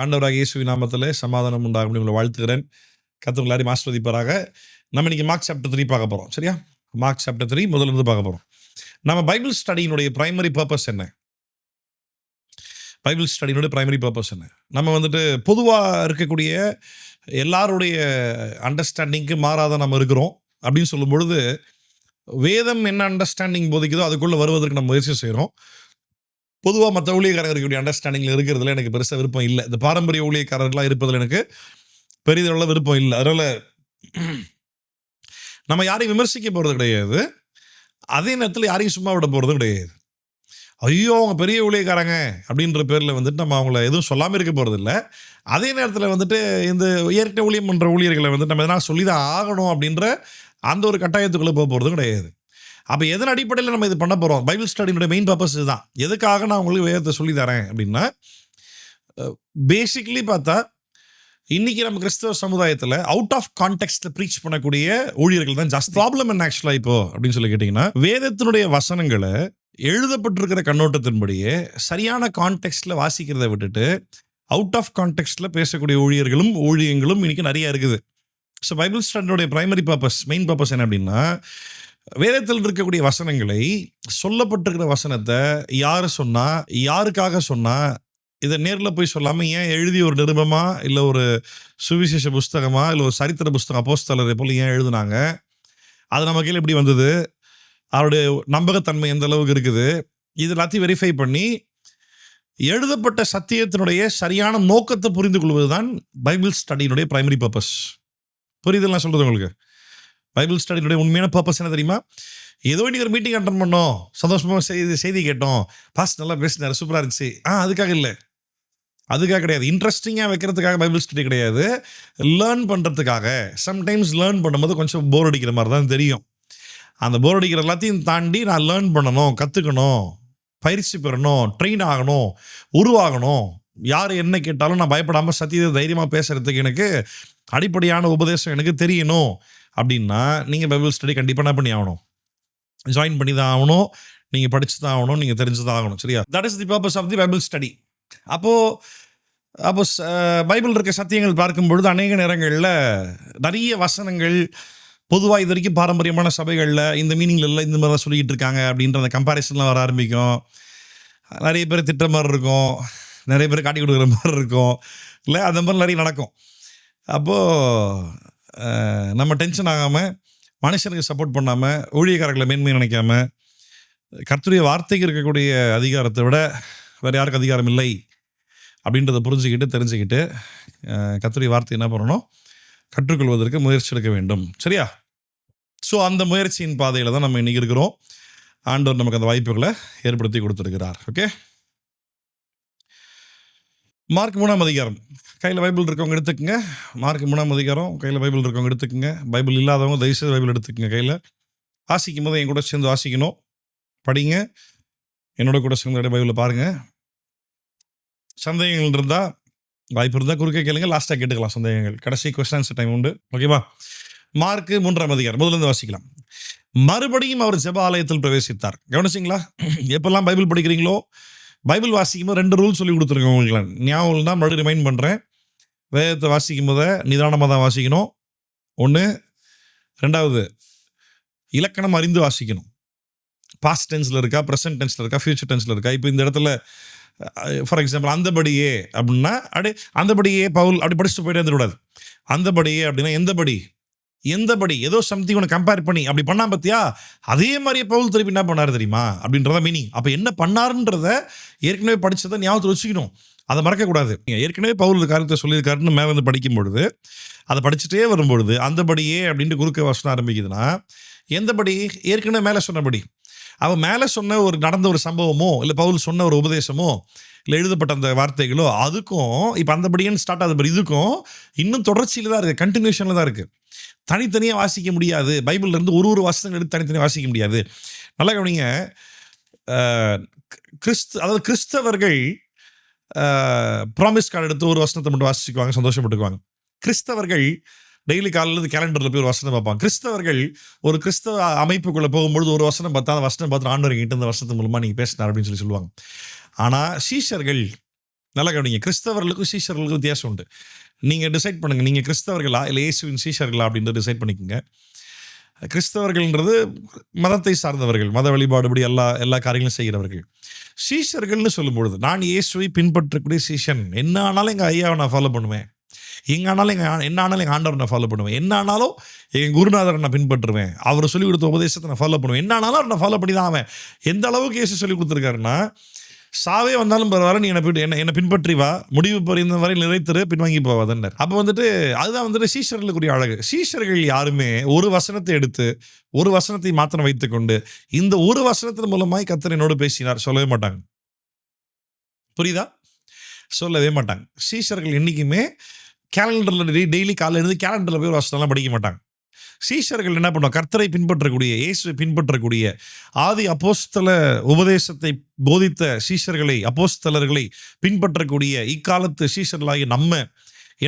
ஆண்டவராகிய இயேசுவின் நாமத்திலே சமாதானம் உண்டாகும் உங்களை வாழ்த்துகிறேன். கர்த்தர் எல்லாரையும் ஆசீர்வதிப்பாராக. நம்ம இன்னைக்கு மார்க் சாப்டர் 3 பார்க்க போகிறோம். சரியா? மார்க் சாப்டர் 3 முதல்ல இருந்து பார்க்க போகிறோம். நம்ம பைபிள் ஸ்டடியினுடைய பிரைமரி பர்பஸ் என்ன? பைபிள் ஸ்டடியினுடைய பிரைமரி பர்பஸ் என்ன? நம்ம பொதுவாக இருக்கக்கூடிய எல்லாருடைய அண்டர்ஸ்டாண்டிங்க்கு மாறாத நம்ம இருக்கிறோம் அப்படின்னு சொல்லும் பொழுது, வேதம் என்ன அண்டர்ஸ்டாண்டிங் போதிக்குதோ அதுக்குள்ளே வருவதற்கு நம்ம முயற்சி செய்கிறோம். பொதுவாக மற்ற ஊழியக்காரர்களுடைய அண்டர்ஸ்டாண்டிங்கில் இருக்கிறதுல எனக்கு பெருசாக விருப்பம் இல்லை. இந்த பாரம்பரிய ஊழியக்காரர்களாக இருப்பதில் எனக்கு பெரிதளவில் விருப்பம் இல்லை. அதனால் நம்ம யாரையும் விமர்சிக்க போகிறது கிடையாது. அதே நேரத்தில் யாரையும் சும்மா விட போகிறது கிடையாது. ஐயோ அவங்க பெரிய ஊழியக்காரங்க அப்படின்ற பேரில் நம்ம அவங்கள எதுவும் சொல்லாமல் இருக்க போகிறது இல்லை. அதே நேரத்தில் இந்த ஏற்கனவே ஊழியம் பண்ணுற ஊழியர்களை நம்ம எதனா சொல்லி தான் ஆகணும் அப்படின்ற அந்த ஒரு கட்டாயத்துக்குள்ளே போக போகிறது கிடையாது. அப்போ எதன் அடிப்படையில் நம்ம இது பண்ண போகிறோம்? பைபிள் ஸ்டடியினுடைய மெயின் பர்பஸ் இதுதான். எதுக்காக நான் உங்களுக்கு வேதத்தை சொல்லி தரேன் அப்படின்னா, பேசிக்கலி பார்த்தா இன்னைக்கு நம்ம கிறிஸ்தவ சமுதாயத்தில் அவுட் ஆஃப் கான்டெக்ஸ்டில் ப்ரீச் பண்ணக்கூடிய ஊழியர்கள் தான் ஜாஸ்தி. ப்ராப்ளம் என்ன ஆக்சுவலாக இப்போ அப்படின்னு சொல்லி கேட்டிங்கன்னா, வேதத்தினுடைய வசனங்களை எழுதப்பட்டிருக்கிற கண்ணோட்டத்தின்படியே சரியான கான்டெக்ஸ்டில் வாசிக்கிறத விட்டுட்டு அவுட் ஆஃப் கான்டெக்ஸ்டில் பேசக்கூடிய ஊழியங்களும் இன்னைக்கு நிறைய இருக்குது. ஸோ பைபிள் ஸ்டடியினுடைய பிரைமரி பர்பஸ், மெயின் பர்பஸ் என்ன அப்படின்னா, வேதத்தில் இருக்கக்கூடிய வசனங்களை, சொல்லப்பட்டிருக்கிற வசனத்தை யார் சொன்னா, யாருக்காக சொன்னா, இதை நேரில் போய் சொல்லாமல் ஏன் எழுதி ஒரு நிருபமா, இல்லை ஒரு சுவிசேஷ புஸ்தகமா, இல்லை ஒரு சரித்திர புஸ்தகம் அப்போஸ்தலரை போல் ஏன் எழுதுனாங்க, அது நம்ம கையில் எப்படி வந்தது, அவருடைய நம்பகத்தன்மை எந்த அளவுக்கு இருக்குது, இது எல்லாத்தையும் வெரிஃபை பண்ணி எழுதப்பட்ட சத்தியத்தினுடைய சரியான நோக்கத்தை புரிந்து கொள்வது தான் பைபிள் ஸ்டடியினுடைய பிரைமரி பர்பஸ். புரியுதுன்னு நான் சொல்கிறது உங்களுக்கு? பைபிள் ஸ்டடியினுடைய உண்மையான பர்பஸ் என்ன தெரியுமா? ஏதோ இன்னைக்கு ஒரு மீட்டிங் அட்டன் பண்ணோம், சந்தோஷமாக செய்தி கேட்டோம், பாஸ்ட் நல்லா பேசினார், சூப்பராக இருந்துச்சு, அதுக்காக இல்லை, அதுக்காக கிடையாது. இன்ட்ரெஸ்டிங்காக வைக்கிறதுக்காக பைபிள் ஸ்டடி கிடையாது, லேர்ன் பண்ணுறதுக்காக. சம்டைம்ஸ் லேர்ன் பண்ணும்போது கொஞ்சம் போர் அடிக்கிற மாதிரி தான் தெரியும். அந்த போர் அடிக்கிற எல்லாத்தையும் தாண்டி நான் லேர்ன் பண்ணணும், கற்றுக்கணும், பயிற்சி பெறணும், ட்ரெயின் ஆகணும், உருவாகணும். யார் என்ன கேட்டாலும் நான் பயப்படாமல் சத்தியத்தை தைரியமாக பேசுகிறதுக்கு எனக்கு அடிப்படையான உபதேசம் எனக்கு தெரியணும் அப்படின்னா நீங்கள் பைபிள் ஸ்டடி கண்டிப்பாக என்ன பண்ணி ஆகணும்? ஜாயின் பண்ணி தான் ஆகணும், நீங்கள் படிச்சு தான் ஆகணும், நீங்கள் தெரிஞ்சு தான் ஆகணும். சரியா? That is the purpose of the Bible study. அப்போ பைபிள் இருக்க சத்தியங்கள் பார்க்கும் பொழுது அநேக நேரங்களில் நிறைய வசனங்கள் பொதுவாக இது வரைக்கும் பாரம்பரியமான சபைகளில் இந்த மீனிங்கில் இல்லை, இந்த மாதிரி தான் சொல்லிக்கிட்டு இருக்காங்க அப்படின்ற அந்த கம்பேரிசன்லாம் வர ஆரம்பிக்கும். நிறைய பேர் திட்டுற மாதிரி இருக்கும், நிறைய பேர் காட்டி கொடுக்குற மாதிரி இருக்கும், இல்லை அந்த மாதிரி நிறைய நடக்கும். அப்போது நம்ம டென்ஷன் ஆகாமல், மனுஷனுக்கு சப்போர்ட் பண்ணாமல், ஊழியக்காரர்களை மேன்மை நினைக்காம, கர்த்தருடைய வார்த்தைக்கு இருக்கக்கூடிய அதிகாரத்தை விட வேறு யாருக்கு அதிகாரம் இல்லை அப்படின்றத புரிஞ்சுக்கிட்டு தெரிஞ்சுக்கிட்டு கர்த்தருடைய வார்த்தை என்ன பண்ணணும்? கற்றுக்கொள்வதற்கு முயற்சி எடுக்க வேண்டும். சரியா? ஸோ அந்த முயற்சியின் பாதையில் தான் நம்ம இன்றைக்கி இருக்கிறோம். ஆண்டவர் நமக்கு அந்த வாய்ப்புகளை ஏற்படுத்தி கொடுத்துருக்கிறார். ஓகே, மார்க் 3ஆம் அதிகாரம் கையில் பைபிள் இருக்கவங்க எடுத்துக்கங்க. மார்க் 3ஆம் அதிகாரம் கையில் பைபிள் இருக்கவங்க எடுத்துக்கங்க. பைபிள் இல்லாதவங்க தயவுசெய்து பைபிள் எடுத்துக்கங்க கையில். வாசிக்கும் போது என் கூட சேர்ந்து வாசிக்கணும், படிங்க, என்னோட கூட சேர்ந்து பைபிளை பாருங்கள். சந்தேகங்கள் இருந்தால், வாய்ப்பு இருந்தால் குறுக்கே கேளுங்க, லாஸ்ட்டாக கேட்டுக்கலாம் சந்தேகங்கள். கடைசி கொஸ்டின்ஸ் டைம் உண்டு. ஓகேவா? மார்க் 3ஆம் அதிகாரம் முதல்ல வாசிக்கலாம். மறுபடியும் அவர் ஜெப ஆலயத்தில் பிரவேசித்தார். கவனிச்சிங்களா? எப்பெல்லாம் பைபிள் படிக்கிறீங்களோ, பைபிள் வாசிக்கும் போது 2 ரூல் சொல்லி கொடுத்துருக்கேன் உங்களுக்கு. ஞாபகம் தான், மறுபடியும் ரிமைண்ட் பண்ணுறேன். வேதத்தை வாசிக்கும் போது நிதானமாக தான் வாசிக்கணும், ஒன்று. ரெண்டாவது, இலக்கணம் அறிந்து வாசிக்கணும். பாஸ்ட் டென்ஸில் இருக்கா, ப்ரெசன்ட் டென்ஸில் இருக்கா, ஃபியூச்சர் டென்ஸில் இருக்கா. இப்போ இந்த இடத்துல ஃபார் எக்ஸாம்பிள் அந்தபடியே அப்படின்னா, அந்தபடியே பவுல் அப்படி படிச்சுட்டு போயிட்டே வந்துவிடாது. அந்தபடியே அப்படின்னா எந்தபடி ஏதோ சம்திங் ஒன்று கம்பேர் பண்ணி அப்படி பண்ணா பார்த்தியா, அதே மாதிரியே பவுல் திருப்பி என்ன பண்ணார் தெரியுமா அப்படின்றத மீனிங். அப்போ என்ன பண்ணாருன்றத ஏற்கனவே படித்ததை ஞாபகத்தில் வச்சுக்கணும், அதை மறக்கக்கூடாது. ஏற்கனவே பவுல் காரியத்தை சொல்லியிருக்காருன்னு மேலே படிக்கும் பொழுது, அதை படிச்சுட்டே வரும்பொழுது அந்தபடியே அப்படின்ட்டு குறுக்க வசனம் ஆரம்பிக்குதுன்னா, எந்தபடி? ஏற்கனவே மேலே சொன்னபடி. அவன் மேலே சொன்ன நடந்த ஒரு சம்பவமோ, இல்லை பவுல் சொன்ன ஒரு உபதேசமோ, இல்லை எழுதப்பட்ட அந்த வார்த்தைகளோ, அதுக்கும் இப்போ அந்தபடின்னு ஸ்டார்ட் ஆகுது. இதுக்கும் இன்னும் தொடர்ச்சியில் தான் இருக்குது, கண்டினியூஷனில் தான் இருக்குது. தனித்தனியாக வாசிக்க முடியாது. பைபிள்லேருந்து ஒரு வசனங்கள் எடுத்து தனித்தனியாக வாசிக்க முடியாது. நல்லா கவனிங்க. அதாவது கிறிஸ்தவர்கள் ப்ராமிஸ் கார்டு எடுத்து ஒரு வசனத்தை மட்டும் வாசிக்குவாங்க, சந்தோஷப்பட்டுக்குவாங்க. கிறிஸ்தவர்கள் டெய்லி காலையில் கேலண்டரில் போய் ஒரு வசனம் பார்ப்பாங்க. கிறிஸ்தவர்கள் ஒரு கிறிஸ்தவ அமைப்புக்குள்ளே போகும்பொழுது ஒரு வசனம் பார்த்தா அந்த வசனம் பார்த்து ஆண்டவர் கிட்ட இந்த வசனத்து மூலமாக நீங்கள் பேசினார் அப்படின்னு சொல்லுவாங்க. ஆனால் சீஷர்கள் நல்லா கவனிங்க. கிறிஸ்தவர்களுக்கும் சீஷர்களுக்கும் வித்தியாசம் உண்டு. நீங்கள் டிசைட் பண்ணுங்கள், நீங்கள் கிறிஸ்தவர்களா இல்லை இயேசுவின் சீஷர்களா அப்படின்றத டிசைட் பண்ணிக்கோங்க. கிறிஸ்தவர்கள்ன்றது மதத்தை சார்ந்தவர்கள், மத வழிபாடுபடி எல்லா காரியங்களும் செய்கிறவர்கள். சீஷர்கள்னு சொல்லும்பொழுது, நான் இயேசுவை பின்பற்றக்கூடிய சீஷன். என்ன ஆனாலும் எங்கள் ஐயாவை நான் ஃபாலோ பண்ணுவேன், எங்கே ஆனாலும் என்ன ஆனாலும் எங்கள் ஆண்டவரை நான் ஃபாலோ பண்ணுவேன், என்ன ஆனாலும் எங்கள் குருநாதரை நான் பின்பற்றுவேன், அவர் சொல்லிக் கொடுத்த உபதேசத்தை நான் ஃபாலோ பண்ணுவேன், என்ன ஆனாலும் நான் ஃபாலோ பண்ணி தான் ஆவேன். எந்த அளவுக்கு இயேசு சொல்லிக் கொடுத்துருக்காருன்னா, சாவே வந்தாலும் பரவாயில்ல, நீ என்னை பின்பற்றி வா, முடிவு பறிந்த வரை நிறைத்திரு, பின்வாங்கி போவாதன்னர். அப்போ வந்துட்டு அதுதான் வந்துட்டு சீஷர்களுக்குரிய அழகு. சீஷர்கள் யாருமே ஒரு வசனத்தை எடுத்து ஒரு வசனத்தை மாத்திரம் வைத்துக்கொண்டு இந்த ஒரு வசனத்தின் மூலமாய் கர்த்தர் என்னோடு பேசினார் சொல்லவே மாட்டாங்க. புரியுதா? சொல்லவே மாட்டாங்க. சீஷர்கள் என்றைக்குமே கேலண்டரில் டெய்லி காலையில் இருந்து கேலண்டரில் போய் வசனம்லாம் படிக்க மாட்டாங்க. சீஷர்கள் என்ன பண்ணுவாங்க? கர்த்தரை பின்பற்றக்கூடிய, இயேசுவை பின்பற்றக்கூடிய, ஆதி அப்போஸ்தல உபதேசத்தை போதித்த சீஷர்களை, அப்போஸ்தலர்களை பின்பற்றக்கூடிய இக்காலத்து சீஷர்களாகி நம்ம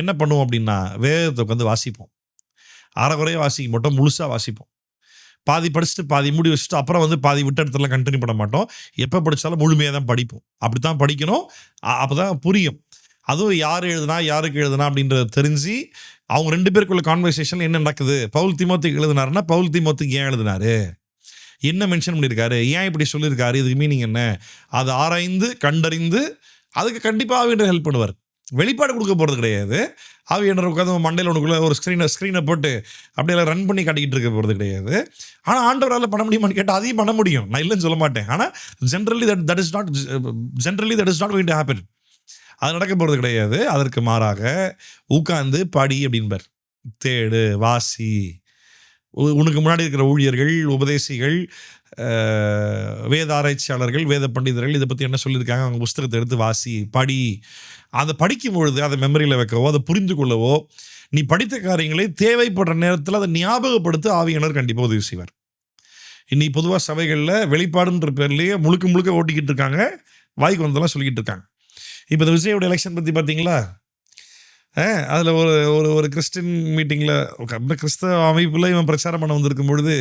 என்ன பண்ணுவோம் அப்படின்னா, வேதத்தை உட்காந்து வாசிப்போம். அரைகுறையாக வாசிக்க மாட்டோம், முழுசாக வாசிப்போம். பாதி படிச்சுட்டு பாதி மூடி வச்சுட்டு அப்புறம் பாதி விட்ட இடத்துல கண்டினியூ பண்ண மாட்டோம். எப்போ படித்தாலும் முழுமையாக தான் படிப்போம். அப்படி தான் படிக்கணும், அப்போ தான் புரியும். அதுவும் யார் எழுதுனா யாருக்கு எழுதுனா அப்படின்றத தெரிஞ்சு அவங்க 2 பேருக்குள்ள கான்வர்சேஷன் என்ன நடக்குது. பவுல் தீமோத்தேயுக்கு எழுதினாருன்னா பவுல் தீமோத்தேயுக்கு ஏன் எழுதினாரு, என்ன மென்ஷன் பண்ணியிருக்காரு, ஏன் இப்படி சொல்லியிருக்காரு, இதுக்கு மீனிங் என்ன, அதை ஆராய்ந்து கண்டறிந்து அதுக்கு கண்டிப்பாக ஆவியனர் ஹெல்ப் பண்ணுவார். வெளிப்பாடு கொடுக்க போகிறது கிடையாது. ஆவியனர் உட்காந்து மண்டையில் ஒன்றுக்குள்ள ஒரு ஸ்க்ரீனை போட்டு அப்படியே ரன் பண்ணி காட்டிக்கிட்டு இருக்க போகிறது கிடையாது. ஆனால் ஆண்டவரால் பண்ண முடியுமான்னு கேட்டால் அதையும் பண்ண முடியும், நான் இல்லைன்னு சொல்ல மாட்டேன். ஆனால் generally that is not going to happen. அது நடக்க போகிறது கிடையாது. அதற்கு மாறாக உட்கார்ந்து படி அப்படின்பார், தேடு, வாசி. உனக்கு முன்னாடி இருக்கிற ஊழியர்கள், உபதேசிகள், வேத ஆராய்ச்சியாளர்கள், வேத பண்டிதர்கள் இதை பற்றி என்ன சொல்லியிருக்காங்க, அவங்க புஸ்தகத்தை எடுத்து வாசி, படி. அதை படிக்கும் பொழுது அதை மெமரியில் வைக்கவோ, அதை புரிந்து கொள்ளவோ, நீ படித்த காரியங்களை தேவைப்படுற நேரத்தில் அதை ஞாபகப்படுத்த ஆவியானவர் கண்டிப்பாக உதவி செய்வார். இன்னைக்கு பொதுவாக சபைகளில் வெளிப்பாடுன்ற பேர்லேயே முழுக்க ஓட்டிக்கிட்டு இருக்காங்க, வாய்க்கு வந்தெல்லாம் சொல்லிக்கிட்டு இருக்காங்க. இப்போ இந்த விஜயோட எலெக்ஷன் பற்றி பார்த்தீங்களா? அதில் ஒரு கிறிஸ்டின் மீட்டிங்கில் கிறிஸ்தவ அமைப்பில் இவன் பிரச்சாரம் பண்ண வந்திருக்கும் பொழுது,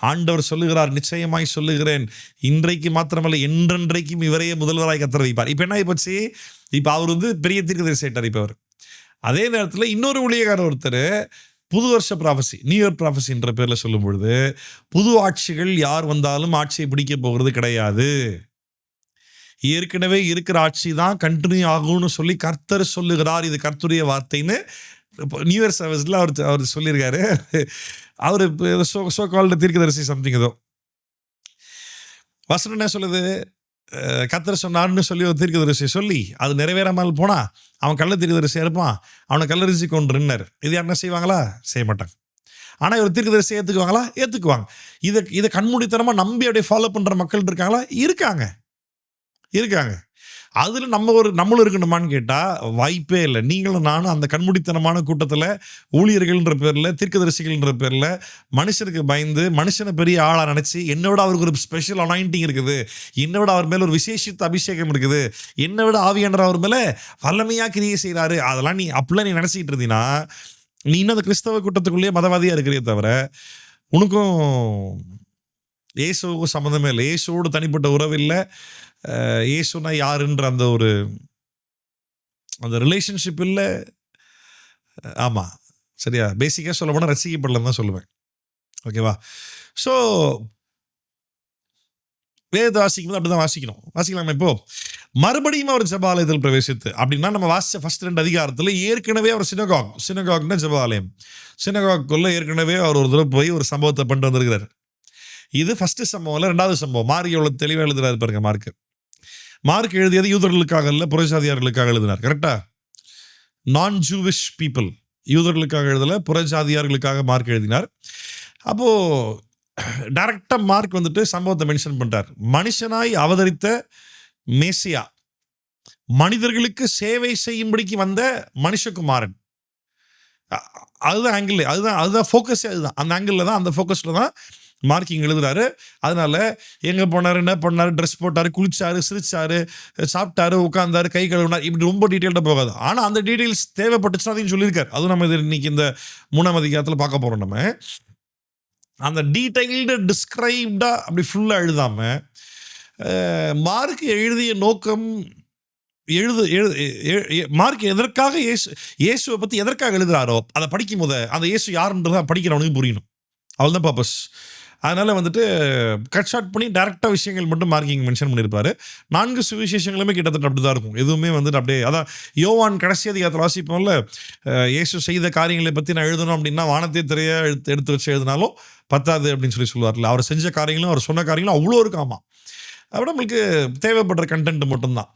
ஆண்டவர் சொல்லுகிறார், நிச்சயமாய் சொல்லுகிறேன், இன்றைக்கு மாத்திரமல்ல என்றென்றைக்கும் இவரையே முதல்வராய் கர்த்தர் வைப்பார். இப்போ என்ன ஆகிப்போச்சு? இப்போ அவர் பெரிய தீர்க்கதரிசி ஆயிட்டார். இப்போ அவர் அதே நேரத்தில் இன்னொரு ஊழியக்காரர் ஒருத்தர் புது வருஷ ப்ராஃபஸி, நியூ இயர் ப்ராஃபஸின்ற பேரில் சொல்லும் பொழுது, புது ஆட்சிகள் யார் வந்தாலும் ஆட்சியை பிடிக்க போகிறது கிடையாது, ஏற்கனவே இருக்கிற ஆட்சி தான் கண்டினியூ ஆகும்னு சொல்லி கர்த்தர் சொல்லுகிறார். இது கர்த்தருடைய வார்த்தைன்னு நியூ இயர் சர்வீஸில் அவர் சொல்லியிருக்காரு. அவர் சோ கால்டு தீர்க்கதரிசி சம்திங் ஏதோ வசனம் என்ன சொல்லுது, கர்த்தர் சொன்னார்னு சொல்லி ஒரு தீர்க்கதரிசி சொல்லி அது நிறைவேறாமல் போனால் அவன் கள்ள தீர்க்கதரிசி இருப்பான், அவனை கல்லரிசி கொண்டுருன்னார். இது யாருன்னா செய்வாங்களா? செய்ய மாட்டாங்க. ஆனால் இவர் தீர்க்கதரிசி ஏற்றுக்குவாங்களா? ஏற்றுக்குவாங்க. இதை கண்மூடித்தனமாக நம்பி அப்படியே ஃபாலோ பண்ணுற மக்கள் இருக்காங்களா? இருக்காங்க. அதில் நம்மளும் இருக்கணுமான்னு கேட்டால் வாய்ப்பே இல்லை. நீங்களும் நானும் அந்த கண்மூடித்தனமான கூட்டத்தில் ஊழியர்கள்ன்ற பேரில், தீர்க்கதரிசிகள்ன்ற பேரில் மனுஷனுக்கு பயந்து, மனுஷனை பெரிய ஆளாக நினச்சி, என்னோட அவருக்கு ஒரு ஸ்பெஷல் அனாயிண்டிங் இருக்குது, என்னோட அவர் மேலே ஒரு விசேஷித்த அபிஷேகம் இருக்குது, என்னை விட ஆவியானவர் அவர் மேலே வல்லமையாக கிரியை செய்கிறாரு, அதெல்லாம் அப்படிலாம் நீ நினச்சிக்கிட்டு இருந்தீங்கன்னா நீ இன்னும் அந்த கிறிஸ்தவ கூட்டத்துக்குள்ளேயே மதவாதியாக இருக்கிறே தவிர உனக்கும் இயேசுவுக்கும் சம்மந்தமே இல்லை. இயேசுவோடு தனிப்பட்ட உறவு இல்லை. இயேசுனா யாருன்ற அந்த ரிலேஷன்ஷிப் இல்லை. ஆமாம், சரியா? பேசிக்காக சொல்ல போனால் ரசிக்கப்படலன்னு தான் சொல்லுவேன். ஓகேவா? ஸோ வேதத்தை வாசிக்கும்போது அப்படி தான் வாசிக்கலாம். இப்போ மறுபடியும் அவர் ஜெபாலயத்தில் பிரவேசித்து அப்படின்னா நம்ம வாசித்த ஃபர்ஸ்ட் 2 அதிகாரத்தில் ஏற்கனவே அவர் சினகாக்னா ஜெபாலயம், சினகாக்குள்ள ஏற்கனவே அவர் ஒரு தடவை போய் ஒரு சம்பவத்தை பண்ணிட்டு வந்திருக்கிறார். இது ஃபஸ்ட்டு சம்பவம் இல்லை, 2வது சம்பவம். மார்க் எவ்வளோ தெளிவாக எழுதுறாரு பாருங்க. மார்க் எழுதியது யூதர்களுக்காக இல்லை, புறஜாதியார்களுக்காக எழுதினார். கரெக்டாக? நான் ஜூவிஷ் பீப்புள், யூதர்களுக்காக எழுதலை, புறஜாதியார்களுக்காக மார்க் எழுதினார். அப்போது டைரக்டாக மார்க் சம்பவத்தை மென்ஷன் பண்ணிட்டார். மனுஷனாய் அவதரித்த மேசியா, மனிதர்களுக்கு சேவை செய்யும்படிக்கு வந்த மனுஷகுமாரன், அதுதான் ஆங்கிள், அதுதான் ஃபோக்கஸே. அதுதான் அந்த ஆங்கிளில் தான், அந்த ஃபோக்கஸில் தான் மார்க்கிங் எழுதுறாரு. அதனால எங்கே போனார், என்ன பண்ணார், ட்ரெஸ் போட்டார், குளிச்சாரு, சிரிச்சாரு, சாப்பிட்டாரு, உட்கார்ந்தாரு, கை கழுவினார், இப்படி ரொம்ப டீட்டெயில்டாக போகாது. ஆனால் அந்த டீட்டெயில்ஸ் தேவைப்பட்டுச்சுன்னா அதையும் சொல்லியிருக்காரு. அதுவும் நம்ம இது இன்னைக்கு இந்த 3ஆம் அதிகாரத்தில் பார்க்க போகிறோம். நம்ம அந்த டீட்டெயில்டு டிஸ்கிரைப்டாக அப்படி ஃபுல்லாக எழுதாமல் மார்க் எழுதிய நோக்கம் மார்க் எதற்காக இயேசுவை பற்றி எதற்காக எழுதுறாரோ அதை படிக்கும் போது அந்த இயேசு யாருன்றதை படிக்கிறவனுக்கு புரியணும். அவள் தான் பர்பஸ். அதனால் வந்துட்டு கட் ஷார்ட் பண்ணி டேரெக்டாக விஷயங்கள் மட்டும் மார்க்கிங் மென்ஷன் பண்ணியிருப்பாரு. 4 சுவிசேஷங்களுமே கிட்டத்தட்ட அப்படி தான் இருக்கும். எதுவுமே வந்துட்டு அப்படியே அதான் யோவான் கடைசி அதிகாரத்தில் வாசிப்போம்ல, இயேசு செய்த காரியங்களை பற்றி நான் எழுதணும் அப்படின்னா வானத்தை திரைய எடுத்து வச்சு எழுதினாலும் பத்தாது அப்படின்னு சொல்லுவார்ல. அவர் செஞ்ச காரியங்களும் அவர் சொன்ன காரியங்களும் அவ்வளோ இருக்காமா. அப்போ நம்மளுக்கு தேவைப்படுற கண்டென்ட் மட்டும்தான்.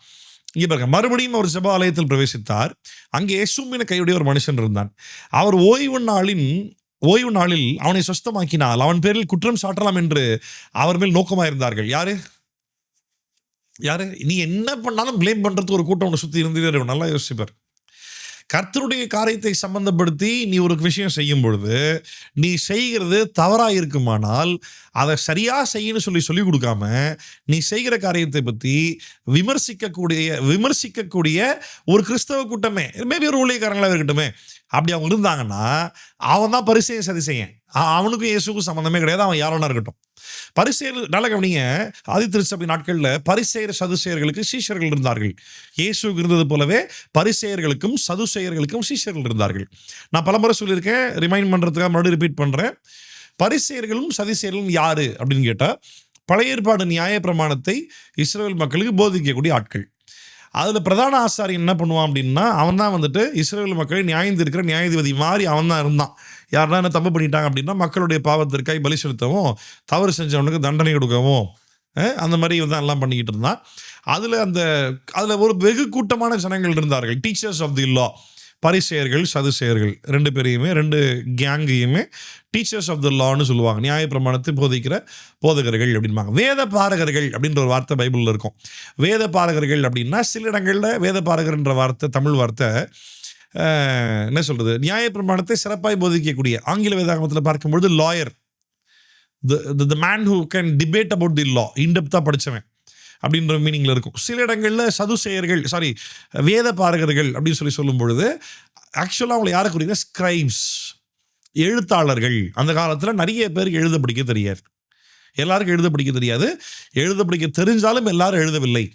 இங்கே பாருங்க, மறுபடியும் அவர் ஜெப ஆலயத்தில் பிரவேசித்தார். அங்கே சூம்பின கையுடைய ஒரு மனுஷன் இருந்தான். அவர் ஓய்வு நாளில் அவனை சொஸ்தமாக்கினால் அவன் பேரில் குற்றம் சாட்டலாம் என்று அவர் மேல் நோக்கமாயிருந்தார்கள். யாரு நீ என்ன பண்ணாலும் பிளேம் பண்றதுக்கு ஒரு கூட்டம் ஒன்று சுற்றி இருந்தே நல்லா யோசிப்பார். கர்த்தருடைய காரியத்தை சம்பந்தப்படுத்தி நீ ஒரு விஷயம் செய்யும் பொழுது நீ செய்கிறது தவறாக இருக்குமானால் அதை சரியாக செய்யணும்னு சொல்லி கொடுக்காம நீ செய்கிற காரியத்தை பற்றி விமர்சிக்கக்கூடிய ஒரு கிறிஸ்தவ கூட்டமே, மேபி ஒரு ஊழியக்காரங்களாக இருக்கட்டுமே, அப்படி அவங்க இருந்தாங்கன்னா அவன் தான் பரிசேயன் சதிசேயன். அவனுக்கும் இயேசுக்கும் சம்மந்தமே கிடையாது. அவன் யாரோனா இருக்கட்டும். பரிசேயர் நல்ல கவனிங்க, ஆதி திருச்சபை நாட்களில் பரிசேயர் சதுசேயர்களுக்கு சீஷர்கள் இருந்தார்கள். இயேசுக்கு இருந்தது போலவே பரிசேயர்களுக்கும் சதுசேயர்களுக்கும் சீஷர்கள் இருந்தார்கள். நான் பலமுறை சொல்லியிருக்கேன், ரிமைண்ட் பண்ணுறதுக்காக மறுபடியும் ரிப்பீட் பண்ணுறேன். பரிசேயர்களும் சதுசேயர்களும் யாரு அப்படின்னு கேட்டால், பழைய ஏற்பாடு நியாய பிரமாணத்தை இஸ்ரவேல் மக்களுக்கு போதிக்கக்கூடிய ஆட்கள். அதில் பிரதான ஆசாரியன் என்ன பண்ணுவான் அப்படின்னா, அவன் தான் வந்துட்டு இஸ்ரவேல் மக்களை நியாயம் தீர்க்கிற நியாயாதிபதி மாதிரி அவன் தான் இருந்தான். யாருன்னா என்ன தப்பு பண்ணிட்டாங்க அப்படின்னா மக்களுடைய பாவத்திற்காய் பலி செலுத்தவும், தவறு செஞ்சவனுக்கு தண்டனை கொடுக்கவும், அந்த மாதிரி தான் எல்லாம் பண்ணிக்கிட்டு இருந்தான். அதில் ஒரு வெகு கூட்டமான ஜனங்கள் இருந்தார்கள், டீச்சர்ஸ் ஆஃப் தி லா. பரிசேயர்கள் சதுசேயர்கள் 2 பேரையுமே 2 கேங்கையுமே டீச்சர்ஸ் ஆஃப் த லான்னு சொல்லுவாங்க. நியாய பிரமாணத்தை போதிக்கிற போதகர்கள் அப்படின்பாங்க. வேத பாரகர்கள் அப்படின்ற ஒரு வார்த்தை பைபிளில் இருக்கும். வேத பாரகர்கள் அப்படின்னா சில இடங்களில் வேத பாரகர்ன்ற வார்த்தை, தமிழ் வார்த்தை என்ன சொல்கிறது, நியாய பிரமாணத்தை சிறப்பாய் போதிக்கக்கூடிய. ஆங்கில வேதாகமத்தில் பார்க்கும்பொழுது lawyer, the man who can debate about the law, இன்டெப்த்தாக படித்தவன் அப்படின்ற மீனிங்கில் இருக்கும். சில இடங்களில் சதுசேயர்கள், வேத பாரகர்கள் அப்படின்னு சொல்லும் பொழுது ஆக்சுவலாக அவங்களை யாரை குறிக்கிற, ஸ்கிரைப்ஸ், எழுத்தாளர்கள். அந்த காலத்தில் நிறைய பேருக்கு எழுத படிக்க தெரியாது. எல்லாருக்கும் எழுத படிக்க தெரியாது. எழுத படிக்க தெரிஞ்சாலும் எல்லாரும் எழுதவில்லை.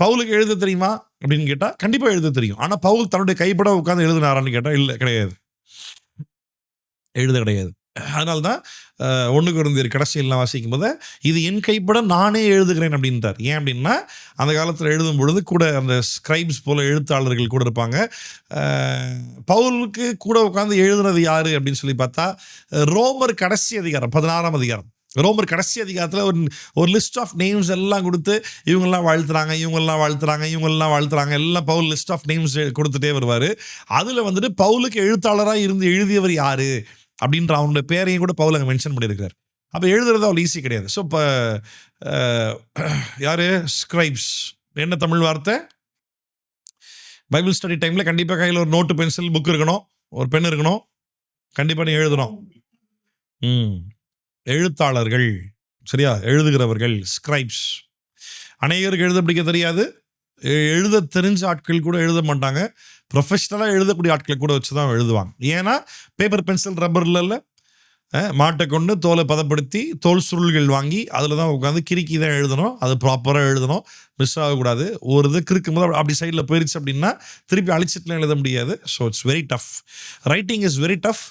பவுலுக்கு எழுத தெரியுமா அப்படின்னு கேட்டால் கண்டிப்பாக எழுத தெரியும். ஆனால் பவுல் தன்னுடைய கைப்பட உட்காந்து எழுதினாரான்னு கேட்டால் இல்லை, கிடையாது, எழுத கிடையாது. அதனால்தான் 1 கொரிந்தியர் கடைசியெல்லாம் வாசிக்கும் போது இது என் கைப்பட நானே எழுதுகிறேன் அப்படின்றார். ஏன் அப்படின்னா அந்த காலத்தில் எழுதும் பொழுது கூட அந்த ஸ்கிரைப்ஸ் போல எழுத்தாளர்கள் கூட இருப்பாங்க. பவுலுக்கு கூட உட்காந்து எழுதுனது யாரு அப்படின்னு சொல்லி பார்த்தா ரோமர் கடைசி அதிகாரம் 16ஆம் அதிகாரம். ரோமர் கடைசி அதிகாரத்தில் ஒரு லிஸ்ட் ஆஃப் நேம்ஸ் எல்லாம் கொடுத்து இவங்கெல்லாம் வாழ்த்துறாங்க எல்லாம் பவுல் லிஸ்ட் ஆஃப் நேம்ஸ் கொடுத்துட்டே வருவார். அதில் வந்துட்டு பவுலுக்கு எழுத்தாளராக இருந்து எழுதியவர் யாரு அப்படின்ற அவனுடைய பேரையும் கூட பவுல் அங்கே மென்ஷன் பண்ணியிருக்கார். அப்போ எழுதுறது அவ்வளோ ஈஸி கிடையாது. ஸோ இப்போ யார், ஸ்கிரைப்ஸ் என்ன தமிழ் வார்த்தை? பைபிள் ஸ்டடி டைமில் கண்டிப்பாக கையில் ஒரு நோட்டு, பென்சில், புக் இருக்கணும், ஒரு பென் இருக்கணும், கண்டிப்பாக நீ எழுதணும். எழுத்தாளர்கள், சரியா, எழுதுகிறவர்கள், ஸ்கிரைப்ஸ். அநேகருக்கு எழுத பிடிக்க தெரியாது. எழுத தெரிஞ்ச ஆட்கள் கூட எழுத மாட்டாங்க. ப்ரொஃபஷ்னலாக எழுதக்கூடிய ஆட்களை கூட வச்சு தான் எழுதுவாங்க. ஏன்னா பேப்பர், பென்சில், ரப்பரில் மாட்டை கொண்டு தோலை பதப்படுத்தி தோல் சுருள்கள் வாங்கி அதில் தான் உட்காந்து கிறுக்கி தான் எழுதணும். அது ப்ராப்பராக எழுதணும், மிஸ் ஆகக்கூடாது. ஒரு இது கிறுக்கும் போது அப்படி சைடில் போயிடுச்சு அப்படின்னா திருப்பி அழிச்சிட்டுலாம் எழுத முடியாது. So it's very tough. Writing is very tough,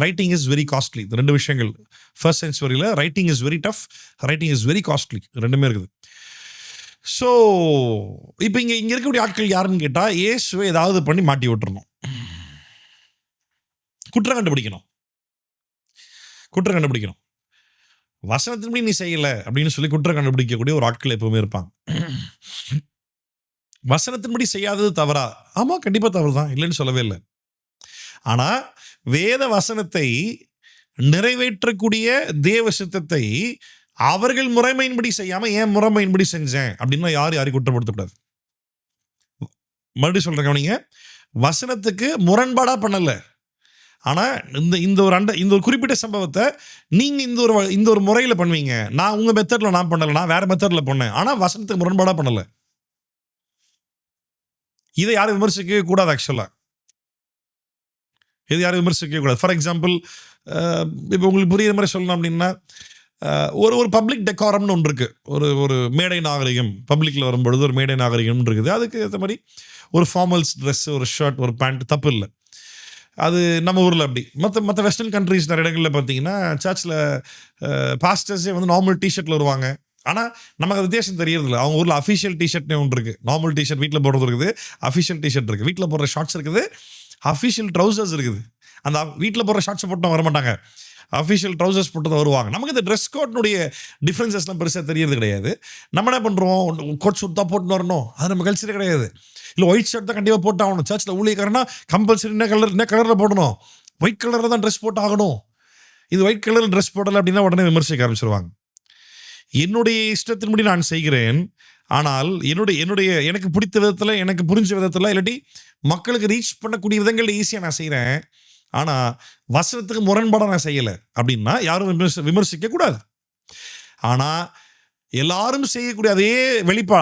writing is very costly. இந்த 2 விஷயங்கள் ஃபர்ஸ்ட் சென்ச்சுரியில் writing is very tough, writing is very costly, 2மே இருக்குது. ஸோ இப்போ இங்கே இருக்கக்கூடிய ஆட்கள் யாருன்னு கேட்டால் இயேசுவை ஏதாவது பண்ணி மாட்டி விட்டுறணும், குற்றம் கண்டுபிடிக்கணும். வசனத்தின்படி நீ செய்யலை அப்படின்னு சொல்லி குற்றம் கண்டுபிடிக்கக்கூடிய ஒரு ஆட்கள் எப்பவுமே இருப்பாங்க. வசனத்தின்படி செய்யாதது தவறா? ஆமாம், கண்டிப்பாக தவறு தான், இல்லைன்னு சொல்லவே இல்லை. ஆனால் வேத வசனத்தை நிறைவேற்றக்கூடிய தேவ சித்தத்தை அவர்கள் முறைமையின்படி செய்யாமல் ஏன் முறைமையின்படி செஞ்சேன் அப்படின்னா யாரையும் குற்றப்படுத்தக்கூடாது. மறுபடியும் சொல்கிறேன் கவனிங்க, வசனத்துக்கு முரண்பாடாக பண்ணலை. ஆனால் இந்த ஒரு குறிப்பிட்ட சம்பவத்தை நீங்கள் இந்த ஒரு முறையில் பண்ணுவீங்க, நான் உங்கள் மெத்தடில் நான் பண்ணலை, நான் வேறு மெத்தடில் பண்ணேன், ஆனால் வசனத்துக்கு முரண்பாடாக பண்ணலை. இதை யாரும் விமர்சிக்கவே கூடாது. ஆக்சுவலாக இது யாரும் விமர்சிக்கவே கூடாது. ஃபார் எக்ஸாம்பிள், இப்போ உங்களுக்கு புரியுற மாதிரி சொல்லணும் அப்படின்னா, ஒரு ஒரு பப்ளிக் டெக்காரம்னு ஒன்று இருக்குது. ஒரு ஒரு மேடை நாகரிகம், பப்ளிக்கில் வரும்பொழுது ஒரு மேடை நாகரிகம்னு இருக்குது. அதுக்கு ஏற்ற மாதிரி ஒரு ஃபார்மல்ஸ் ட்ரெஸ், ஒரு ஷர்ட், ஒரு பேண்ட் தப்பு இல்லை. அது நம்ம ஊரில் அப்படி. மற்ற வெஸ்டர்ன் கண்ட்ரீஸ் நிறைய இடங்களில் பார்த்தீங்கன்னா சர்ச்சில் பாஸ்டர்ஸே வந்து நார்மல் டிஷர்ட்டில் வருவாங்க. ஆனால் நமக்கு அது வித்தியாசம் தெரியறதில்ல. அவங்க ஊரில் அஃபிஷியல் டிஷர்ட்னே ஒன்று இருக்குது. நார்மல் டிஷர்ட் வீட்டில் போடுறது இருக்குது, அஃபிஷியல் டிஷர்ட் இருக்குது. வீட்டில் போடுற ஷார்ட்ஸ் இருக்குது, அஃபிஷியல் ட்ரௌசர்ஸ் இருக்குது. அந்த வீட்டில் போடுற ஷார்ட்ஸை போட்டு வரமாட்டாங்க, அஃபிஷியல் ட்ரௌசர்ஸ் போட்டு தான் வருவாங்க. நமக்கு இந்த ட்ரெஸ் கோட்னுடைய டிஃப்ரென்சஸ்லாம் பெருசாக தெரியறது கிடையாது. நம்ம என்ன பண்ணுறோம், கோட் சூட் தான் போட்டு வரணும், அது நம்ம கல்ச்சரே கிடையாது. இல்லை ஒயிட் ஷர்ட் தான் கண்டிப்பாக போட்டு ஆகணும். சர்ச்சில் ஊழியக்காரனா கம்பல்சரி என்ன கலரில் போடணும், ஒயிட் கலரில் தான் ட்ரெஸ் போட்டு ஆகணும். இது ஒயிட் கலரில் ட்ரெஸ் போடலை அப்படின்னா உடனே விமர்சிக்க ஆரம்பிச்சிருவாங்க. என்னுடைய இஷ்டத்தின்படி நான் செய்கிறேன், ஆனால் எனக்கு பிடித்த விதத்தில், எனக்கு புரிஞ்ச விதத்தில், இல்லாட்டி மக்களுக்கு ரீச் பண்ணக்கூடிய விதங்கள் ஈஸியாக நான் செய்கிறேன். ஆனால் வசனத்துக்கு முரண்பாடாக நான் செய்யலை அப்படின்னா யாரும் விமர்சிக்க கூடாது. ஆனால் எல்லாரும் செய்யக்கூடிய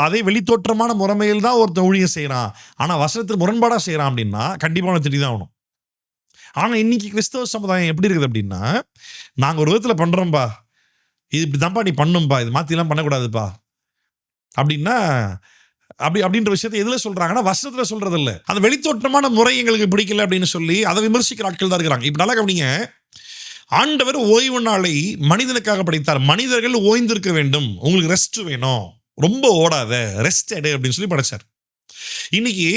அதே வெளித்தோற்றமான முறைமையில் தான் ஒருத்தன் ஊழியம் செய்கிறான், ஆனால் வசனத்துக்கு முரண்பாடாக செய்கிறான் அப்படின்னா கண்டிப்பாக திட்டி தான் ஆகணும். ஆனால் இன்னைக்கு கிறிஸ்தவ சமுதாயம் எப்படி இருக்குது அப்படின்னா, நாங்கள் ஒரு விதத்தில் பண்ணுறோம்பா, இது இப்படி தான்ப்பா நீ பண்ணும்பா, இது மாற்றிலாம் பண்ணக்கூடாதுப்பா அப்படின்னா அப்படின்ற விஷயத்தை எதில் சொல்கிறாங்கன்னா வசனத்தில் சொல்கிறது இல்லை. அந்த வெளித்தோற்றமான முறை எங்களுக்கு பிடிக்கல அப்படின்னு சொல்லி அதை விமர்சிக்கிற ஆட்கள் தான் இருக்கிறாங்க. இப்போ நல்லா கவனிங்க, ஆண்டவர் ஓய்வு நாளை மனிதனுக்காக படைத்தார். மனிதர்கள் ஓய்ந்திருக்க வேண்டும், உங்களுக்கு ரெஸ்ட் வேணும், ரொம்ப ஓடாத, ரெஸ்ட் எடு அப்படின்னு சொல்லி படைச்சார். இன்னைக்கு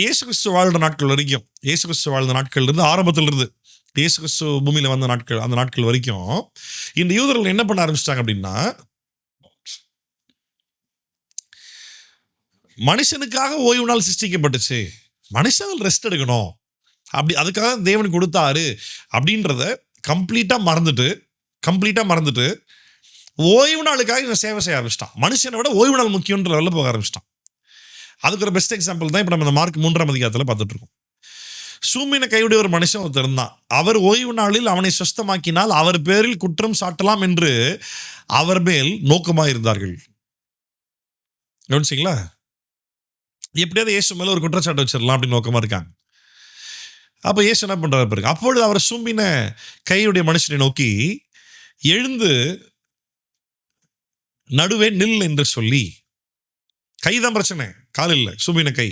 இயேசு கிறிஸ்து வாழ்ந்த நாட்கள் வரைக்கும், இயேசு கிறிஸ்து வாழ்ந்த நாட்கள் இருந்து ஆரம்பத்திலிருந்து இயேசு கிறிஸ்து பூமியில் வந்த நாட்கள், அந்த நாட்கள் வரைக்கும் இந்த யூதர்கள் என்ன பண்ண ஆரம்பிச்சிட்டாங்க அப்படின்னா, மனுஷனுக்காக ஓய்வு நாள் சிருஷ்டிக்கப்பட்டுச்சு, மனுஷன் ரெஸ்ட் எடுக்கணும், அதுக்காக தேவன் கொடுத்தாரு அப்படின்றத கம்ப்ளீட்டாக மறந்துட்டு ஓய்வு நாளுக்காக இவன் சேவை செய்ய ஆரம்பிச்சிட்டான். மனுஷனை விட ஓய்வு நாள் முக்கியன்ற லெவலில் போக ஆரம்பிச்சிட்டான். அதுக்கு ஒரு பெஸ்ட் எக்ஸாம்பிள் தான் இப்போ நம்ம இந்த மார்க் 3ஆம் அதிகாரத்தில் பார்த்துட்டு இருக்கோம். சூம்பின கையுடைய ஒரு மனுஷன் ஒருத்தர் இருந்தான். அவர் ஓய்வு நாளில் அவனை சுஸ்தமாக்கினால் அவர் பேரில் குற்றம் சாட்டலாம் என்று அவர் மேல் நோக்கமாக இருந்தார்கள். கவனிச்சிங்களா? எப்படியாவது இயேசு மேல ஒரு குற்றச்சாட்டு வச்சிடலாம் அப்படின்னு நோக்கமாக இருக்காங்க. அப்போ இயேசு என்ன பண்றாரு பாருங்க. அப்பொழுது அவர் சூம்பின கையுடைய மனுஷனை நோக்கி, எழுந்து நடுவே நில் என்று சொல்லி, கைதான் பிரச்சனை, கால் இல்லை, சூம்பின கை.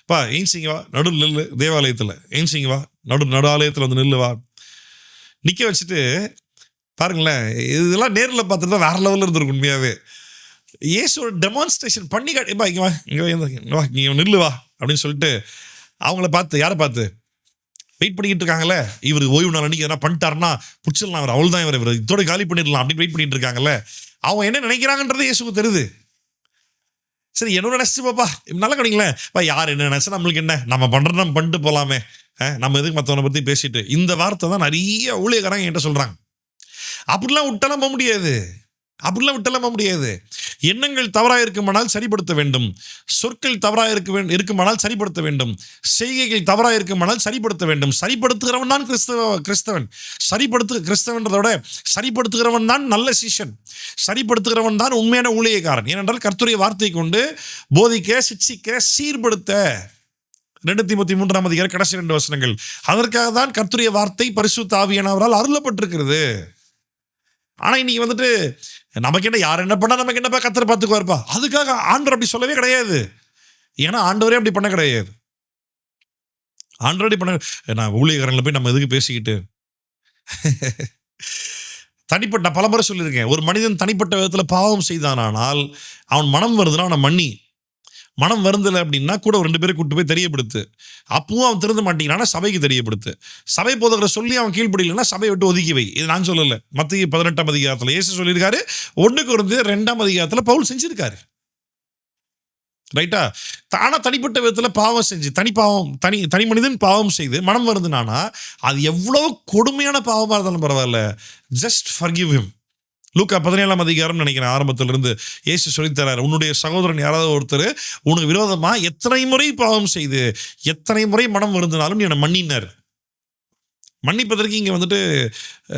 பா ஏன்சிங்க வா, நடு நில்லு, தேவாலயத்தில் ஏன்சிங்க வா, நடு ஆலயத்தில் வந்து நில்லு வா, நிற்க வச்சுட்டு பாருங்களேன். இதெல்லாம் நேரில் பார்த்துட்டு தான் வேற லெவலில் இருந்திருக்கு உண்மையாகவே. இயேசு டெமான்ஸ்ட்ரேஷன் பண்ணி காட்டிப்பா, இங்கே வா, இங்கே நில்லு வா அப்படின்னு சொல்லிட்டு அவங்கள பார்த்து, யாரை பார்த்து வெயிட் பண்ணிக்கிட்டு இருக்காங்கல்ல, இவர் ஓய்வு நாள் அன்றைக்கி எதனா பண்ணிட்டாருன்னா பிடிச்சிடலாம், அவர் அவள் தான் இவர் இதோட காலி பண்ணிடலாம் அப்படின்னு வெயிட் பண்ணிட்டு இருக்காங்கல்ல. அவங்க என்ன நினைக்கிறாங்கன்றது இயேசுக்கு தெரியுது. சரி, என்னோட நினச்சிட்டு பாப்பா, நல்லா கிடைங்களேன், யார் என்ன நினச்சா நம்மளுக்கு என்ன, நம்ம பண்ணுறது நம்ம பண்ணிட்டு போகலாமே, நம்ம எதுக்கு மற்றவனை பற்றி பேசிட்டு. இந்த வார்த்தை தான் நிறைய ஊழியக்காரங்க என்கிட்ட சொல்கிறாங்க. அப்படிலாம் விட்டலாம் போக முடியாது. எண்ணங்கள் தவறாக இருக்குமானால் சரிப்படுத்த வேண்டும், சொற்கள் தவறாக இருக்குமானால் சரிப்படுத்த வேண்டும், செய்கைகள் தவறாக இருக்குமானால் சரிப்படுத்த வேண்டும். சரிப்படுத்துகிறவன் தான் கிறிஸ்தவன். கிறிஸ்தவன்றதோட சரிப்படுத்துகிறவன் தான் நல்ல சீஷன், சரிப்படுத்துகிறவன் தான் உண்மையான ஊழியக்காரன். ஏனென்றால் கர்த்தருடைய வார்த்தை கொண்டு போதிக்க, சிட்சிக்க, சீர்படுத்த. 2 தீமோத்தேயு 3ஆம் அதிகாரம் கடைசி 2 வசனங்கள். அதற்காக தான் கர்த்தருடைய வார்த்தை பரிசுத்த ஆவியானவரால் அருளப்பட்டிருக்கிறது. ஆனால் இன்னைக்கு வந்துட்டு நமக்கு என்ன, யார் என்ன பண்ணா நமக்கு என்னப்பா, கர்த்தர் பார்த்துக்குவார்ப்பா, அதுக்காக ஆண்டவர் அப்படி சொல்லவே கிடையாது. ஏன்னா ஆண்டவரே அப்படி பண்ண கிடையாது. ஆண்டவரே பண்ண, நான் ஊழியக்காரங்களை போய் நம்ம எதுக்கு பேசிக்கிட்டு. தனிப்பட்ட, நான் பலமுறை சொல்லியிருக்கேன், ஒரு மனிதன் தனிப்பட்ட விதத்தில் பாவம் செய்தானால் அவன் மனம் வருதுன்னா அவனை மன்னி, மனம் வருந்தலை அப்படின்னா கூட 2 பேரை கூட்டு போய் தெரியப்படுத்து. அப்பவும் அவன் திருந்த மாட்டேங்கிறான்னா சபைக்கு தெரியப்படுத்து. சபை போதகரை சொல்லி அவன் கீழ்ப்படியலைன்னா சபையை விட்டு ஒதுக்கி வை. இது நான் சொல்லலை, மத்திய 18ஆம் அதிகாரத்தில் இயேசு சொல்லியிருக்காரு, 1 கொரிந்தியர் 2ஆம் அதிகாரத்தில் பவுல் செஞ்சிருக்காரு. ரைட்டா? தானா தனிப்பட்ட விதத்தில் பாவம் செஞ்சு, தனி மனிதன் பாவம் செய்து மனம் வருதுனானா அது எவ்வளவு கொடுமையான பாவமாக இருந்தாலும் பரவாயில்ல, ஜஸ்ட் ஃபர்கிவ் ஹிம். லூக்கா 17ஆம் அதிகாரம் நினைக்கிறேன், ஆரம்பத்திலிருந்து இயேசு சொல்லித்தரார், உன்னுடைய சகோதரன் யாராவது ஒருத்தர் உனக்கு விரோதமாக எத்தனை முறை பாவம் செய்து எத்தனை முறை மனம் வருந்தினாலும் நீ என்னை மன்னினார். மன்னிப்பதற்கு இங்கே வந்துட்டு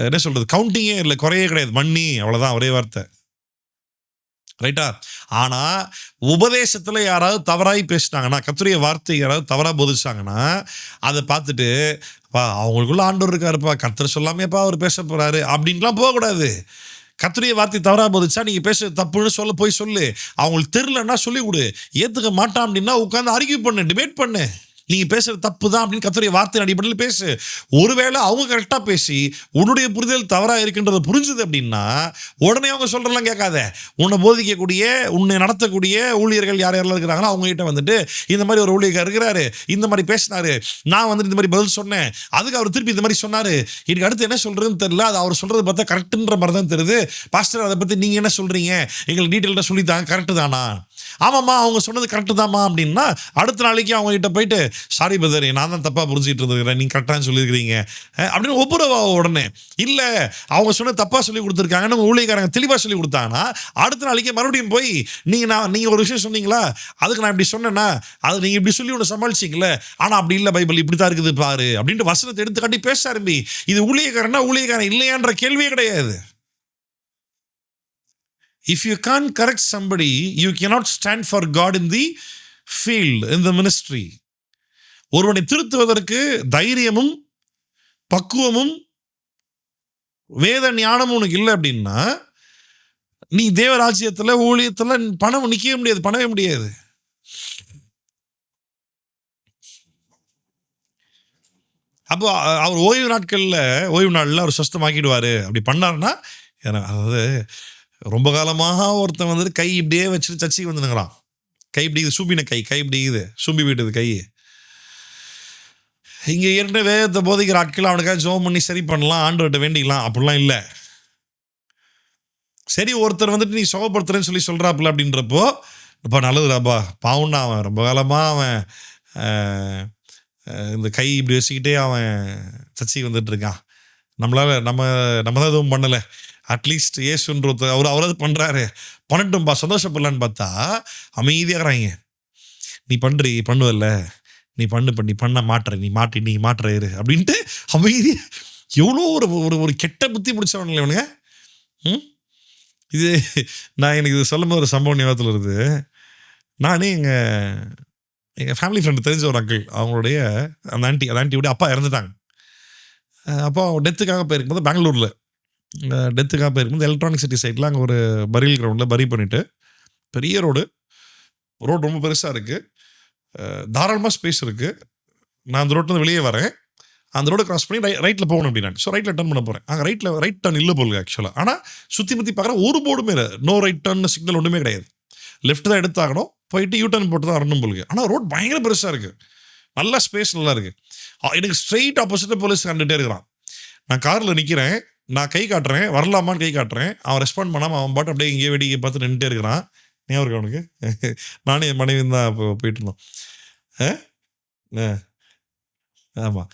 என்ன சொல்றது, கவுண்டிங்கே இல்லை, குறையே கிடையாது, மன்னி, அவ்வளோதான், ஒரே வார்த்தை. ரைட்டா? ஆனால் உபதேசத்தில் யாராவது தவறாகி பேசினாங்கன்னா, கர்த்தருடைய வார்த்தை யாராவது தவறாக போதிச்சாங்கன்னா அதை பார்த்துட்டு, அவங்களுக்குள்ள ஆண்டவர் இருக்காருப்பா, கர்த்தர் சொல்லாமேப்பா அவர் பேச போகிறாரு அப்படின்லாம் போகக்கூடாது. கர்த்தருடைய வார்த்தை தவறா போதுச்சா, நீங்க பேசுறது தப்புன்னு போய் சொல்லு. அவங்களுக்கு தெரியலன்னா சொல்லி கொடு. ஏத்துக்க மாட்டான் அப்படின்னா உட்காந்து ஆர்கியூ பண்ணு, டிபேட் பண்ணு. நீங்க பேசுறது தப்பு தான் அப்படின்னு கர்த்தருடைய வார்த்தை அடிப்படையில் பேசு. ஒருவேளை அவங்க கரெக்டா பேசி உன்னுடைய புரிதல் தவறா இருக்குன்றத புரிஞ்சுது அப்படின்னா உடனே அவங்க சொல்றதெல்லாம் கேட்காத. உன்னை போதிக்கக்கூடிய, உன்னை நடத்தக்கூடிய ஊழியர்கள் யாரெல்லாம் இருக்கிறாங்களோ அவங்க கிட்ட வந்துட்டு, இந்த மாதிரி ஒரு ஊழியர் இருக்கிறாரு, இந்த மாதிரி பேசினாரு, நான் வந்துட்டு இந்த மாதிரி பதில் சொன்னேன், அதுக்கு அவர் திருப்பி இந்த மாதிரி சொன்னாரு, எனக்கு அடுத்து என்ன சொல்றதுன்னு தெரியல, அது அவர் சொல்றது பார்த்தா கரெக்டுன்ற மாதிரி தான் தெரியுது, பாஸ்டர் அதை பத்தி நீங்க என்ன சொல்றீங்க, எங்களுக்கு டீட்டெயில்டாக சொல்லித்தாங்க, கரெக்டு தானா? ஆமாம்மா அவங்க சொன்னது கரெக்டு தான்மா அப்படின்னா அடுத்த நாளைக்கு அவங்க கிட்ட போயிட்டு, சாரி பிரதர் நான் தான் தப்பாக புரிஞ்சுட்டு இருந்துக்கிறேன், நீங்கள் கரெக்டாக சொல்லியிருக்கிறீங்க அப்படின்னு ஒப்புரவா உடனே. இல்லை அவங்க சொன்ன தப்பாக சொல்லி கொடுத்துருக்காங்கன்னு ஊழியக்காரங்க தெளிவாக சொல்லி கொடுத்தாங்கன்னா அடுத்த நாளைக்கு மறுபடியும் போய் நீங்கள் ஒரு விஷயம் சொன்னீங்களா, அதுக்கு நான் இப்படி சொன்னேன்னா அது நீங்கள் இப்படி சொல்லி ஒன்று சமாளிச்சிங்களே, ஆனால் அப்படி இல்லை, பைபிள் இப்படி தான் இருக்குது பாரு அப்படின்ட்டு வசனத்தை எடுத்து காட்டி பேச ஆரம்பி. இது ஊழியக்காரனா ஊழியக்காரன் இல்லையான்ற கேள்வியே கிடையாது. If you can't correct somebody, you cannot stand for God in the field, in the ministry. ஒருவனை திருத்துவதற்கு தைரியமும் பக்குவமும் வேத ஞானமும் உனக்கு இல்லை அப்படின்னா நீ தேவராஜ்யத்தில் ஊழியத்தில் பணம் நிற்கவே முடியாது, பண்ணவே முடியாது. அப்போ அவர் ஓய்வு நாளில் அவர் சுஸ்தமாக்கிடுவார். அப்படி பண்ணாருன்னா, அதாவது ரொம்ப காலமாக ஒருத்தன் வந்துட்டு கை இப்படியே வச்சுட்டு சர்ச்சைக்கு வந்துனுங்கிறான். கை இப்படி சூம்பின கை இப்படி இது சூம்பி விட்டுது கை. இங்கே ஏற்கனவே வேதத்தை போதிக்கிற ஆட்கள் அவனுக்காக ஜோம் பண்ணி சரி பண்ணலாம், ஆண்டவர்கிட்ட வேண்டிக்கலாம், அப்படிலாம் இல்லை. சரி ஒருத்தர் வந்துட்டு நீ சுகப்படுத்துறேன்னு சொல்லி சொல்கிறாப்புல அப்படின்றப்போ, இப்போ நல்லதுடாப்பா, பாவம்னா அவன் ரொம்ப காலமாக அவன் இந்த கை இப்படி வச்சுக்கிட்டே அவன் சர்ச்சைக்கு வந்துட்டு இருக்கான், நம்ம தான் எதுவும் பண்ணலை, அட்லீஸ்ட் ஏசுன்ற அவராது பண்ணுறாரு, பண்ணட்டும்பா சந்தோஷப்படலான்னு பார்த்தா அமைதியாகிறாங்க. நீ பண்ணுவல்ல, நீ பண்ண மாட்டுற, நீ மாட்டுறாரு அப்படின்ட்டு அமைதி. எவ்வளோ ஒரு கெட்ட புத்தி பிடிச்சவன் இவனுங்க. இது எனக்கு இது சொல்லும் போது ஒரு சம்பவம் ஞாபகத்தில் வருது. நானே எங்கள் ஃபேமிலி ஃப்ரெண்டு தெரிஞ்ச ஒரு அங்கிள், அவங்களுடைய அந்த ஆண்டியோடைய அப்பா இறந்துட்டாங்க. அப்போ டெத்துக்காக போயிருக்கும்போது பெங்களூரில் டெத்துக்காக போயிருக்கும்போது எலக்ட்ரானிக் சிட்டி சைட்டில் அங்கே ஒரு பரியல் கிரவுண்டில் பரி பண்ணிவிட்டு, பெரிய ரோடு ரொம்ப பெருசாக இருக்குது, தாராளமாக ஸ்பேஸ் இருக்குது. நான் அந்த ரோட்டில் வெளியே வரேன், அந்த ரோடு கிராஸ் பண்ணி ரைட்டில் போகணும் அப்படின்னா, ஸோ ரைட்டில் டர்ன் பண்ண போகிறேன். அங்கே ரைட் டர்ன் இல்லை போலுங்க ஆக்சுவலாக. ஆனால் சுற்றி பார்க்குறேன், ஒரு போர்டுமே இல்லை, நோ ரைட் டர்ன் சிக்னல் ஒன்றுமே கிடையாது. லெஃப்ட் தான் எடுத்தாகணும், போயிட்டு யூ டர்ன் போட்டு தான் வரணும் போலுங்க. ஆனால் ரோட் பயங்கர பெருசாக இருக்குது, நல்லா ஸ்பேஸ் நல்லா இருக்குது. எனக்கு ஸ்ட்ரெயிட் ஆப்போசிட்டில் போலீஸ் கண்டுகிட்டே இருக்கிறான். நான் காரில் நிற்கிறேன், நான் கை காட்டுறேன், வரலாமான்னு கை காட்டுறேன், அவன் ரெஸ்பாண்ட் பண்ணாமல் அவன் பாட்டு அப்படியே இங்கே வேடிக்கை பார்த்து நின்றுட்டே இருக்கிறான். ஞாபகம் இருக்கு அவனுக்கு? நானும் என் மனைவி தான் இப்போ போயிட்டு இருந்தோம். ஆமாம்,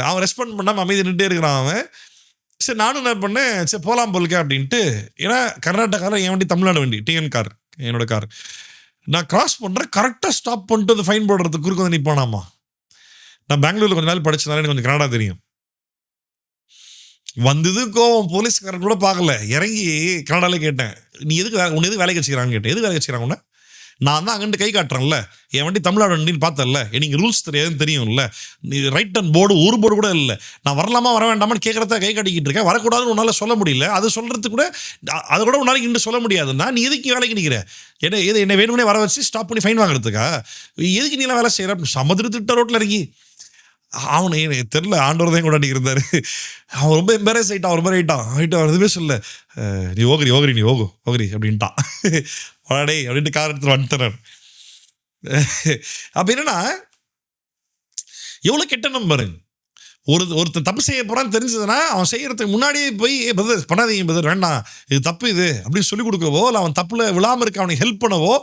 அவன் ரெஸ்பாண்ட் பண்ணாமல் அமைதி நின்றுட்டே இருக்கிறான் அவன். சரி நானும் என்ன பண்ணேன், சரி போகலாம் போலுக்க அப்படின்ட்டு. ஏன்னா கர்நாடகாவில் என் வண்டி தமிழ்நாடு வண்டி, டிஎன் கார், என்னோட கார். நான் கிராஸ் பண்ணுறேன், கரெக்டாக ஸ்டாப் பண்ணிட்டு அந்த ஃபைன் போடுறதுக்கு குறுக்க வந்து நிற்பானாமா. நான் பெங்களூரில் கொஞ்சம் நாள் படிச்சதுனால எனக்கு கொஞ்சம் கன்னடா தெரியும். வந்தது கோவம், போலீஸ்காரன் கூட பார்க்கல, இறங்கி கன்னடாலே கேட்டேன், நீ எதுக்கு வேலைக்கு வச்சுக்கிறான்னு கேட்டேன். எதுக்கு வேலைக்கு வச்சுக்கிறாங்க உன்ன? நான் தான் அங்கிட்டு கை காட்டுறேன்ல, என் வண்டி தமிழ்நாடு வண்டின்னு பார்த்தல, எனக்கு ரூல்ஸ் தெரியாதுன்னு தெரியும்ல, நீ ரைட் டர்ன் போர்டு ஒரு போர்டு கூட இல்லை, நான் வரலாமா வர வேண்டாமான்னு கேட்குறதா கை காட்டிக்கிட்டு இருக்கேன், வரக்கூடாதுன்னு உன்னால் சொல்ல முடியல, அது சொல்கிறது கூட அதை கூட உன்னால இன்று சொல்ல முடியாதுன்னா நீ எதுக்கு வேலைக்கு நிற்கிற? என்னை வேணும்னே வர வச்சு ஸ்டாப் பண்ணி ஃபைன் வாங்குறதுக்கா? எதுக்கு நீலாம் வேலை செய்கிற? சமுதிர திட்ட ரோட்டில் இறங்கி அவனு எனக்கு தெரில, ஆண்டவர் தான் கூட இருந்தார். அவன் ரொம்ப எம்பரேஸ் ஆகிட்டான், ஒரு மாதிரி ஆகிட்டான் அவன் எதுவுமே சொல்ல, நீ ஓகரி அப்படின்ட்டான். வாடே அப்படின்ட்டு கார் எடுத்துட்டு வந்துட்டேன். அப்போ என்னன்னா எவ்வளோ கெட்ட நம்பரு. ஒருத்தன் தப்பு செய்ய போகிறான்னு தெரிஞ்சதுன்னா அவன் செய்கிறதுக்கு முன்னாடியே போய் பிரதர் பண்ணாதீங்க பிரதர், வேண்டாம் இது தப்பு இது அப்படின்னு சொல்லிக் கொடுக்கவோ, இல்லை அவன் தப்பில் விழாமல் இருக்க அவனுக்கு ஹெல்ப் பண்ணவோ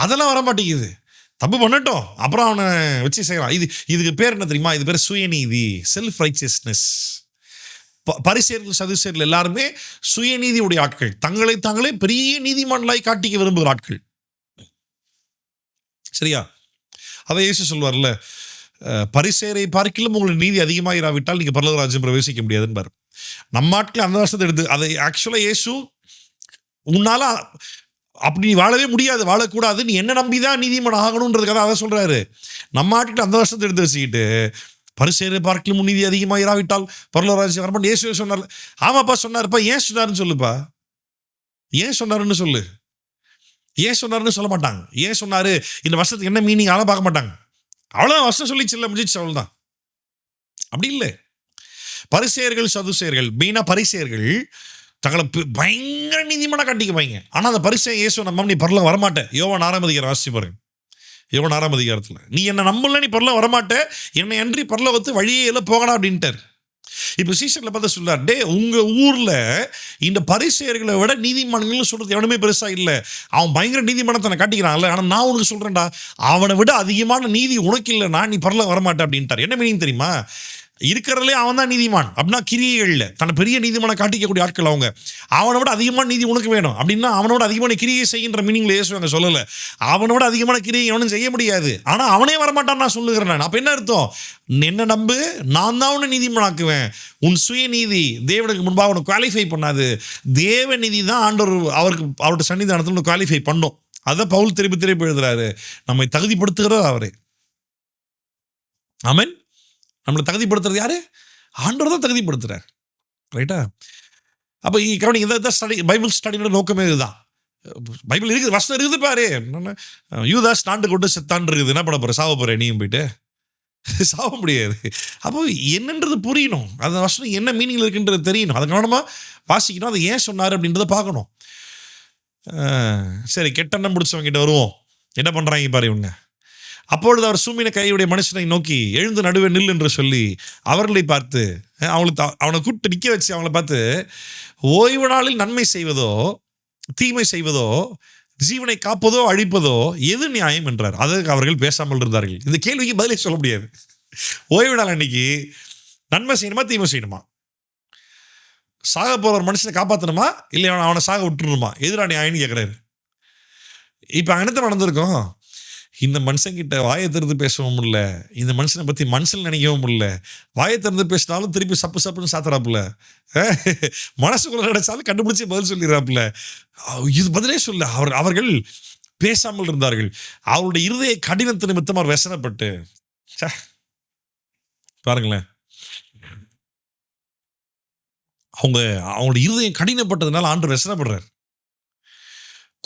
அதெல்லாம் வர மாட்டேங்குது. தப்பு பண்ணட்டும், அப்புறம் அவனை வச்சு செய்யலாம். இதுக்கு பேர் என்ன தெரியுமா? இது பேர் சுயநீதி, செல்ஃப் ரைச்சியஸ்னஸ். பரிசேயர்கள் சதுசேயர்கள் எல்லாருமே சுயநீதியுடைய ஆட்கள், தங்களை தாங்களே பெரிய நீதிமான்களாய் காட்டிக்க விரும்புகிற ஆட்கள். சரியா? அதை இயேசு சொல்வார்ல, பரிசேயரை பார்க்கிலும் உங்களுக்கு நீதி அதிகமாக இராவிட்டால் நீங்கள் பரலோக ராஜ்யம் பிரவேசிக்க முடியாதுன்னு பாரு. நம்ம ஆட்கள் அந்த வருஷத்தை எடுத்து அதை ஆக்சுவலாக இயேசு உன்னால அப்படி வாழவே முடியாது, வாழக்கூடாது, நீ என்ன நம்பிதான் நீதிமன் ஆகணுன்றதுக்காக அதை சொல்றாரு. நம்ம ஆட்கள் அந்த வருஷத்தை எடுத்து வச்சுக்கிட்டு பரிசேயரை பார்க்கிலும் நீதி அதிகமாக இராவிட்டால் பரலோக ராஜ்யம் வரமாட்டேன் இயேசு சொன்னார். ஆமாப்பா சொன்னார்ப்பா, ஏன் சொன்னார்னு சொல்லுப்பா. ஏன் சொன்னாருன்னு சொல்லு. ஏன் சொன்னாருன்னு சொல்ல மாட்டாங்க. ஏன் சொன்னாரு, இந்த வருஷத்துக்கு என்ன மீனிங் அதெல்லாம் பார்க்க மாட்டாங்க. அவ்வளோதான், வருஷம் சொல்லிச்சு இல்லை, முடிஞ்சிச்சு, அவ்வளோதான். அப்படி இல்லை. பரிசேயர்கள் சதுசேயர்கள், மெயினாக பரிசேயர்கள் தங்களை பயங்கர நீதிமானா காட்டிக்குவாங்க. ஆனால் அந்த பரிசேயன் இயேசு நம்ம நீ பரலோகம் வரமாட்டேன். யோவான் 6ஆம் அதிகாரம் வாசிச்சு பாருங்க. யோவான் 6ஆம் அதிகாரத்தில், நீ என்னை நம்பல, நீ பரலோகம் வரமாட்டேன், என்னை அன்றி பரலோகத்து வழியே இல்லை போகலாம் அப்படின்ட்டார். இப்போ சீசனில் பார்த்து சொல்லார், டே உங்கள் ஊரில் இந்த பரிசேயர்களை விட நீதிமான்கள் சொல்கிறது எவனுமே பெருசாக இல்லை. அவன் பயங்கர நீதிமானத்தை காட்டிக்கிறான்ல, ஆனால் நான் உனக்கு சொல்கிறேன்டா, அவனை விட அதிகமான நீதி உனக்கு இல்லைனா நீ பரலோகம் வரமாட்டேன் அப்படின்ட்டார். என்ன மீனிங் தெரியுமா? இருக்கிறதுலே அவன் தான் நீதிமான் அப்படின்னா கிரியைகளில் தன்னை பெரிய நீதிமானை காட்டிக்கக்கூடிய ஆட்கள் அவங்க. அவனோட அதிகமான நீதி உனக்கு வேணும் அப்படின்னா அவனோட அதிகமான கிரியை செய்கின்ற மீனிங்ல இயேசுவாங்க சொல்லலை. அவனோட அதிகமான கிரியை எவனும் செய்ய முடியாது, ஆனால் அவனே வரமாட்டான் நான் சொல்லுகிறேன். அப்போ என்ன அர்த்தம்? என்ன நம்பு, நான் தான் உன்னை நீதிமானாக்குவேன். உன் சுய நீதி தேவனுக்கு முன்பாக உனக்கு குவாலிஃபை பண்ணாது. தேவ நீதி தான் ஆண்டவர் அவருடைய சன்னிதானத்தில் குவாலிஃபை பண்ணும். அதை பவுல் திருப்பி திருப்பி எழுதுறாரு. நம்மை தகுதிப்படுத்துகிறார் அவரே. ஆமென். நம்மளை தகுதிப்படுத்துறது யாரு? ஆண்டவர் தான் தகுதிப்படுத்துறார். ரைட்டா? அப்போ கவனிங்க, இந்த ஸ்டடி, பைபிள் ஸ்டடியோட நோக்கமே இதுதான். பைபிள் இருக்குது, வசனம் இருக்குது பாரு. யூதாஸ் நாண்டு கொண்டு செத்தான் இருக்குது, என்ன பண்ண போற? சாவ போற நீயும் போயிட்டு? சாவ முடியாது. அப்போ என்னன்றது புரியணும், அந்த வசனம் என்ன மீனிங்ல இருக்குன்றது தெரியணும், அதை கவனமாக வாசிக்கணும், அதை ஏன் சொன்னார் அப்படின்றத பார்க்கணும். சரி, கெட்டெண்ணம் முடிச்சவங்க கிட்ட வருவோம். என்ன பண்ணுறாங்க பாரு இவங்க. அப்பொழுது அவர் சூமின கையுடைய மனுஷனை நோக்கி, எழுந்து நடுவே நில் என்று சொல்லி அவர்களை பார்த்து, அவனை கூப்பிட்டு நிற்க வச்சு அவங்கள பார்த்து, ஓய்வு நாளில் நன்மை செய்வதோ தீமை செய்வதோ ஜீவனை காப்பதோ அழிப்பதோ எது நியாயம் என்றார். அதற்கு அவர்கள் பேசாமல் இருந்தார்கள். இந்த கேள்விக்கு பதிலே சொல்ல முடியாது. ஓய்வு நாள் அன்னைக்கு நன்மை செய்யணுமா தீமை செய்யணுமா? சாக போகிற ஒரு மனுஷனை காப்பாற்றணுமா இல்லை அவனை சாக விட்டுணுமா? எதிரா நியாயம்னு கேட்குறாரு. இப்போ அங்கனத்தை நடந்திருக்கோம். இந்த மனுஷங்கிட்ட வாயை திறந்து பேசவும் முடியல, இந்த மனுஷனை பற்றி மனுஷன் நினைக்கவும் முடியல. வாயை திறந்து பேசினாலும் திருப்பி சப்பு சப்புன்னு சாத்துறாப்புல, மனசுக்குள்ள நினைச்சாலும் கண்டுபிடிச்சி பதில் சொல்லிடுறாப்புல. இது பதிலே சொல்ல. அவர்கள் பேசாமல் இருந்தார்கள். அவருடைய இருதய கடினத்து நிமித்தம் அவர் व्यसனப்பட்டு, பாருங்களேன், அவங்களுடைய இருதயம் கடினப்பட்டதுனால ஆண்டவர் व्यसனப்படுறார்.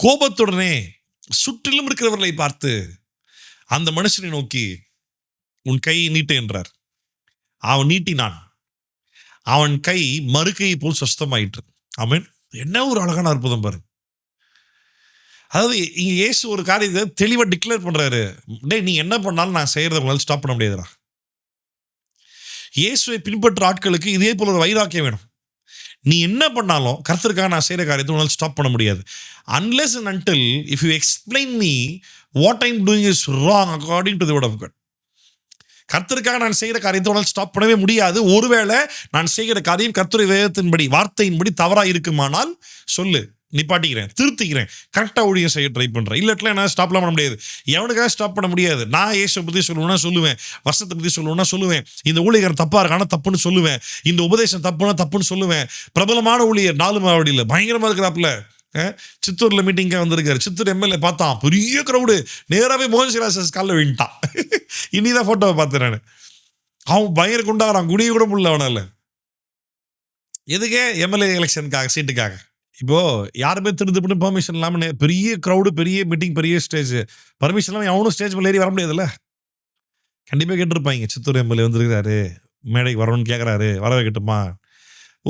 கோபத்துடனே சுற்றிலும் இருக்கிறவர்களை பார்த்து அந்த மனுஷனை நோக்கி, உன் கையை நீட்டு என்றார். அவன் நீட்டினான். அவன் கை மறுக்கையை போல் சொஸ்தமாயிற்று. ஆமென். என்ன ஒரு அழகான அற்புதம் பாரு. அதாவது இங்க இயேசு ஒரு காரியத்தை தெளிவாக டிக்ளேர் பண்றாரு. டே, நீ என்ன பண்ணாலும் நான் செய்யறதை உங்களால் ஸ்டாப் பண்ண முடியாதுடா. இயேசுவை பின்பற்ற ஆட்களுக்கு இதே போல ஒரு வைராக்கியம் வேணும். நீ என்ன பண்ணாலும் கர்த்தருக்காக நான் செய்கிற காரியத்தை உன்னால் ஸ்டாப் பண்ண முடியாது. Unless and until if you explain me what I'm doing is wrong according to the word of God. கர்த்தருக்காக நான் செய்கிற காரியத்தை உன்னால் ஸ்டாப் பண்ணவே முடியாது. ஒருவேளை நான் செய்கிற காரியம் கர்த்தருடைய வேதத்தின்படி வார்த்தையின்படி தவறாக இருக்குமானால் சொல்லு, நிப்பாட்டிக்கிறேன், திருத்திக்கிறேன், கரெக்டாக ஊழியம் செய்ய ட்ரை பண்ணுறேன். இல்லட்டில் என்ன ஸ்டாப்லாம் பண்ண முடியாது. எவனுக்காக ஸ்டாப் பண்ண முடியாது. நான் இயேசுவை பற்றி சொல்லுவேன்னா சொல்லுவேன், வருஷத்தை பற்றி சொல்லுவேன்னா சொல்லுவேன், இந்த ஊழியர் தப்பாக இருக்கானா தப்புன்னு சொல்லுவேன், இந்த உபதேசம் தப்புனா தப்புன்னு சொல்லுவேன். பிரபலமான ஊழியர் 4 மாவடியில் பயங்கரமாக இருக்கிறாப்புல, சித்தூரில் மீட்டிங்காக வந்திருக்காரு. சித்தூர் எம்எல்ஏ பார்த்தான், பெரிய க்ரௌடு, நேராகவே மோகன் சிலாசஸ் காலில் விட்டான். இனிதான் ஃபோட்டோவை பார்த்தேன் நான். அவன் பயங்கர குண்டாகிறான், குடிய கூட முடியல அவனால. எதுக்கே? எம்எல்ஏ எலெக்ஷனுக்காக, சீட்டுக்காக. இப்போ யாருமே திருப்பி பெர்மிஷன் இல்லாமல் பெரிய க்ரௌடு, பெரிய மீட்டிங், பெரிய ஸ்டேஜ், பர்மிஷன் இல்லாமல் எவனும் ஸ்டேஜ் மேலே ஏறி வர முடியாதுல்ல. கண்டிப்பாக கேட்டிருப்பாங்க, சித்தூர் எம்எல்ஏ வந்திருக்கிறாரு, மேடைக்கு வரணும்னு கேட்குறாரு, வரவே கேட்டுமா?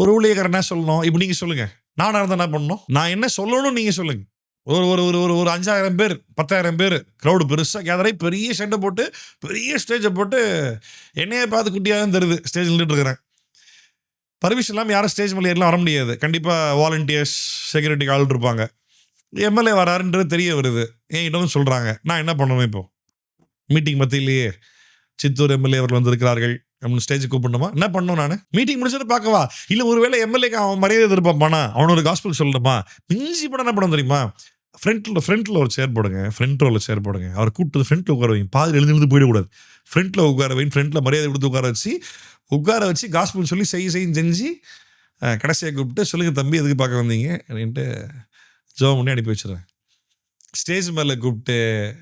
ஒரு ஊழியக்காரன் என்ன சொல்லணும்? இப்போ நீங்கள் சொல்லுங்கள், நான் இருந்தால் என்ன பண்ணணும்? நான் என்ன சொல்லணும்னு நீங்கள் சொல்லுங்கள். ஒரு 5000 பேர் 10,000 பேர் க்ரௌடு பெருசாக கேதரை, பெரிய செட்டை போட்டு, பெரிய ஸ்டேஜை போட்டு, என்னையே பார்த்து குட்டியாக தான் தருது, ஸ்டேஜ் நின்றுட்டு இருக்கிறேன். பர்மிஷன் இல்லாமல் யாரும் ஸ்டேஜ் மேலே ஏறலாம் வர முடியாது. கண்டிப்பாக வாலண்டியர்ஸ், செக்யூரிட்டிக்கு ஆள் இருப்பாங்க. எம்எல்ஏ வராருன்றது தெரிய வருது, என்கிட்ட சொல்கிறாங்க. நான் என்ன பண்ணணும்? இப்போ மீட்டிங் மத்தியிலேயே சித்தூர் எம்எல்ஏ அவர்கள் வந்திருக்கிறார்கள், நம்ம ஸ்டேஜுக்கு கூப்பிடணுமா? என்ன பண்ணணும்? நான் மீட்டிங் முடிச்சுட்டு பார்க்கவா? இல்லை ஒருவேளை எம்எல்ஏக்கு அவன் மரியாதை எதிர்பார்ப்பானா? அவனோட காஸ்பல் சொல்லணுமா? மிஞ்சி படம் என்ன பண்ண தெரியுமா? ஃப்ரண்ட்டில் ஒரு சேர் போடுங்க, ஃப்ரண்ட் ரோவில் சேர் போடுங்க. அவர் கூப்பிட்டு ஃப்ரண்ட்டில் உட்கார வைங்க, பாதி எழுந்து போயிடக்கூடாது. ஃப்ரண்ட்டில் உட்கார வைங்க, ஃப்ரண்ட்டில் மரியாதை கொடுத்து உட்கார வச்சு காஸ்பல் சொல்லி செஞ்சு கடைசியாக கூப்பிட்டு, சொல்லுங்கள் தம்பி எதுக்கு பார்க்க வந்தீங்க அப்படின்ட்டு ஜோம் பண்ணி அனுப்பி வச்சுருவேன். ஸ்டேஜ் மேலே கூப்பிட்டு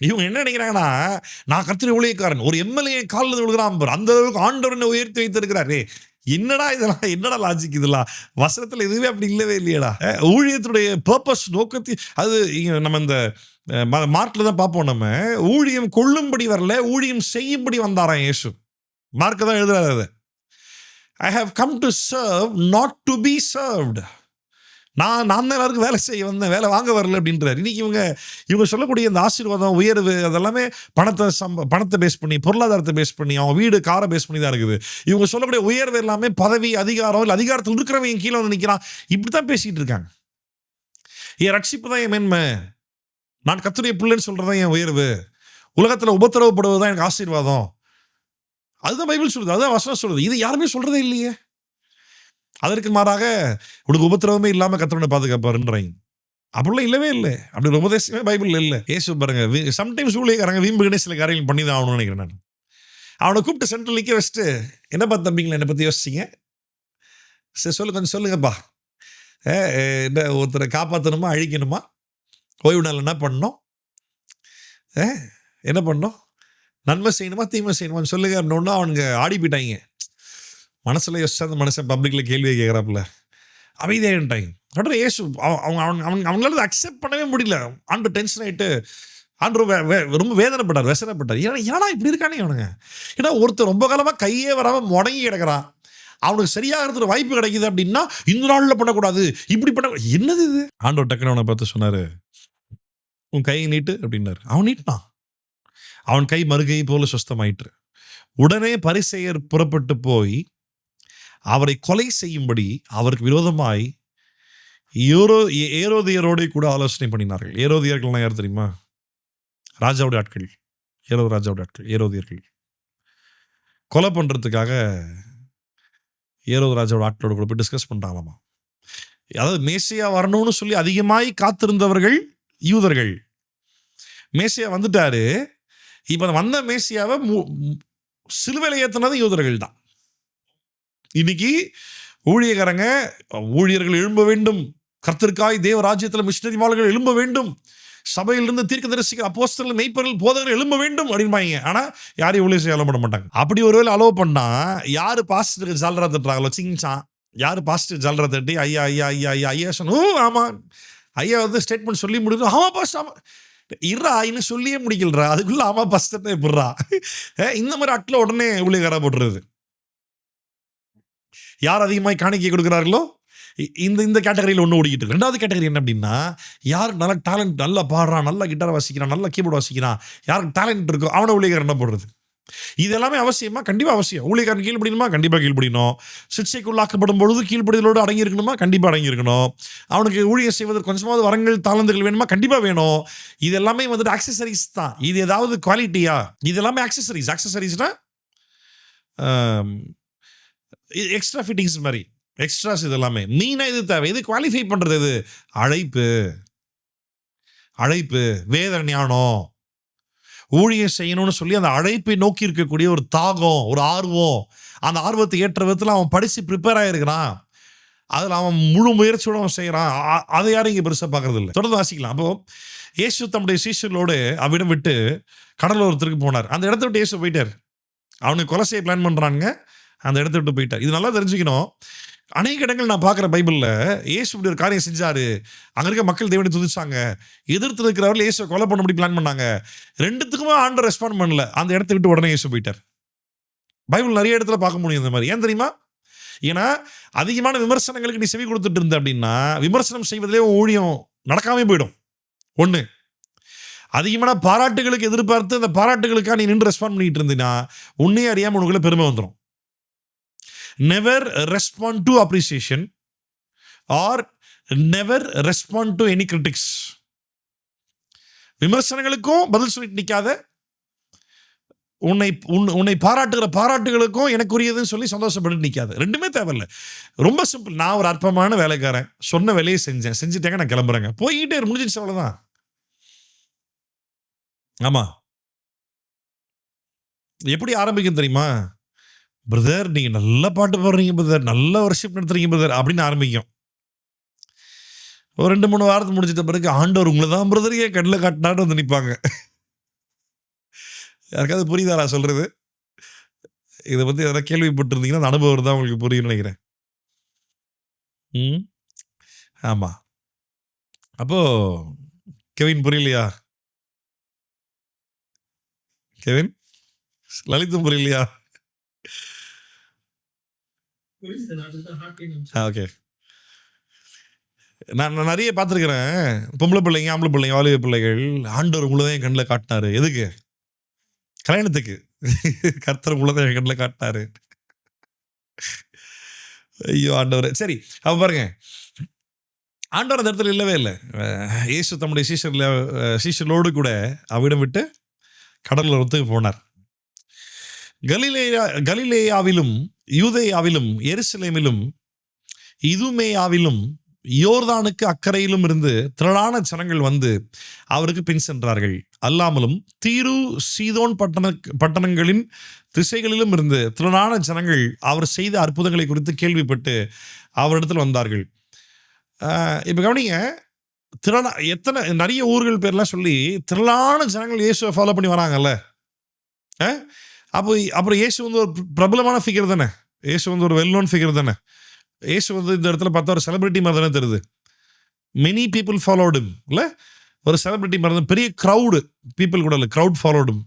இவங்க என்ன நினைக்கிறாங்கன்னா, நான் கர்த்தருடைய ஊழியக்காரன், ஒரு எம்எல்ஏ காலில் விழுகிறான், அந்த அளவுக்கு ஆண்டவர் என்னை உயர்த்தி வைத்திருக்கிறாரே. என்னடா இதெல்லாம், என்னடா லாஜிக் இதெல்லாம், வசனத்துல எதுவுமே அப்படி இல்லவே இல்லையடா. ஊழியத்துடைய பர்பஸ் நோக்கத்தை அது நம்ம இந்த மார்க்ல தான் பார்ப்போம். நம்ம ஊழியம் கொள்ளும்படி வரல, ஊழியம் செய்யும்படி வந்தாராம் இயேசு. மார்க் தான் எழுதுறாரு அதை. I have come to serve not to be served. நான் தான் எல்லாருக்கும் வேலை செய்ய வந்தேன், வேலை வாங்க வரல அப்படின்றார். இன்னைக்கு இவங்க சொல்லக்கூடிய இந்த ஆசீர்வாதம், உயர்வு, அதெல்லாமே பணத்தை பேஸ் பண்ணி, பொருளாதாரத்தை பேஸ் பண்ணி, அவங்க வீடு காரை பேஸ் பண்ணி தான் இருக்குது. இவங்க சொல்லக்கூடிய உயர்வு எல்லாமே பதவி, அதிகாரம், இல்லை அதிகாரத்தில் இருக்கிறவங்க கீழே வந்து நிற்கிறான், இப்படி தான் பேசிகிட்டு இருக்காங்க. என் ரட்சிப்பு தான் என் மேன்மை, நான் கர்த்தருடைய பிள்ளைன்னு சொல்றதான் என் உயர்வு, உலகத்தில் உபத்திரவப்படுவது தான் எனக்கு ஆசீர்வாதம். அதுதான் பைபிள் சொல்லுது, அதுதான் வசனம் சொல்லுது. இது யாருமே சொல்றதே இல்லையே. அதற்கு மாறாக உனக்கு உபத்திரவமே இல்லாமல் கர்த்தர் பாதுகாப்பாருன்றாங்க. அப்படிலாம் இல்லவே இல்லை. அப்படி ஒரு உபதேசமே பைபிள் இல்லை. ஏசு பாருங்க, சம்டைம்ஸ் ஊழியக்காரங்க வீம்புக்குனே சில காரியங்கள் பண்ணி தான் ஆகணும்னு நினைக்கிறேன் நான். அவனை கூப்பிட்டு சென்ட்ரல் நிற்க வச்சுட்டு, என்னப்பா தம்பிங்களா என்னை பற்றி யோசிச்சிங்க, சரி கொஞ்சம் சொல்லுங்கப்பா, என்ன ஒருத்தரை காப்பாற்றணுமா அழிக்கணுமா, ஓய்வு நாள் என்ன பண்ணணும், என்ன பண்ணணும், நன்மை செய்யணுமா தீமை செய்யணுமான்னு சொல்லுங்க அப்படின்னா அவனுங்க ஆடி போயிட்டாங்க. மனசில் யோசிச்சா அந்த மனுஷன் பப்ளிக்கில் கேள்வியை கேட்குறாப்புல, அமைதியாகிட்டாங்க. உடனே ஏசு அவங்களால அக்செப்ட் பண்ணவே முடியல. ஆண்டு டென்ஷன் ஆகிட்டு ஆண்டு ரொம்ப வேதனைப்பட்டார், வெசனப்பட்டார். ஏன்னா இப்படி இருக்கானே அவனுங்க. ஏன்னா ஒருத்தர் ரொம்ப காலமாக கையே வராமல் முடங்கி கிடக்கிறான், அவனுக்கு சரியாகிறதுக்கு வாய்ப்பு கிடைக்குது அப்படின்னா இந்த நாளில் பண்ணக்கூடாது, இப்படி பண்ண என்னது இது. ஆண்டவர் டக்குன்னு அவனை பார்த்து சொன்னார், உன் கையை நீட்டு அப்படின்னாரு. அவன் நீட்டினான், அவன் கை மறுகை போல சுஸ்தமாயிற்று. உடனே பரிசேயர் புறப்பட்டு போய் அவரை கொலை செய்யும்படி அவருக்கு விரோதமாய் ஏரோதியரோடு கூட ஆலோசனை பண்ணினார்கள். ஏரோதியர்கள்லாம் யார் தெரியுமா? ராஜாவுடைய ஆட்கள், ராஜாவுடைய ஆட்கள் ஏரோதியர்கள். கொலை பண்றதுக்காக ராஜாவோட ஆட்களோட கூட போய் டிஸ்கஸ் பண்றாங்களாமா. அதாவது மேசியா வரணும்னு சொல்லி அதிகமாய் காத்திருந்தவர்கள் யூதர்கள். மேசியா வந்துட்டாரு. இப்ப வந்த மேசியாவை சிலுவையில் ஏற்றினது யூதர்கள் தான். இன்னைக்கு ஊழியர்கள் எழும்ப வேண்டும், கர்த்தருக்காய் தேவ ராஜ்யத்தில் மிஷனரிமார்கள் எழும்ப வேண்டும், சபையிலிருந்து தீர்க்கதரிசிகள், அப்போஸ்தலர்கள், மெய்ப்பொருள், போதகர்கள் எழும்ப வேண்டும் அப்படின்பாங்க. ஆனால் யாரையும் ஊழியர் செய்ய பண்ண மாட்டாங்க. அப்படி ஒருவேளை அலோவ் பண்ணா யாரு பாஸ்டருக்கு ஜாலரா தட்டுறாங்களோ, சிங்சான் யாரு பாஸ்டர் ஜாலரா தட்டி ஐயா ஐயா ஐயா ஐயா ஐயா சொன்ன ஆமா ஐயா வந்து ஸ்டேட்மெண்ட் சொல்லி முடியும், ஆமா பாஸ்டர் ஆமா இருறா இன்னும் சொல்லியே முடிக்கலரா, அதுக்குள்ள ஆமா பாஸ்டர்னே எப்படிறா. இந்த மாதிரி அட்ல உடனே ஊழியக்காரா போட்டுறது. யார் அதிகமாக காணிக்கை கொடுக்குறார்களோ இந்த கேட்டகரியில் ஒன்று ஓடிக்கிட்டு இருக்கு. ரெண்டாவது கேட்டகரி என்ன அப்படின்னா, யார் நல்ல டேலண்ட், நல்லா பாடுறான், நல்லா கிட்டார் வாசிக்கிறான், நல்லா கீபோர்டு வாசிக்கிறான், யாருக்கு டேலண்ட் இருக்கோ அவனை ஊழியக்காரன் என்ன போடுறது. இது எல்லாமே அவசியமா? கண்டிப்பாக அவசியம். ஊழியக்காரன் கீழ்படியணுமா? கண்டிப்பாக கீழ்படியணும். சிக்ஷைக்குள்ளாக்கப்படும் பொழுது கீழ்படிதலோடு அடங்கி இருக்கணுமா? கண்டிப்பாக அடங்கி இருக்கணும். அவனுக்கு ஊழியர் செய்வதற்கு கொஞ்சமாவது வரங்கள், தாளந்துகள் வேணுமா? கண்டிப்பாக வேணும். இது எல்லாமே வந்துட்டு ஆக்சசரிஸ் தான். இது ஏதாவது குவாலிட்டியா? இது எல்லாமே ஆக்சசரிஸ்னா எக்ஸ்ட்ரா ஃபிட்டிங்ஸ் மாதிரி, எக்ஸ்ட்ராஸ். இது எல்லாமே மீனா இது தேவை. இது குவாலிஃபை பண்றது, இது அழைப்பு, வேத ஞானம், ஊழியம் செய்யணும்னு சொல்லி அந்த அழைப்பை நோக்கி இருக்கக்கூடிய ஒரு தாகம், ஒரு ஆர்வம், அந்த ஆர்வத்தை ஏற்ற விதத்தில் அவன் படித்து ப்ரிப்பேர் ஆகிருக்கிறான், அதில் அவன் முழு முயற்சியோடு அவன் செய்கிறான். அதை யாரும் இங்கே பெருசாக பார்க்கறது இல்லை. தொடர்ந்து வாசிக்கலாம். அப்போ இயேசு தம்முடைய சீஷர்களோடு அவ்விடம் விட்டு கடலோரத்திற்கு போனார். அந்த இடத்த விட்டு இயேசு போயிட்டார். அவனுக்கு கொலை செய்ய பிளான் பண்ணுறாங்க, அந்த இடத்த விட்டு போயிட்டார். இது நல்லா தெரிஞ்சுக்கணும். அநேக இடங்கள் நான் பார்க்குற பைபிளில் இயேசு இப்படி ஒரு காரியம் செஞ்சாரு, அங்கே இருக்க மக்கள் தேவனை துதிச்சாங்க, எதிர்த்து இருக்கிறவர்கள் இயேசு கொலை பண்ணபடி பிளான் பண்ணாங்க. ரெண்டுத்துக்குமே ஆண்டவர் ரெஸ்பாண்ட் பண்ணல, அந்த இடத்த விட்டு உடனே இயேசு போயிட்டார். பைபிள் நிறைய இடத்துல பார்க்க முடியும் இந்த மாதிரி. ஏன் தெரியுமா? ஏன்னா அதிகமான விமர்சனங்களுக்கு நீ செவி கொடுத்துட்டு இருந்த அப்படின்னா விமர்சனம் செய்வதிலே ஊழியம் நடக்காமே போயிடும். ஒன்று, அதிகமான பாராட்டுகளுக்கு எதிர்பார்த்து அந்த பாராட்டுகளுக்காக நீ நின்று ரெஸ்பாண்ட் பண்ணிட்டு இருந்தீங்கன்னா உன்னையே அறியாமல் உனக்குள்ள பெருமை வந்துடும். Never respond to appreciation or never respond to any critics. விமர்சனங்களுக்கும் பதில் சொல்லிட்டு நிற்காத, உன்னை பாராட்டுகிற பாராட்டுகளுக்கும் எனக்குரியதுன்னு சொல்லி சந்தோஷப்பட்டு நிற்காது. ரெண்டுமே தேவையில்லை. ரொம்ப சிம்பிள். நான் ஒரு அற்பமான வேலைக்காரன், சொன்ன வேலையை செஞ்சுட்டேங்க, நான் கிளம்புறேங்க, போய்கிட்டே முடிஞ்சிச்சு, அவ்வளோதான். ஆமா, எப்படி ஆரம்பிக்கும் தெரியுமா? பிரதர் நீங்க நல்ல பாட்டு பாடுறீங்க பிரதர், நல்ல வர்ஷிப் நடத்துறீங்க பிரதர் அப்படின்னு ஆரம்பிக்கும். ஒரு 2-3 வாரத்துக்கு முடிச்சிட்ட பிறகு ஆண்டவர் உங்களை தான் பிரதர் ஏன் கண்ணில் காட்டினான்னு வந்து நிற்பாங்க. யாருக்காவது புரியுதா நான் சொல்றது? இதை பற்றி எதனா கேள்விப்பட்டிருந்தீங்கன்னா அந்த அனுபவம் தான் உங்களுக்கு புரியும்னு நினைக்கிறேன். ஆமாம். அப்போது கெவின் புரியலையா? கெவின், லலித்தும் புரியலையா? ஓகே. நான் நிறைய பார்த்துருக்கிறேன். பொம்பளை பிள்ளைங்க, ஆம்பளை பிள்ளைங்க, வாலிப பிள்ளைகள் ஆண்டவர் உங்களதான் என் கண்ணில் காட்டினாரு. எதுக்கு? கல்யாணத்துக்கு. கர்த்தர் உங்களதான் என் கண்ணில் காட்டினாரு. ஐயோ ஆண்டவர். சரி, அப்போ பாருங்க, ஆண்டவர் அந்த இடத்துல இல்லவே இல்லை. இயேசு தம்முடைய சீஷர்களோடு கூட அவ்விடம் விட்டு கடல் ஒருத்துக்கு போனார். கலிலேயாவிலும் யூதேயாவிலும் எருசலேமிலும் இதுமேயாவிலும் யோர்தானுக்கு அக்கறையிலும் இருந்து திரளான ஜனங்கள் வந்து அவருக்கு பின் சென்றார்கள். அல்லாமலும் தீரு சீதோன் பட்டணங்களின் திசைகளிலும் இருந்து திரளான ஜனங்கள் அவர் செய்த அற்புதங்களை குறித்து கேள்விப்பட்டு அவரிடத்தில் வந்தார்கள். இப்போ கவனிங்க, எத்தனை நிறைய ஊர்கள் பேர்லாம் சொல்லி திரளான ஜனங்கள் இயேசுவை ஃபாலோ பண்ணி வராங்கல்ல. அப்புறம் இயேசு வந்து ஒரு பிரபலமான ஃபிகர் தானே. இயேசு வந்து ஒரு வெல் நோன் ஃபிகர் தானே. இயேசு வந்து இந்த இடத்துல பார்த்தா ஒரு செலிபிரிட்டி மாதிரி தானே தெரியுது. மெனி பீப்புள் ஃபாலோடும் இல்லை, ஒரு செலிபிரிட்டி மாதிரி தான். பெரிய க்ரௌடு பீப்புள் கூட இல்லை, க்ரௌட் ஃபாலோடும்,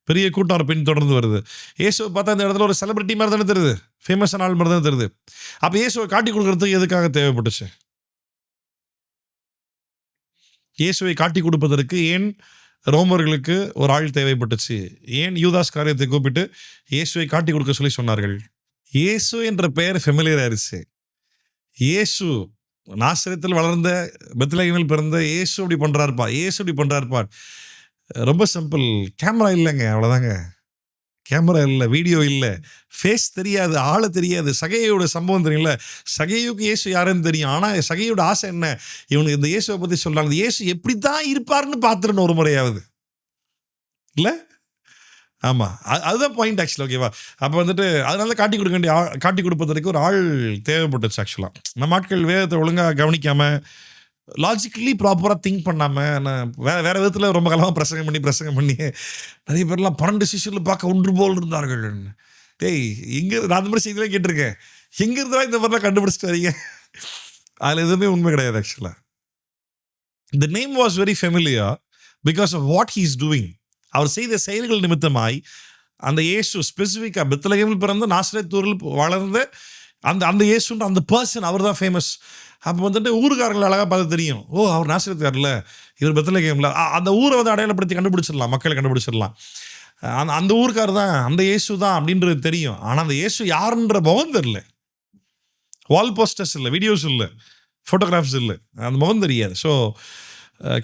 பெரிய கூட்டம் அவர் பின் தொடர்ந்து வருது. இயேசுவை பார்த்தா இந்த இடத்துல ஒரு செலிபிரிட்டி மாதிரி தானே தெரியுது, ஃபேமஸான ஆள் மாதிரி தானே தெரியுது. அப்போ இயேசுவை காட்டி கொடுக்கறதுக்கு எதுக்காக தேவைப்பட்டுச்சு? இயேசுவை காட்டி கொடுப்பதற்கு ஏன் ரோமர்களுக்கு ஒரு ஆள் தேவைப்பட்டுச்சு? ஏன் யூதாஸ் காரியத்தை கூப்பிட்டு இயேசுவை காட்டி கொடுக்க சொல்லி சொன்னார்கள்? இயேசு என்ற பெயர் ஃபெமிலியர் ஆயிடுச்சு. இயேசு நாசரேத்தில் வளர்ந்த, பெத்லகேமில் பிறந்த இயேசு இப்படி பண்ணுறாருப்பா, இயேசு இப்படி பண்ணுறாருப்பா. ரொம்ப சிம்பிள். கேமரா இல்லைங்க, அவ்வளோதாங்க. கேமரா இல்லை, வீடியோ இல்லை, ஃபேஸ் தெரியாது, ஆளை தெரியாது. சகையோட சம்பவம் தெரியல. சகையுக்கு இயேசு யாருன்னு தெரியும். ஆனால் சகையோட ஆசை என்ன? இவனுக்கு இந்த இயேசுவை பற்றி சொல்கிறாங்க, இயேசு எப்படி தான் இருப்பார்னு பார்த்துருன்னு ஒரு முறையாவது இல்லை. ஆமாம், அதுதான் பாயிண்ட் ஆக்சுவலாக. ஓகேவா? அப்போ வந்துட்டு அதனால காட்டி கொடுப்பதற்கு ஒரு ஆள் தேவைப்பட்டுச்சு. ஆக்சுவலாக நம்ம ஆட்கள் வேதத்தை ஒழுங்காக கவனிக்காமல், லாஜிக்கலி ப்ராப்பராக திங்க் பண்ணாமல், நான் வேறு விதத்தில் ரொம்ப காலமாக பிரசங்கம் பண்ணி நிறைய பேர்லாம் 12 சிஷ்யர்கள் பார்க்க ஒன்று போல் இருந்தார்கள். டேய், எங்கே நான் அந்த மாதிரி செய்திலாம் கேட்டிருக்கேன். எங்கே இருந்தாலும் இந்த மாதிரிலாம் கண்டுபிடிச்சிட்டு வரீங்க? அதில் எதுவுமே உண்மை கிடையாது. ஆக்சுவலாக the name was very familiar because of what he is doing. அவர் செய்த செயல்கள் நிமித்தமாய் அந்த இயேசு ஸ்பெசிஃபிக்காக பெத்லகேமில் பிறந்த நாசரேத்தூரில் வளர்ந்த அந்த இயேசுன்ற அந்த பர்சன் அவர் தான் ஃபேமஸ். அப்போ வந்துட்டு ஊருக்காரங்களை அழகாக பார்த்து தெரியும், ஓ அவர் நாசரேத்துக்காரில், இவர் பெத்லகேமில். அந்த ஊரை வந்து அடையாளப்படுத்தி கண்டுபிடிச்சிடலாம், மக்களை கண்டுபிடிச்சிடலாம். அந்த ஊருக்கார் தான், அந்த இயேசு தான் அப்படின்றது தெரியும். ஆனால் அந்த இயேசு யாருன்ற முகம் தெரியல. வால் போஸ்டர்ஸ் இல்லை, வீடியோஸ் இல்லை, ஃபோட்டோகிராஃப்ஸ் இல்லை, அந்த முகம் தெரியாது. ஸோ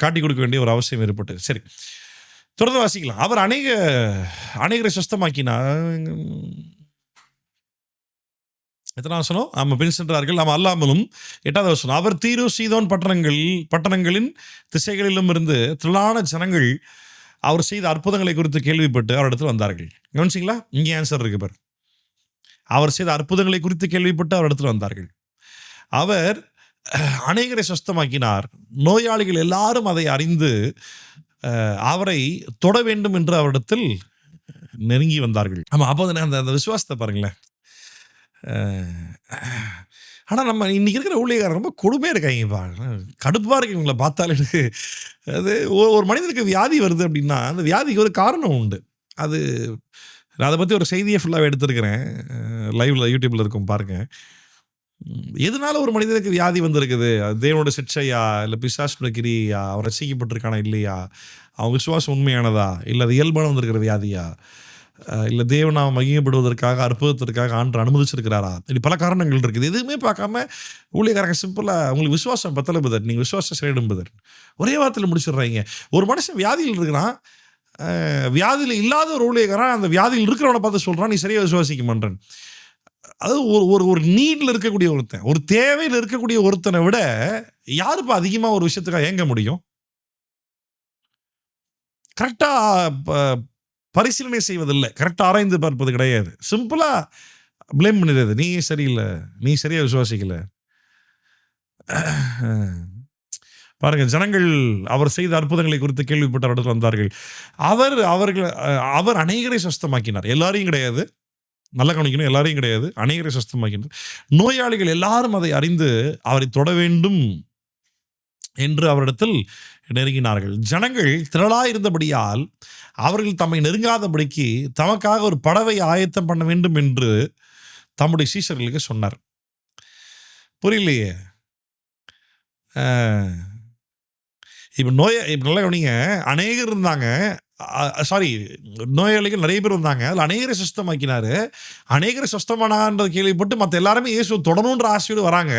காட்டி கொடுக்க வேண்டிய ஒரு அவசியம் ஏற்பட்டு. சரி, தொடர்ந்து வாசிக்கலாம். அவர் அநேகரை சுஸ்தமாக்கினார். எத்தனை வசனம்? ஆமாம், பின் சென்றார்கள். ஆமாம், அல்லாமலும் 8வது வசனம், அவர் தீரு சீதோன் பட்டணங்களின் திசைகளிலும் இருந்து திரளான ஜனங்கள் அவர் செய்த அற்புதங்களை குறித்து கேள்விப்பட்டு அவரிடத்தில் வந்தார்கள். கவனிச்சிங்களா? இங்கே ஆன்சர் இருக்கு பாரு. அவர் செய்த அற்புதங்களை குறித்து கேள்விப்பட்டு அவரிடத்தில் வந்தார்கள். அவர் அநேகரை சுஸ்தமாக்கினார். நோயாளிகள் எல்லாரும் அதை அறிந்து அவரை தொட வேண்டும் என்று அவரிடத்தில் நெருங்கி வந்தார்கள். ஆமாம், அப்போ அந்த விசுவாசத்தை பாருங்களேன். ஆனால் நம்ம இன்றைக்கி இருக்கிற ஊழியக்காரர் ரொம்ப கொடுமையாக இருக்காங்கப்பா. கடுப்பாக இருக்கு இவங்களை பார்த்தாலே. அது ஒரு மனிதனுக்கு வியாதி வருது அப்படின்னா அந்த வியாதிக்கு ஒரு காரணம் உண்டு. அது நான் அதை பற்றி ஒரு செய்தியை ஃபுல்லாக எடுத்துருக்கிறேன், லைவில் யூடியூப்பில் இருக்கும் பாருங்கள். எதனால ஒரு மனிதனுக்கு வியாதி வந்திருக்குது? தேவனோட சிக்ஷையா, இல்லை பிசாசுடைய கிரியா, அவன் ரசிக்கப்பட்டிருக்கானா இல்லையா, அவன் விசுவாசம் உண்மையானதா, இல்லை அது இயல்பான வந்திருக்கிற வியாதியா, இல்லை தேவனை மகிமைப்படுவதற்காக அற்புதத்திற்காக ஆண்டு அனுமதிச்சிருக்கிறாரா? இப்படி பல காரணங்கள் இருக்குது. எதுவுமே பார்க்காம ஊழியக்காரங்க சிம்பிளாக உங்களுக்கு விசுவாசம் பத்தலை பதர், நீங்கள் விசுவாசம் சரியிடும் பதர், ஒரே வாரத்தில் முடிச்சிடுறாங்க. ஒரு மனுஷன் வியாதியில் இருக்கிறான், வியாதியில் இல்லாத ஒரு ஊழியக்காரன் அந்த வியாதியில் இருக்கிறவனை பார்த்து சொல்கிறான், நீ சரியாக விசுவாசிக்க மாட்டேன். அது ஒரு நீடில் இருக்கக்கூடிய ஒருத்தன், ஒரு தேவையில் இருக்கக்கூடிய ஒருத்தனை விட யாருப்பா அதிகமாக ஒரு விஷயத்துக்காக ஏங்க முடியும்? கரெக்டாக பரிசீலனை செய்வதில்லை, கரெக்டாக ஆராய்ந்து பார்ப்பது கிடையாது. சிம்பிளாக பிளேம் பண்ணிடுறது, நீ சரியில்லை, நீ சரியாக விசுவாசிக்கல. பாருங்க, ஜனங்கள் அவர் செய்த அற்புதங்களை குறித்து கேள்விப்பட்ட இடத்துல வந்தார்கள். அவர் அநேகரை சுஸ்தமாக்கினார். எல்லாரையும் கிடையாது, நல்லா கவனிக்கணும், எல்லாரையும் கிடையாது, அநேகரை சுஸ்தமாக்கினார். நோயாளிகள் எல்லாரும் அதை அறிந்து அவரை தொட வேண்டும் என்று அவரிடத்தில் நெருங்கினார்கள். ஜனங்கள் திரளாயிருந்தபடியால் அவர்கள் தம்மை நெருங்காதபடிக்கு தமக்காக ஒரு படவை ஆயத்தம் பண்ண வேண்டும் என்று தம்முடைய சீஷர்களுக்கு சொன்னார். புரியலையே? இப்போ இப்போ நல்லா கவனிங்க, அநேகர் இருந்தாங்க, சாரி, நோயாளிகள் நிறைய பேர் இருந்தாங்க, அதில் அநேகரை சுஸ்தமாக்கினாரு. அநேகரை சுஸ்தமானான்ற கேள்விப்பட்டு மற்ற எல்லாருமே இயேசு தொடணுன்ற ஆசையோடு வராங்க.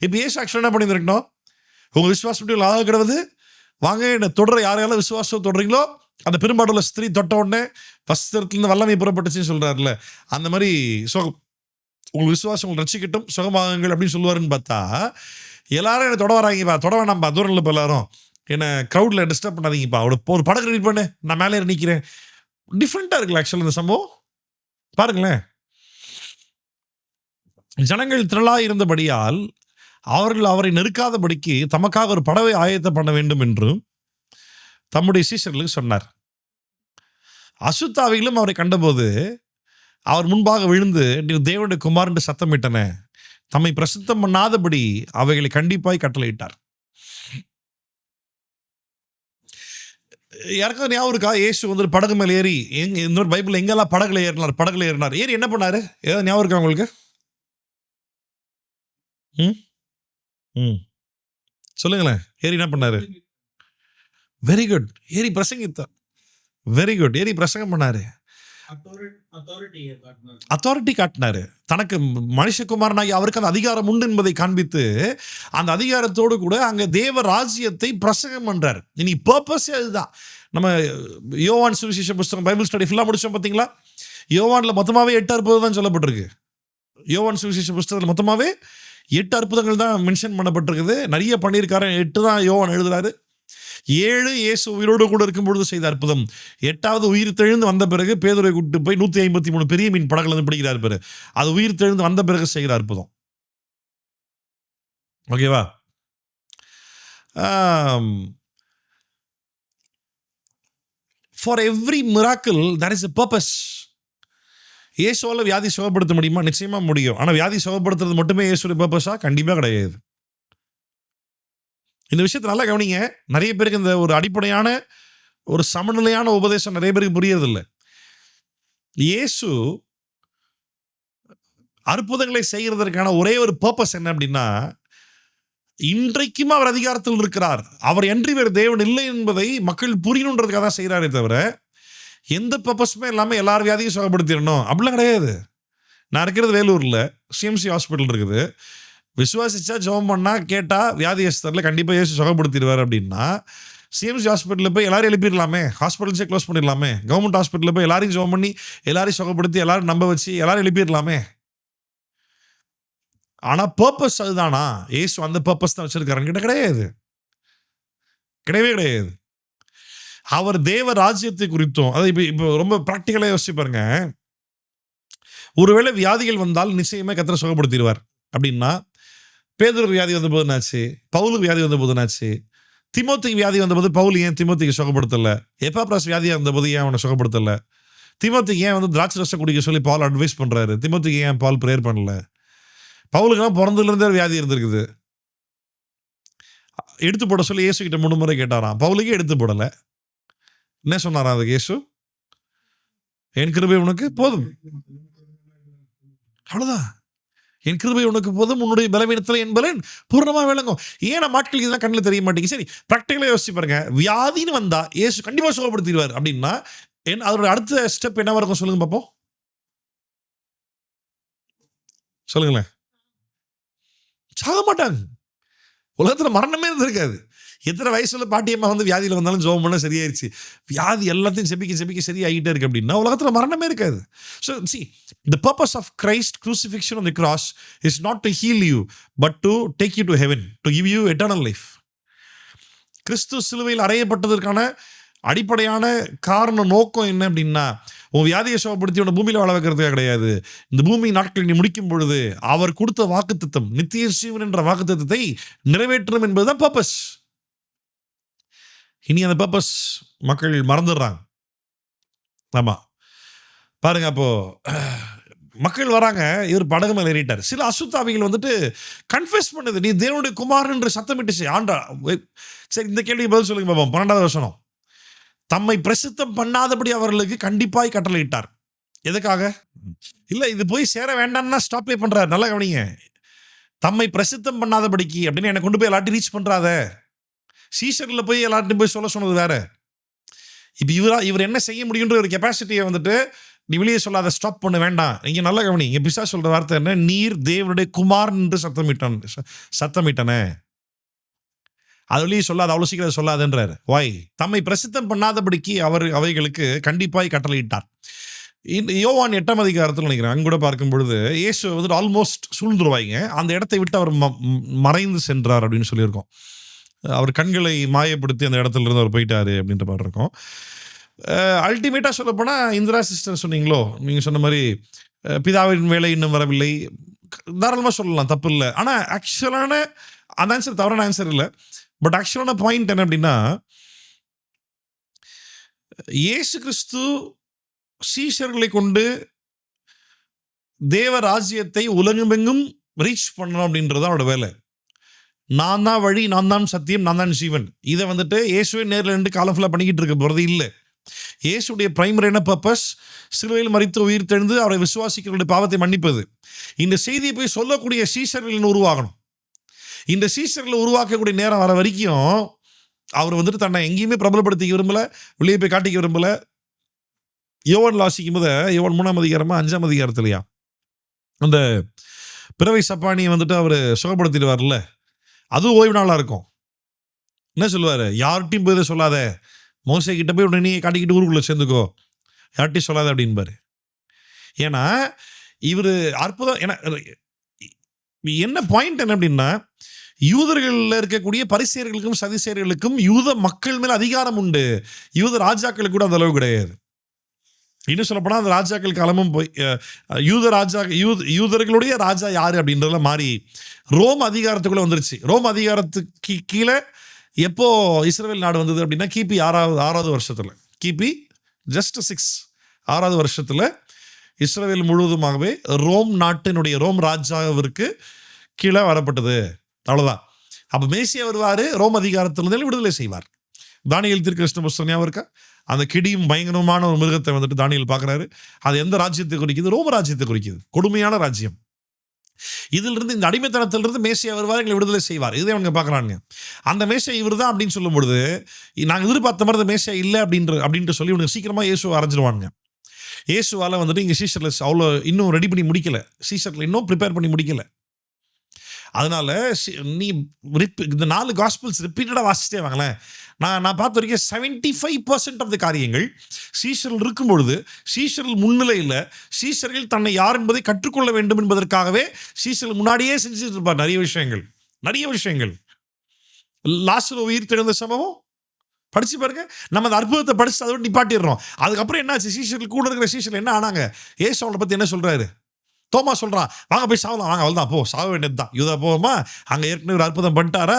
இப்போ இயேசு ஆக்சுவலாக என்ன பண்ணியிருக்கணும்? உங்கள் விசுவாசம் ஆக கிடவுது, வாங்க என்ன தொடர, யாரையாலும் விசுவாசம் தொடறீங்களோ அந்த பெரும்பாடுள்ள ஸ்திரீ தொட்ட உடனே வஸ்திரத்துலேருந்து வல்லமை புறப்பட்டுச்சுன்னு சொல்கிறாருல, அந்த மாதிரி உங்கள் விசுவாசம் உங்களை ரசிக்கட்டும், சுகமாகுங்கள் அப்படின்னு சொல்லுவாருன்னு பார்த்தா, எல்லாரும் என்னை தொட வராங்கப்பா, தொட வேணாம்ப்பா, தூரம் இல்லைப்பா, எல்லாரும் என்னை க்ரௌடில் டிஸ்டர்ப் பண்ணாதீங்கப்பா, ஒரு படகு ரெடி பண்ணு, நான் மேலே நிற்கிறேன். டிஃப்ரெண்ட்டாக இருக்குல்ல ஆக்சுவலாக இந்த சம்பவம். பாருங்களேன், ஜனங்கள் திரளாக இருந்தபடியால் அவர்கள் அவரை நெருக்காதபடிக்கு தமக்காக ஒரு படவை ஆயத்தம் பண்ண வேண்டும் என்றும் தம்முடைய சீஷர்களுக்கு சொன்னார். அசுத்தாவிகளும் அவரை கண்டபோது அவர் முன்பாக விழுந்து, நீர் தேவனுடைய குமார் என்று சத்தமிட்டன, தம்மை பிரசித்தம் பண்ணாதபடி அவைகளை கண்டிப்பாய் கட்டளையிட்டார். யாருக்காவது ஞாபகம் இருக்கா? இயேசு வந்து படகு மேலே ஏறி, இந்த பைபிள் எங்கெல்லாம் படகுல ஏறினார், ஏறி என்ன பண்ணாரு? ஏதாவது ஞாபகம் இருக்கா உங்களுக்கு? சொல்லுங்களேன், ஏறி என்ன பண்ணாரு? வெரி குட், ஏறி பிரசங்கித்தார். வெரி குட், ஏறி பிரசங்கம் பண்ணாரு, அத்தாரிட்டி காட்டினாரு. தனக்கு மனுஷகுமாரனாகி அவருக்கு அந்த அதிகாரம் உண்டு என்பதை காண்பித்து அந்த அதிகாரத்தோடு கூட அங்க தேவ ராஜ்யத்தை பிரசங்கம் பண்றார். இனி பர்பஸ் அதுதான். நம்ம யோவான் சுவிசேஷ புஸ்தகம் பைபிள் ஸ்டடி ஃபுல்லா முடிச்சோம் பார்த்தீங்களா? யோவான்ல மொத்தமாவே 8 அற்புதம் தான் சொல்லப்பட்டிருக்கு. யோவான் சுவிசேஷ புஸ்தகத்தில் மொத்தமாவே 8 அற்புதங்கள் தான் மென்ஷன் பண்ணப்பட்டிருக்குது. நிறைய பண்ணியிருக்காரு, 8 தான் யோவான் எழுதுறாரு. 7 இயேசு உயிரோடு கூட இருக்கும் பொழுது செய்த அற்புதம். 8வது உயிர் தெழுந்து வந்த பிறகு பேதுரை கூட்டு போய் 153 பெரிய மீன் படகுல இருந்து பிடிக்கிறார் பேரு. அது உயிர் தெழுந்து வந்த பிறகு செய்கிற அற்புதம். ஓகேவா? For every miracle there is a purpose. இயேசுவால வியாதி சுகப்படுத்த முடியுமா? நிச்சயமா முடியும். ஆனால் வியாதி சுகப்படுத்துறது மட்டுமே இயேசுடைய பர்பஸா? கண்டிப்பாக கிடையாது. இந்த விஷயத்தை நல்லா கவனிங்க. நிறைய பேருக்கு இந்த ஒரு அடிப்படையான ஒரு சமநிலையான உபதேசம் நிறைய பேருக்கு புரியறதில்லை. இயேசு அற்புதங்களை செய்கிறதற்கான ஒரே ஒரு பர்பஸ் என்ன அப்படின்னா, இன்றைக்கும் அவர் அதிகாரத்தில் இருக்கிறார், அவர் அன்றி வேறு தேவன் இல்லை என்பதை மக்கள் புரியணுன்றதுக்காக தான் செய்கிறாரே தவிர எந்த பர்பஸுமே இல்லாமல் எல்லாரும் வியாதியும் சுகப்படுத்திடணும் அப்படிலாம் கிடையாது. நான் இருக்கிறது வேலூரில் சிஎம்சி ஹாஸ்பிட்டல் இருக்குது. விசுவாசிச்சா ஜெபம் பண்ணால் கேட்டால் வியாதியஸ்தரில் கண்டிப்பாக இயேசு சுகப்படுத்திடுவார் அப்படின்னா, சிஎம்சி ஹாஸ்பிட்டலில் போய் எல்லாரும் எழுப்பிடலாமே, ஹாஸ்பிட்டல்ஸே க்ளோஸ் பண்ணிடலாமே. கவர்மெண்ட் ஹாஸ்பிட்டலில் போய் எல்லாரையும் ஜெபம் பண்ணி எல்லாரையும் சுகப்படுத்தி எல்லாரும் நம்ப வச்சு எல்லாரும் எழுப்பிடலாமே. ஆனால் பர்பஸ் அதுதானா? இயேசு அந்த பர்பஸ் தான் வச்சிருக்காருன்னு கிட்ட கிடையாது, கிடையவே கிடையாது. அவர் தேவ ராஜ்யத்தை குறித்தும், அதாவது இப்போ ரொம்ப ப்ராக்டிக்கலாக யோசிச்சு பாருங்க. ஒருவேளை வியாதிகள் வந்தால் நிச்சயமே கர்த்தர் சுகப்படுத்திடுவார் அப்படின்னா, பேதுருக்கு வியாதி வந்த போது என்னாச்சு? பவுலுக்கு வியாதி வந்த போது என்னாச்சு? தீமோத்தேயுக்கு வியாதி வந்தபோது பவுல் ஏன் தீமோத்தேயுக்கு சுகப்படுத்தலை? எப்பாப்ராஸ் வியாதியாக இருந்தபோது ஏன் அவனை சுகப்படுத்தலை? தீமோத்தேயுக்கு ஏன் திராட்சை ரசம் குடிக்க சொல்லி பவுல் அட்வைஸ் பண்ணுறாரு? தீமோத்தேயுக்கு ஏன் பவுல் ப்ரேயர் பண்ணல? பவுலுக்குலாம் பிறந்ததுலேருந்தே வியாதி இருந்திருக்குது. எடுத்து போட சொல்லி இயேசு கிட்ட 3 முறை கேட்டாராம். பவுலுக்கே எடுத்து போடலை. என்ன சொன்னாராம் அதுக்கு இயேசு? என் கிருபை உனக்கு போதும், அவ்வளோதான். என் கிருபை உனக்கு போதும், உன்னுடைய பலவீனத்தில் என் பலன் பூர்ணமாக விளங்கும். ஏன் நம்ம ஆட்களுக்கு இதெல்லாம் கண்ணில் தெரிய மாட்டேங்குது? சரி, ப்ராக்டிக்கலாக யோசிச்சு பாருங்க. வியாதின்னு வந்தா இயேசு கண்டிப்பாக சுகப்படுத்திடுவார் அப்படின்னா அதோட அடுத்த ஸ்டெப் என்னவா இருக்கும் சொல்லுங்க பார்ப்போம். சொல்லுங்களேன். சாக மாட்டாங்க. உலகத்தில் மரணமே இருந்திருக்காது. எத்தனை வயசுல பாட்டியம்மா வியாதியில் வந்தாலும் ஜெபம் பண்ண சரியாயிருச்சு. வியாதி எல்லாத்தையும் செபிக்க சரியாகிட்டே இருக்கு அப்படின்னா உலகத்தில் மரணமே இருக்காது. So see, the purpose of Christ crucifixion on the cross is not to heal you, but to take you to heaven, to give you eternal life. கிறிஸ்து சிலுவையில் அறையப்பட்டதற்கான அடிப்படையான காரண நோக்கம் என்ன அப்படின்னா, உன் வியாதியை சுகப்படுத்தி உன்னை பூமியில் வாழ வைக்கிறதுக்காக கிடையாது. இந்த பூமி நாட்கள் நீ முடிக்கும் பொழுது அவர் கொடுத்த வாக்குத்தத்தம், நித்திய ஜீவன் என்ற வாக்குத்தத்தத்தை நிறைவேற்றணும் என்பதுதான் பர்பஸ். இனி அந்த பர்பஸ் மக்கள் மறந்துடுறாங்க. ஆமாம், பாருங்க. அப்போ மக்கள் வராங்க, இவர் படகு மேல ஏறிட்டார். சில அசுத்தாவிகள் வந்துட்டு கன்ஃபெஸ் பண்ணுது, நீ தேவனுடைய குமாரன் என்று சத்தமிட்டுச்சு. சரி, இந்த கேள்விக்கு பதில் சொல்லுங்க பாப்போம். 12வது வசனம். தம்மை பிரசித்தம் பண்ணாதபடி அவர்களுக்கு கண்டிப்பாய் கட்டளையிட்டார். எதுக்காக? இல்ல, இது போய் சேர வேண்டாம்னா ஸ்டாப்பே பண்றாரு. நல்லா கவனிங்க. தம்மை பிரசித்தம் பண்ணாதபடிக்கு அப்படின்னு என்னை கொண்டு போய் எல்லாத்தையும் ரீச் பண்றாத. சீசர்ல போய் எல்லாத்தையும் போய் சொல்ல சொன்னது வேற. இப்ப இவர் என்ன செய்ய முடியுன்ற ஒரு கெப்பாசிட்டியை வந்துட்டு நீ வெளியே சொல்லாத, ஸ்டாப் பண்ண வேண்டாம். இங்க நல்லா கவனி. இங்க பிசா சொல்ற வார்த்தை என்ன? நீர் தேவனுடைய குமாரன் என்று சத்தமிட்டன. அது வெளியே சொல்லாத, அவ்வளவு சீக்கிரம் சொல்லாதுன்றாரு. வாய் தம்மை பிரசித்தம் பண்ணாதபடிக்கு அவைகளுக்கு கண்டிப்பாய் கட்டளையிட்டார். யோவான் 8ஆம் அதிகாரத்தில் நினைக்கிறேன், அங்க கூட பார்க்கும் பொழுது இயேசு வந்துட்டு ஆல்மோஸ்ட் சூழ்ந்துருவாங்க. அந்த இடத்தை விட்டு அவர் மறைந்து சென்றார் அப்படின்னு சொல்லியிருக்கோம். அவர் கண்களை மாயப்படுத்தி அந்த இடத்துல இருந்து அவர் போயிட்டாரு அப்படின்ற மாதிரி இருக்கும். அல்டிமேட்டாக சொல்ல போனால் இந்திரா சிஸ்டர் சொன்னீங்களோ, நீங்கள் சொன்ன மாதிரி பிதாவின் வேலை இன்னும் வரவில்லை, தாராளமாக சொல்லலாம், தப்பு இல்லை. ஆனால் ஆக்சுவலான அந்த ஆன்சர் தவறான ஆன்சர் இல்லை. பட் ஆக்சுவலான பாயிண்ட் என்ன அப்படின்னா, இயேசு கிறிஸ்து சீஷர்களை கொண்டு தேவ ராஜ்யத்தை உலகமெங்கும் ரீச் பண்ணணும் அப்படின்றது அவரோட வேலை. நான் தான் வழி, நான் தான் சத்தியம், நான் தான் ஜீவன். இதை வந்துட்டு இயேசுவே நேரில் நின்று காலம் ஃபுல்லாக பண்ணிக்கிட்டு இருக்க போகிறது இல்லை. இயேசுடைய பிரைமரியான பர்பஸ் சிலுவையில் மரித்து உயிர் தெழுந்து அவரை விசுவாசிக்கிறவருடைய பாவத்தை மன்னிப்பது. இந்த செய்தியை போய் சொல்லக்கூடிய சீஷர்கள் உருவாகணும். இந்த சீஷர்களை உருவாக்கக்கூடிய நேரம் வர வரைக்கும் அவர் வந்துட்டு தன்னை எங்கேயுமே பிரபலப்படுத்திக்க விரும்பலை, வெளியே போய் காட்டிக்க விரும்பலை. யோவான் வாசிக்கும் போது, யோவான் 3ஆம் அதிகாரமா 5ஆம் அதிகாரத்துலையா, அந்த பிறவை சப்பானியை வந்துட்டு அவர் சுகப்படுத்திடுவார்ல, அதுவும் ஓய்வு நாளாக இருக்கும். என்ன சொல்லுவார்? யார்கிட்டையும் போய் சொல்லாத, மோசே கிட்ட போய் உடனே காட்டிக்கிட்டு ஊருக்குள்ளே சேர்ந்துக்கோ, யார்கிட்டையும் சொல்லாத அப்படின்பாரு. ஏன்னா இவர் அற்புதம். என்ன பாயிண்ட் என்ன அப்படின்னா, யூதர்களில் இருக்கக்கூடிய பரிசேயர்களுக்கும் சதிசேயர்களுக்கும் யூத மக்கள் மேல் அதிகாரம் உண்டு. யூத ராஜாக்களுக்கு கூட அந்த அளவு கிடையாது. இன்னும் சொல்லப்போனால் அந்த ராஜாக்கள் காலமும் போய் யூதர்களுடைய ராஜா யாரு அப்படின்றதுலாம் மாறி ரோம் அதிகாரத்துக்குள்ள வந்துருச்சு. ரோம் அதிகாரத்துக்கு கீழே எப்போ இஸ்ரவேல் நாடு வந்தது அப்படின்னா கிபி 6வது வருஷத்துல, கிபி ஜஸ்ட் 6வது வருஷத்துல இஸ்ரவேல் முழுவதுமாகவே ரோம் நாட்டினுடைய ரோம் ராஜாவிற்கு கீழே வரப்பட்டது. அவ்வளவுதான். அப்ப மேசியா வருவாரு, ரோம் அதிகாரத்திலிருந்து விடுதலை செய்வார். தானியேல் தீர்க்கதரிசன புத்தகம் ஞாபகம் இருக்கா? அந்த கிடியும் பயங்கரமான ஒரு மிருகத்தை வந்துட்டு தானியேல் பார்க்குறாரு. அது எந்த ராஜ்யத்தை குறிக்குது? ரோம ராஜ்யத்தை குறிக்குது. கொடுமையான ராஜ்யம். இதுல இருந்து, இந்த அடிமைத்தனத்திலிருந்து மேசியா வருவார், எங்களை விடுதலை செய்வார். இதுதான் அவங்க பார்க்குறாங்க. அந்த மேசியா இவர் தான் அப்படின்னு சொல்லும் பொழுது, நாங்கள் எதிர்பார்த்த மாதிரி மேசியா இல்லை அப்படின்ட்டு சொல்லி இவனுக்கு சீக்கிரமா இயேசுவை அரைஞ்சிருவாங்க. இயேசுவால வந்துட்டு இங்கே சீஷர்ல அவ்வளோ இன்னும் ரெடி பண்ணி முடிக்கல, சீஷர்ல இன்னும் ப்ரிப்பேர் பண்ணி முடிக்கல. அதனால நீ இந்த 4 காஸ்பிள்ஸ் ரிப்பீட்டடாக வாசிச்சிட்டே வாங்களேன். நான் பார்த்த வரைக்கும் 75% ஆஃப் த காரியங்கள் சீஷர்கள் இருக்கும் பொழுது, சீஷர்கள் முன்னிலையில் சீஷர்கள் தன்னை யார் என்பதை கற்றுக்கொள்ள வேண்டும் என்பதற்காகவே சீஷர்கள் முன்னாடியே செஞ்சுட்டு இருப்பார். நிறைய விஷயங்கள். லாசரு உயிர் தெழுந்த சம்பவம் படிச்சு பாருங்க. நம்ம அந்த அற்புதத்தை படிச்சு அதை விட்டு நிப்பாட்டிடுறோம். அதுக்கப்புறம் என்னாச்சு? சீஷர்கள் கூட இருக்கிற சீஷர்கள் என்ன ஆனாங்க? ஏசு அவளை பற்றி என்ன சொல்றாரு? தோமா சொல்றான், வாங்க போய் சாவலாம், வாங்க அவள் தான் போ, சாக வேண்டியது தான். யூதா போவோமா? அங்கே ஏற்கனவே ஒரு அற்புதம் பண்ணிட்டாரா,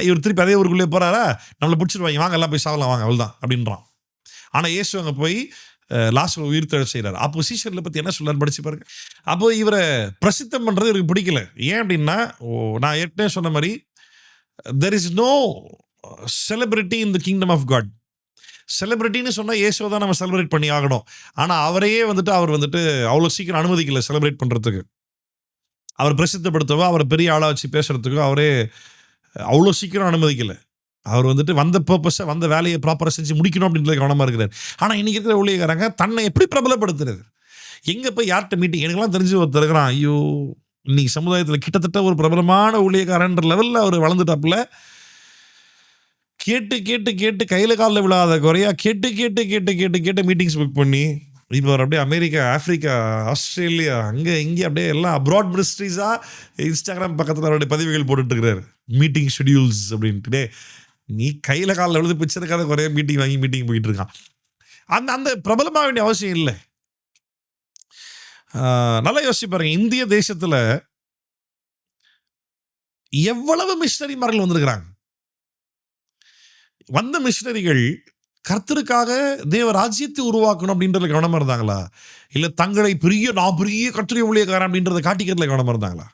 இவர் திருப்பி அதே ஊருக்குள்ளே போறாரா, நம்மளை பிடிச்சிருவாங்க, வாங்க எல்லாம் போய் சாவலாம், வாங்க அவள் தான் அப்படின்றான். ஆனால் இயேசு அங்கே போய் லாஸ்ட்ல உயிர் தெழ செய்கிறார். அப்போ சீஷர்களை பற்றி என்ன சொல்றாரு படிச்சு பாருங்க. அப்போ இவரை பிரசித்தம் பண்றது இவருக்கு பிடிக்கல. ஏன் அப்படின்னா, நான் ஏற்கனவே சொன்ன மாதிரி there is no celebrity in the kingdom of God. செலிபிரிட்டின்னு சொன்னால் இயேசுவை தான் நம்ம செலிப்ரேட் பண்ணி ஆகணும். ஆனால் அவரையே வந்துட்டு அவர் வந்துட்டு அவ்வளோ சீக்கிரம் அனுமதிக்கல செலிப்ரேட் பண்ணுறதுக்கு. அவர் பிரசித்தப்படுத்தவோ, அவரை பெரிய ஆளாக வச்சு பேசுறதுக்கோ அவரே அவ்வளோ சீக்கிரம் அனுமதிக்கலை. அவர் வந்துட்டு வந்த பர்பஸை, வந்த வேலையை ப்ராப்பராக செஞ்சு முடிக்கணும் அப்படின்றத கவனமாக இருக்கிறார். ஆனால் இன்றைக்கி இருக்கிற ஊழியக்காரங்க தன்னை எப்படி பிரபலப்படுத்துறது, எங்கே போய் யார்கிட்ட மீட்டிங், எனக்குலாம் தெரிஞ்சு ஒருத்தர் இருக்கிறான். ஐயோ, இன்னைக்கு சமுதாயத்தில் கிட்டத்தட்ட ஒரு பிரபலமான ஊழியக்காரன்ற லெவலில் அவர் வளர்ந்துட்டாப்புல. கேட்டு கையில் காலில் விழாத குறையா கேட்டு மீட்டிங்ஸ் புக் பண்ணி இப்போ அவர் அப்படியே அமெரிக்கா, ஆஃப்ரிக்கா, ஆஸ்திரேலியா, அங்கே இங்கே அப்படியே எல்லாம் அப்ராட் மினிஸ்ட்ரிஸாக இன்ஸ்டாகிராம் பக்கத்தில் அவருடைய பதிவுகள் போட்டுட்ருக்கிறார். மீட்டிங் ஷெடியூல்ஸ் அப்படின்ட்டு. நீ கையில் காலில் விழுந்து பிச்சைக்காத குறைய மீட்டிங் வாங்கி மீட்டிங் போயிட்டு இருக்கான். அந்த பிரபலமாக வேண்டிய அவசியம் இல்லை. நல்லா யோசிச்சு பாருங்க, இந்திய தேசத்தில் எவ்வளவு மிஷனரிமார்கள் வந்திருக்கிறாங்க. வந்த மிஷனரிகள் கர்த்தருக்காக தேவ ராஜ்யத்தை உருவாக்கணும் அப்படின்றதுல கவனமா இருந்தாங்களா? இல்ல தங்களை நான் பெரிய கர்த்தருடைய ஊழியக்காரன் அப்படின்றத காட்டிக்கிறதுல கவனமா இருந்தாங்களா?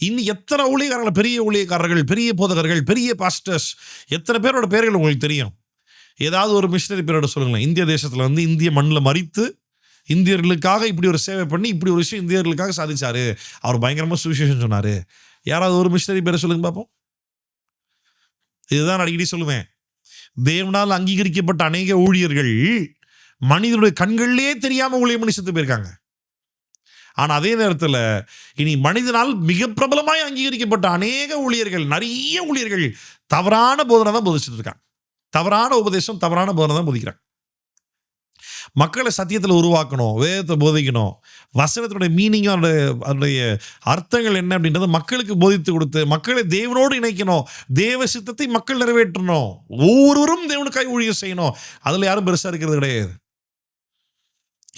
இன்னும் எத்தனை ஊழியக்காரர்கள், பெரிய ஊழியக்காரர்கள், பெரிய போதகர்கள், பெரிய பாஸ்டர்ஸ், எத்தனை பேரோட பேர்கள் உங்களுக்கு தெரியும்? ஏதாவது ஒரு மிஷனரி பேரோட சொல்லுங்களேன். இந்திய தேசத்துல வந்து இந்திய மண்ணில் மறித்து இந்தியர்களுக்காக இப்படி ஒரு சேவை பண்ணி இப்படி ஒரு விஷயம் இந்தியர்களுக்காக சாதிச்சாரு, அவர் பயங்கரமா சுவிசேஷம் சொன்னாரு. யாராவது ஒரு மிஷனரி பேரை சொல்லுங்க பார்ப்போம். இதுதான் நான் அடிக்கடி சொல்லுவேன். தேவனால் அங்கீகரிக்கப்பட்ட அநேக ஊழியர்கள் மனிதனுடைய கண்கள்லயே தெரியாம ஊழியம் பண்ணி செத்து போயிருக்காங்க. ஆனா அதே நேரத்தில் இனி மனிதனால் மிக பிரபலமாய் அங்கீகரிக்கப்பட்ட அநேக ஊழியர்கள், நிறைய ஊழியர்கள் தவறான போதனை தான் போதிச்சுட்டு இருக்காங்க. தவறான உபதேசம், தவறான போதனை தான் போதிக்கிறாங்க. மக்களை சத்தியத்தில் உருவாக்கணும், வேதத்தை போதிக்கணும், வசனத்தினுடைய மீனிங், அதனுடைய அர்த்தங்கள் என்ன அப்படின்றத மக்களுக்கு போதித்து கொடுத்து மக்களை தேவனோடு இணைக்கணும், தேவ சித்தத்தை மக்கள் நிறைவேற்றணும், ஒவ்வொருவரும் தேவனுக்காய் ஊழியம் செய்யணும். அதில் யாரும் பெருசாக இருக்கிறது கிடையாது.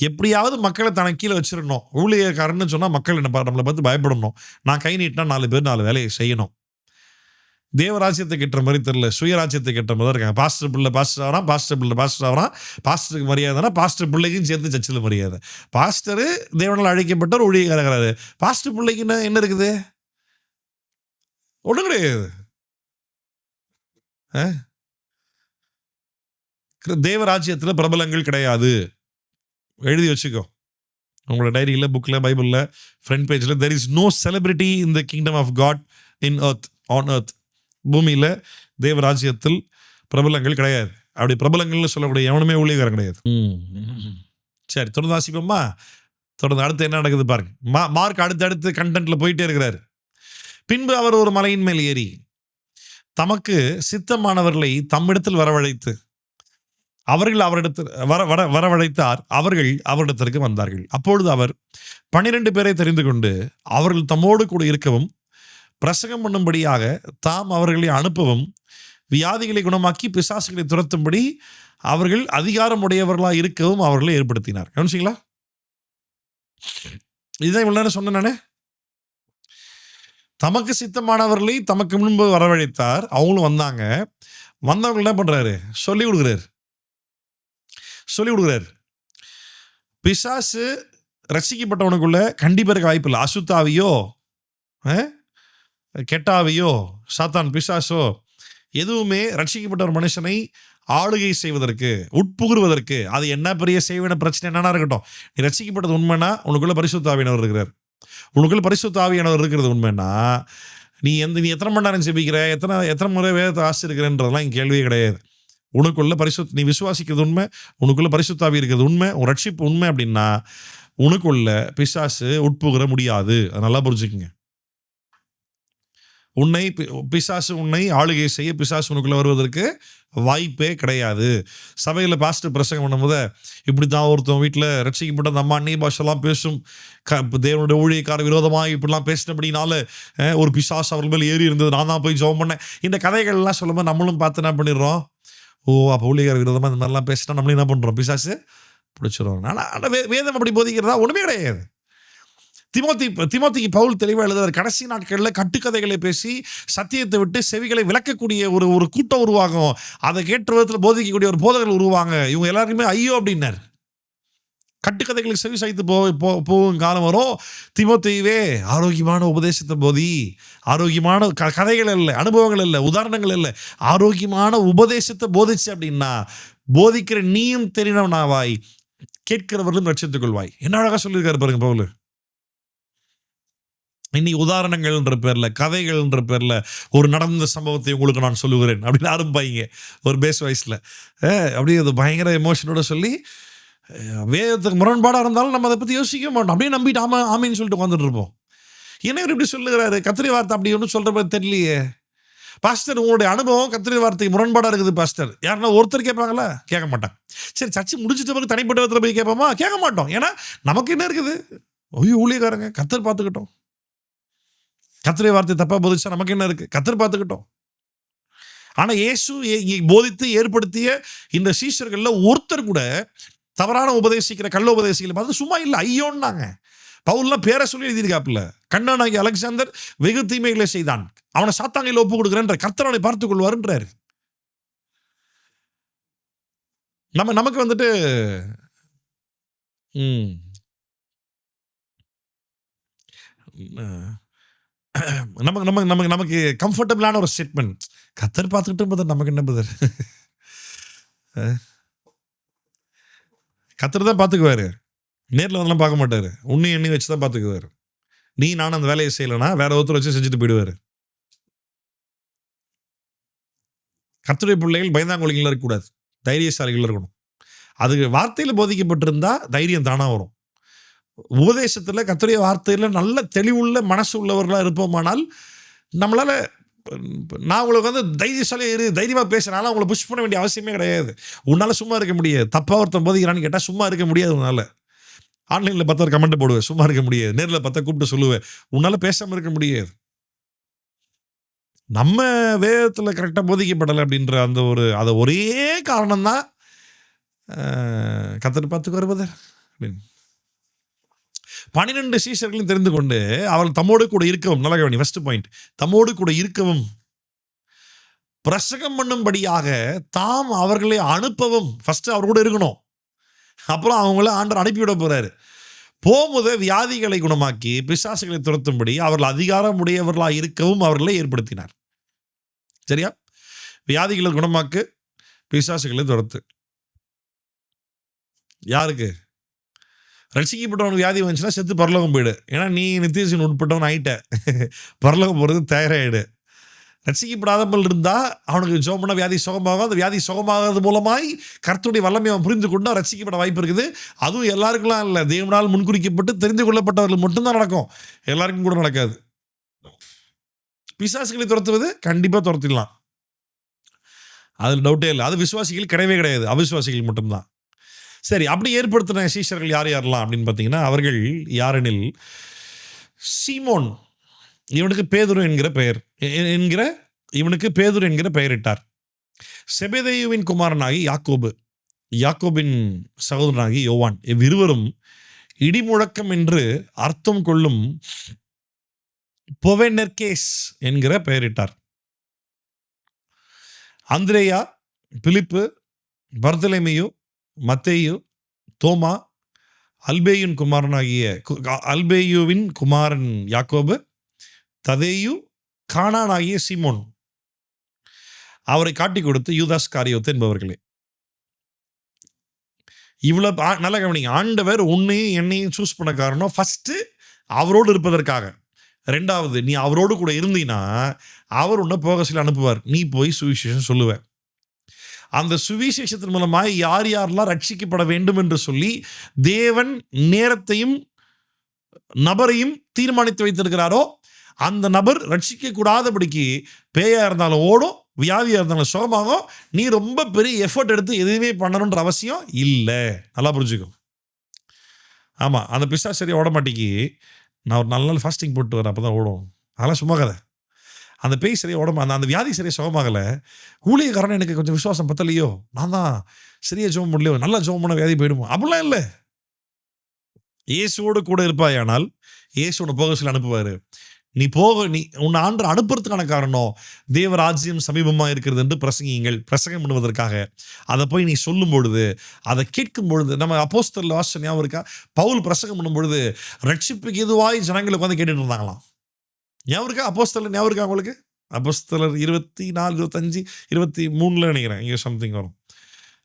எப்படியாவது மக்களை தனக்கு கீழே வச்சிடணும். ஊழியக்காரன்னு சொன்னால் மக்கள் என்ன நம்மளை பார்த்து பயப்படணும். நான் கை நீட்டினா 4 பேர் 4 வேலையை செய்யணும். தேவராஜ்யத்தை கெட்டுற மாதிரி தெரியல, சுயராஜ்யத்தை கெட்ட மாதிரி இருக்காங்க. பாஸ்டர் பிள்ளை பாஸ்டர் ஆகிறான், பாஸ்டர் பிள்ளை பாஸ்டர் ஆகிறான். பாஸ்டருக்கு மரியாதைனா பாஸ்டர் பிள்ளைக்கும் சேர்த்து சர்ச்சில் மரியாதை. பாஸ்டரு தேவனால் அழைக்கப்பட்டவர் ஊழியக்காரர். பாஸ்டர் பிள்ளைக்கு என்ன இருக்குது? ஒன்றும் கிடையாது. தேவராஜ்யத்தில் பிரபலங்கள் கிடையாது. எழுதி வச்சுக்கோ உங்களோட டைரியில், புக்கில், பைபிளில், ஃப்ரண்ட் பேஜில். There is no celebrity in the kingdom of God in earth, on earth. பூமியில் தேவராஜ்யத்தில் பிரபலங்கள் கிடையாது. அப்படி பிரபலங்கள்னு சொல்லக்கூடிய எவனுமே ஊழியக்காரன் கிடையாது. சரி, தொடர்ந்து வாசிப்போமா? தொடர்ந்து அடுத்து என்ன நடக்குது பாருங்க. மார்க் அடுத்தடுத்து கண்டென்ட்ல போயிட்டே இருக்கிறாரு. பின்பு அவர் ஒரு மலையின் மேல் ஏறி தமக்கு சித்தமானவர்களை தம்மிடத்தில் வரவழைத்து அவர்கள் அவரிடத்தில் வரவழைத்தார். அவர்கள் அவரிடத்திற்கு வந்தார்கள். அப்பொழுது அவர் 12 பேரை தெரிந்து கொண்டு அவர்கள் தம்மோடு கூட இருக்கவும் பிரசங்கம் பண்ணும்படியாக தாம் அவர்களை அனுப்பவும் வியாதிகளை குணமாக்கி பிசாசுகளை துரத்தும்படி அவர்கள் அதிகாரம் உடையவர்களாக இருக்கவும் அவர்களை ஏற்படுத்தினார். கவனிச்சிங்களா? இதுதான் இவ்வளவு நேரம் சொன்னேன் நானே. தமக்கு சித்தமானவர்களை தமக்கு முன்பு வரவழைத்தார். அவங்களும் வந்தாங்க. வந்தவங்க என்ன பண்றாரு? சொல்லி கொடுக்குறாரு. பிசாசு ரசிக்கப்பட்டவனுக்குள்ள கண்டிப்பா இருக்க வாய்ப்பு இல்லை. அசுத்தாவியோ, கெட்டாவியோ, சாத்தான், பிசாசோ எதுவுமே ரட்சிக்கப்பட்ட ஒரு மனுஷனை ஆளுகை செய்வதற்கு, உட்புகுவதற்கு, அது என்ன பெரிய செய்வன பிரச்சனை என்னன்னா இருக்கட்டும், நீ ரட்சிக்கப்பட்டது உண்மைன்னா உனக்குள்ள பரிசுத்த ஆவியானவர் இருக்கிறார். உனக்குள்ள பரிசுத்த ஆவியானவர் இருக்கிறது உண்மைன்னா நீ எத்தனை மணி நேரம் ஜெபிக்கிற, எத்தனை முறை வேதத்தை ஆசிரியக்கிறன்றதெல்லாம் இங்கே கேள்வியே கிடையாது. உனக்குள்ள நீ விசுவாசிக்கிறது உண்மை, உனக்குள்ள பரிசுத்த ஆவி இருக்கிறது உண்மை, உன் ரட்சிப்பு உண்மை அப்படின்னா உனக்குள்ள பிசாசு உட்புகிற முடியாது. அது நல்லா புரிஞ்சுக்குங்க. பிசாசு உன்னை ஆளுகை செய்ய பிசாசு உனக்குள்ள வருவதற்கு வாய்ப்பே கிடையாது. சபையில் பாஸ்டர் பிரசங்கம் பண்ணும்போது இப்படி தான் ஒருத்தன் வீட்டில் ரட்சிக்கப்பட்ட அந்த அம்மா அந்நிய பாஷெல்லாம் பேசும், தேவனுடைய ஊழியக்கார விரோதமாக இப்படிலாம் பேசினபடினால ஒரு பிசாசு அவர்கள் மேலே ஏறி இருந்தது, நான் தான் போய் ஜெபம் பண்ணேன். இந்த கதைகள்லாம் சொல்லும்போது நம்மளும் பார்த்து என்ன பண்ணிடுறோம்? ஓ, அப்போ ஊழியக்கார விரோதமாக இந்த மாதிரிலாம் பேசினா நம்மளும் என்ன பண்ணுறோம்? பிசாசு பிடிச்சிடுவோம். ஆனால் வேதம் அப்படி போதிக்கிறதா ஒன்றுமே கிடையாது. திமோத்திக்கு பவுல் தெளிவாக எழுதுவார், கடைசி நாட்களில் கட்டுக்கதைகளை பேசி சத்தியத்தை விட்டு செவிகளை விளக்கக்கூடிய ஒரு கூட்டம் உருவாகும். அதை கேட்ட விதத்தில் போதிக்கக்கூடிய ஒரு போதகர்கள் உருவாங்க. இவங்க எல்லாருக்குமே ஐயோ அப்படின்னார். கட்டுக்கதைகளுக்கு செவி சாய்த்து போகும் காலம் வரும். திமோத்தியே ஆரோக்கியமான உபதேசத்தை போதி, ஆரோக்கியமான கதைகள் இல்லை, அனுபவங்கள் இல்லை, உதாரணங்கள் இல்லை, ஆரோக்கியமான உபதேசத்தை போதிச்சு அப்படின்னா போதிக்கிற நீயும் தெரிந்தவனாவாய், கேட்கிறவர்களும் ரட்சித்துக் கொள்வாய். என்ன அழகா சொல்லியிருக்காரு பாருங்க பவுல். இன்னைக்கு உதாரணங்கள்ன்ற பேர்ல, கதைகள்ன்ற பேர்ல ஒரு நடந்த சம்பவத்தை உங்களுக்கு நான் சொல்லுகிறேன் அப்படின்னு ஆரம்பிப்பாங்க ஒரு பேஸ் வாய்ஸ்ல. அப்படியே அது பயங்கர எமோஷனோட சொல்லி வேதத்துக்கு முரண்பாடாக இருந்தாலும் நம்ம அதை பற்றி யோசிக்க மாட்டோம். அப்படியே நம்பிட்டு ஆமின்னு சொல்லிட்டு உட்காந்துட்டு இருப்போம். என்ன இப்படி சொல்லுகிறாரு? கத்திரி வார்த்தை அப்படி ஒன்றும் சொல்கிற மாதிரி தெரியலையே பாஸ்டர். உங்களுடைய அனுபவம் கத்திரி வார்த்தைக்கு முரண்பாடாக இருக்குது பாஸ்டர். யாருன்னா ஒருத்தர் கேட்பாங்களா? கேட்க மாட்டாங்க. சரி, சர்ச்சை முடிச்சிட்ட பிறகு தனிப்பட்ட விதத்தில் போய் கேட்போமா? கேட்க மாட்டோம். ஏன்னா நமக்கு என்ன இருக்குது? ஒய்யோ ஊழியக்காரங்க, கத்தர் பார்த்துக்கிட்டோம். கத்திரை வார்த்தை தப்பா போதிச்சா நமக்கு என்ன இருக்கு? கத்தர் பார்த்துக்கிட்டோம். ஆனா இயேசு போதித்து ஏற்படுத்திய இந்த சீஷர்கள்ல ஒருத்தர் கூட தவறான உபதேசிக்கிற கள்ள உபதேசிகளை பார்த்து சும்மா இல்லை, ஐயோன்னாங்க. பவுல்லாம் பேரை சொல்லி எழுதியிருக்காப்புல, கண்ணனாகி அலெக்சாந்தர் வெகு தீமைகளை செய்தான், அவனை சாத்தாங்கையில் ஒப்பு கொடுக்குறேன்ற, கர்த்தர் அவனை பார்த்துக் கொள்வாருன்றாரு. நமக்கு வந்துட்டு ம், நமக்கு நமக்கு நமக்கு நமக்கு கம்ஃபர்டபுளான ஒரு ஸ்டேட்மெண்ட். கத்தர் பார்த்துக்கிட்டு பதர் நமக்கு என்ன பதர், கத்தர் தான் பார்த்துக்குவாரு, நேரில் வந்தெல்லாம் பார்க்க மாட்டாரு, உன்னை எண்ணி வச்சு தான் பார்த்துக்குவாரு. நீ நானும் அந்த வேலையை செய்யலைன்னா வேற ஒருத்தர் வச்சு செஞ்சுட்டு போயிடுவாரு. கர்த்தருடைய பிள்ளைகள் பயந்தாங்கொழிகள் இருக்கக்கூடாது, தைரியசாலிகள் இருக்கணும். அது வார்த்தையில் போதிக்கப்பட்டிருந்தா தைரியம் தானா வரும். உபதேசத்தில் கர்த்தருடைய வார்த்தையில் நல்ல தெளிவுள்ள மனசு உள்ளவர்களாக இருப்போமானால் நம்மளால, நான் உங்களுக்கு வந்து தைரியசாலியாக இரு, தைரியமாக பேசுறனால உங்களை புஷ் பண்ண வேண்டிய அவசியமே கிடையாது. உன்னால் சும்மா இருக்க முடியாது. தப்பாக ஒருத்தன் போதிக்கிறான்னு கேட்டால் சும்மா இருக்க முடியாது உன்னால். ஆன்லைனில் பார்த்தா ஒரு கமெண்ட் போடுவேன், சும்மா இருக்க முடியாது. நேரில் பார்த்தா கூப்பிட்டு சொல்லுவேன், உன்னால் பேசாமல் இருக்க முடியாது. நம்ம வேதத்தில் கரெக்டாக போதிக்கப்படலை அப்படின்ற அந்த ஒரு அதை ஒரே காரணம் தான் கத்தர் பார்த்துக்கு வருவது அப்படின்னு. 12 சீஷர்களையும் தெரிந்து கொண்டு அவள் தம்மோடு கூட இருக்கவும், நல்ல கவனி, ஃபர்ஸ்ட் பாயிண்ட், தம்மோடு கூட இருக்கவும் பிரசங்கம் பண்ணும்படியாக தாம் அவர்களை அனுப்பவும், ஃபர்ஸ்ட் அவர் கூட இருக்கணும், அப்புறம் அவங்கள ஆண்டவர் அனுப்பிவிட போறாரு. போகும்போது வியாதிகளை குணமாக்கி பிசாசுகளை துரத்தும்படி அவர்கள் அதிகாரம் உடையவர்களாக இருக்கவும் அவர்களை ஏற்படுத்தினார். சரியா? வியாதிகளை குணமாக்கு, பிசாசுகளை துரத்து. யாருக்கு? ரட்சிக்கப்பட்டவனுக்கு வியாதி வந்துச்சுன்னா செத்து பரலோகம் போயிடு. ஏன்னா நீ நித்தியசன் உட்பட்டவன் ஆயிட்ட, பரலோகம் போகிறது தயாராகிடு. ரட்சிக்கப்படாதவர்கள் இருந்தால் அவனுக்கு ஜெபம் பண்ண வியாதி சுகமாகும். அந்த வியாதி சுகமாகிறது மூலமாய் கர்த்தருடைய வல்லமை அவன் புரிந்து கொண்டு ரட்சிக்கப்பட வாய்ப்பு இருக்குது. அதுவும் எல்லாருக்குலாம் இல்லை, தேவனால் முன்குறிக்கப்பட்டு தெரிந்து கொள்ளப்பட்டவர்கள் மட்டும்தான் நடக்கும், எல்லாருக்கும் கூட நடக்காது. பிசாசுகளை துரத்துவது கண்டிப்பாக துரத்திடலாம், அதில் டவுட்டே இல்லை. அது விசுவாசிகள் கிடையவே கிடையாது, அவிசுவாசிகள் மட்டும்தான். சரி, அப்படி ஏற்படுத்தின சீஷர்கள் யார் யாரெல்லாம் அப்படின்னு பார்த்தீங்கன்னா, அவர்கள் யாரெனில், சீமோன், இவனுக்கு பேதுரு என்கிற பெயரிட்டார். செபெதேயுவின் குமாரனாகி யாக்கோபு, யாக்கோபின் சகோதரனாகி யோவான், இவ்விருவரும் இடிமுழக்கம் என்று அர்த்தம் கொள்ளும் பொவெனெர்கேஸ் என்கிற பெயரிட்டார். அந்திரேயா, பிலிப்பு, பர்தலமேயு, மத்தேயு, தோமா, அல்பேயுவின் குமாரன் யாக்கோபு, ததேயு, கானானாகிய சீமோன், அவரை காட்டி கொடுத்து யூதாஸ் காரியோத்து என்பவர்களே. இவ்வளவு நல்ல கவனிங்க, ஆண்டவர் உன்னையும் என்னையும் சூஸ் பண்ண காரணம் ஃபர்ஸ்ட் அவரோடு இருப்பதற்காக. ரெண்டாவது, நீ அவரோடு கூட இருந்தீன்னா அவர் உன்னை போக சொல்லி அனுப்புவார், நீ போய் சுவிசேஷம் சொல்லுவ. அந்த சுவிசேஷத்தின் மூலமாக யார் யாரெல்லாம் ரட்சிக்கப்பட வேண்டும் என்று சொல்லி தேவன் நேரத்தையும் நபரையும் தீர்மானித்து வைத்திருக்கிறாரோ அந்த நபர் ரட்சிக்க கூடாதபடிக்கு பேயா இருந்தாலும் ஓடும், வியாதியா இருந்தாலும் சுகமாகும். நீ ரொம்ப பெரிய எஃபர்ட் எடுத்து எதுவுமே பண்ணணுன்ற அவசியம் இல்லை. நல்லா புரிஞ்சுக்கும். ஆமாம், அந்த பிசா சரியாக ஓட மாட்டேங்கி, நான் ஒரு நல்ல நாள் ஃபாஸ்டிங் போட்டு வரேன், அப்போ தான் ஓடும். அதெல்லாம் சும்மா கதை. அந்த பேய் சரியாக ஓடமா, அந்த வியாதி சரியாக சுகமாகலை, ஊழியக்காரன் எனக்கு கொஞ்சம் விசுவாசம் பத்தலையோ, நான் தான் சரியாக ஜெபம் பண்ணலையோ, நல்லா ஜெபம் பண்ண வியாதி போயிடுமோ, அப்படிலாம் இல்லை. இயேசுவோடு கூட இருப்பாயானால் இயேசு உன்னை போக சொல்லி அனுப்புவார். நீ உன்னை ஆண்டவர் அனுப்புறதுக்கான காரணம் தேவராஜ்யம் சமீபமாக இருக்கிறது என்று பிரசங்கம் பண்ணுவதற்காக. அதை போய் நீ சொல்லும் பொழுது, அதை கேட்கும் பொழுது, நம்ம அப்போஸ்தலர் வாசனை ஞாபகம் இருக்கா? பவுல் பிரசங்கம் பண்ணும் பொழுது ரட்சிப்புக்கு எதுவாய் ஜனங்களுக்கு வந்து கேட்டுட்டு இருந்தாங்களாம். ஞாபகம் இருக்கா? அப்போஸ்தலர் ஞாபகம் இருக்கா உங்களுக்கு? அப்போஸ்தலர் 24, 25, 23 நினைக்கிறேன், இங்கே சம்திங் வரும்.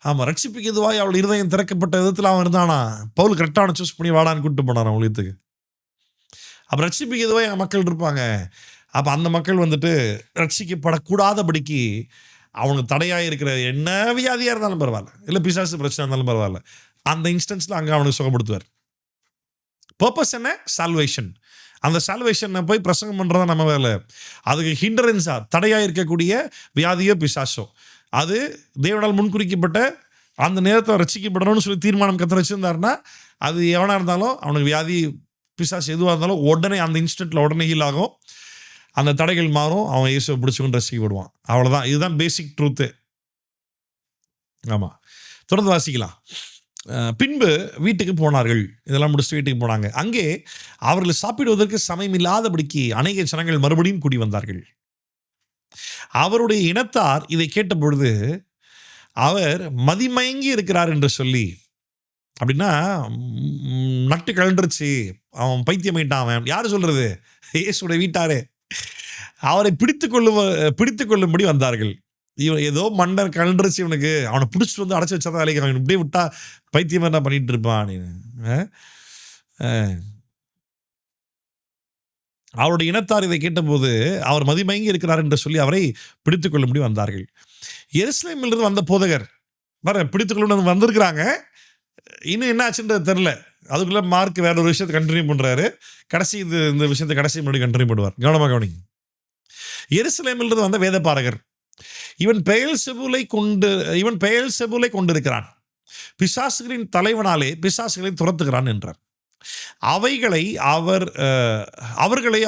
ஆமாம், ரட்சிப்புக்கு எதுவாய் அவள் இருதயம் திறக்கப்பட்ட விதத்தில் அவன் இருந்தானா, பவுல் கரெக்டான சூஸ் பண்ணி வாடான்னு கூப்பிட்டு போனான் ஊழியத்துக்கு. அப்போ ரட்சிப்புக்கு எதுவாக என் மக்கள் இருப்பாங்க. அப்போ அந்த மக்கள் வந்துட்டு ரட்சிக்கப்படக்கூடாதபடிக்கு அவனுக்கு தடையாக இருக்கிற என்ன வியாதியாக இருந்தாலும் பரவாயில்ல, இல்லை பிசாசு பிரச்சனை இருந்தாலும் பரவாயில்ல, அந்த இன்ஸ்டன்ஸில் அங்கே அவனுக்கு சுகப்படுத்துவார். பர்பஸ் என்ன? சால்வேஷன். அந்த சால்வேஷனை போய் பிரசங்கம் பண்ணுறதா நம்ம வேலை. அதுக்கு ஹிண்டரன்ஸாக தடையாக இருக்கக்கூடிய வியாதியோ பிசாசோ, அது தேவனால் முன்குறிக்கப்பட்ட அந்த நேரத்தை ரட்சிக்கப்படணும்னு சொல்லி தீர்மானம் கற்று வச்சுருந்தாருன்னா, அது எவனாக இருந்தாலும் அவனுக்கு வியாதி பிசாசு எதுவாக இருந்தாலும் உடனே அந்த இன்ஸ்டன்ட்டில் உடனே ஹீல் ஆகும், அந்த தடைகள் மாறும், அவன் இயேசுவை பிடிச்சிக்கொண்டு ரசிக்கப்படுவான். அவ்வளோதான், இதுதான் பேசிக் ட்ரூத்து. ஆமாம், தொடர்ந்து வாசிக்கலாம். பின்பு வீட்டுக்கு போனார்கள், இதெல்லாம் முடிச்சுட்டு வீட்டுக்கு போனாங்க. அங்கே அவர்கள் சாப்பிடுவதற்கு சமயம் இல்லாதபடிக்கு அநேக ஜனங்கள் மறுபடியும் கூடி வந்தார்கள். அவருடைய இனத்தார் இதை கேட்ட பொழுது அவர் மதிமயங்கி இருக்கிறார் என்று சொல்லி, அப்படின்னா நட்டு கழண்டுருச்சு, அவன் பைத்தியமாயிட்டான். அவன் யாரு சொல்றது? இயேசுடைய வீட்டாரே அவரை பிடித்து கொள்ளும்படி வந்தார்கள். இவன் ஏதோ மண்டர் கழண்டுருச்சு, இவனுக்கு அவனை பிடிச்சிட்டு வந்து அடைச்சி வச்சாதான் வேலைக்கு, அவன் இப்படியே விட்டா பைத்தியம் என்ன பண்ணிட்டு இருப்பான் அப்படின்னு. அவருடைய இனத்தார் இதை கேட்டபோது அவர் மதிமயங்கி இருக்கிறார் என்று சொல்லி அவரை பிடித்துக் கொள்ளும்படி வந்தார்கள். எருசலேமிலிருந்து வந்த போதகர் பிடித்துக் கொள்ள வந்திருக்கிறாங்க. இன்னும் என்ன ஆச்சுன்றது தெரில. அதுக்குள்ள மார்க் வேற ஒரு விஷயத்தை கண்டினியூ பண்றாரு. கடைசி இந்த விஷயத்தை கடைசி முன்னாடி கண்டினியூ பண்ணுவார். கவனமாக கவனிங்க. எருசலேமிலிருந்து வந்த வேதபாரகர், இவன் பெயல்செபூலை கொண்டிருக்கிறான், பிசாசுகளின் தலைவனாலே பிசாசுகளை துரத்துகிறான் என்றார். அவர்களை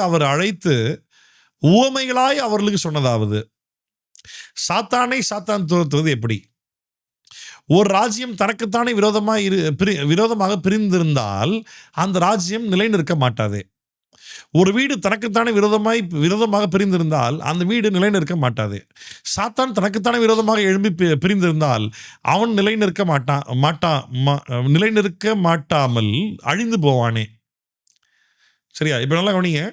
அவர் அழைத்து உவமைகளாய் அவர்களுக்கு சொன்னதாவது, சாத்தானை சாத்தான் துரத்துவது எப்படி? ஒரு ராஜ்யம் தனக்குத்தானே விரோதமாக பிரிந்திருந்தால் அந்த ராஜ்யம் நிலை நிற்க மாட்டாது. ஒரு வீடு தனக்குத்தானே விரோதமாக பிரிந்திருந்தால் அந்த வீடு நிலை நிற்க மாட்டாது. சாத்தான் தனக்குத்தானே விரோதமாக எழும்பி பிரிந்திருந்தால் அவன் நிலை நிற்க மாட்டாமல் அழிந்து போவானே. சரியா? இப்ப நல்லா கவனிங்க.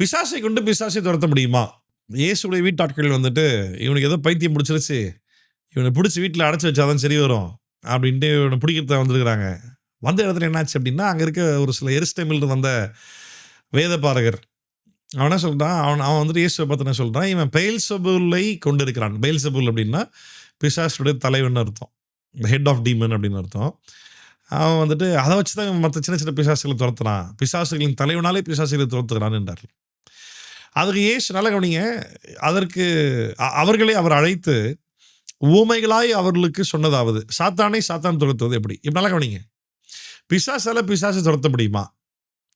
பிசாசை கொண்டு பிசாசை துரத்த முடியுமா? இயேசுடைய வீட்டாட்கள் இவனுக்கு ஏதோ பைத்தியம் பிடிச்சிருச்சு, இவனை பிடிச்சி வீட்டில் அடைச்சி வச்சாதான் சரி வரும் அப்படின்ட்டு இவனை பிடிக்கிறத வந்திருக்கிறாங்க. வந்த இடத்துல என்னாச்சு அப்படின்னா, அங்கே இருக்க ஒரு சில எருசலேமிலிருந்து வந்த வேதபாரகர் அவன் என்ன சொல்கிறான், அவன் இயேசுவை பார்த்து என்ன சொல்கிறான், இவன் பெயல்செபூலை கொண்டு இருக்கிறான். பெயல்செபூல் அப்படின்னா பிசாசுடைய தலைவன் அர்த்தம், ஹெட் ஆஃப் டீமன் அப்படின்னு அர்த்தம். அவன் அதை வச்சு தான் மற்ற சின்ன சின்ன பிசாசுகளை துரத்துறான், பிசாசுகளின் தலைவனாலே பிசாசுகளை துரத்துகிறான் என்றார்கள். அதுக்கு இயேசு நல்ல கவனிங்க, அதற்கு அவர்களை அவர் அழைத்து ஊமைகளாய் அவர்களுக்கு சொன்னதாவது, சாத்தானை சாத்தான் துரத்துவது எப்படி? இப்ப நல்லா கவனிங்க. பிசாசால பிசாசு துரத்த முடியுமா?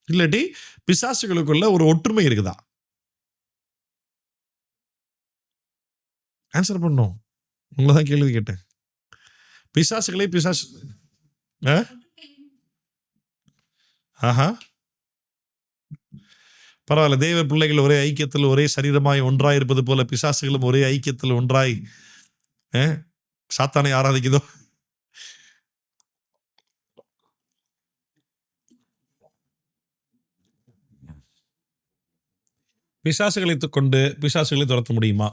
இல்லாட்டி பிசாசுகளுக்குள்ள ஒரு ஒற்றுமை இருக்குதா? ஆன்சர் பண்ணும். உங்களதான் கேள்வி கேட்டேன். பிசாசுகளே பிசாசு பரவாயில்ல. தேவ பிள்ளைகள் ஒரே ஐக்கியத்தில் ஒரே சரீரமாய் ஒன்றாய் இருப்பது போல பிசாசுகளும் ஒரே ஐக்கியத்தில் ஒன்றாய் சாத்தானை ஆராதிக்குதோ. பிசாசுகளை கொண்டு பிசாசுகளை துரத்த முடியுமா?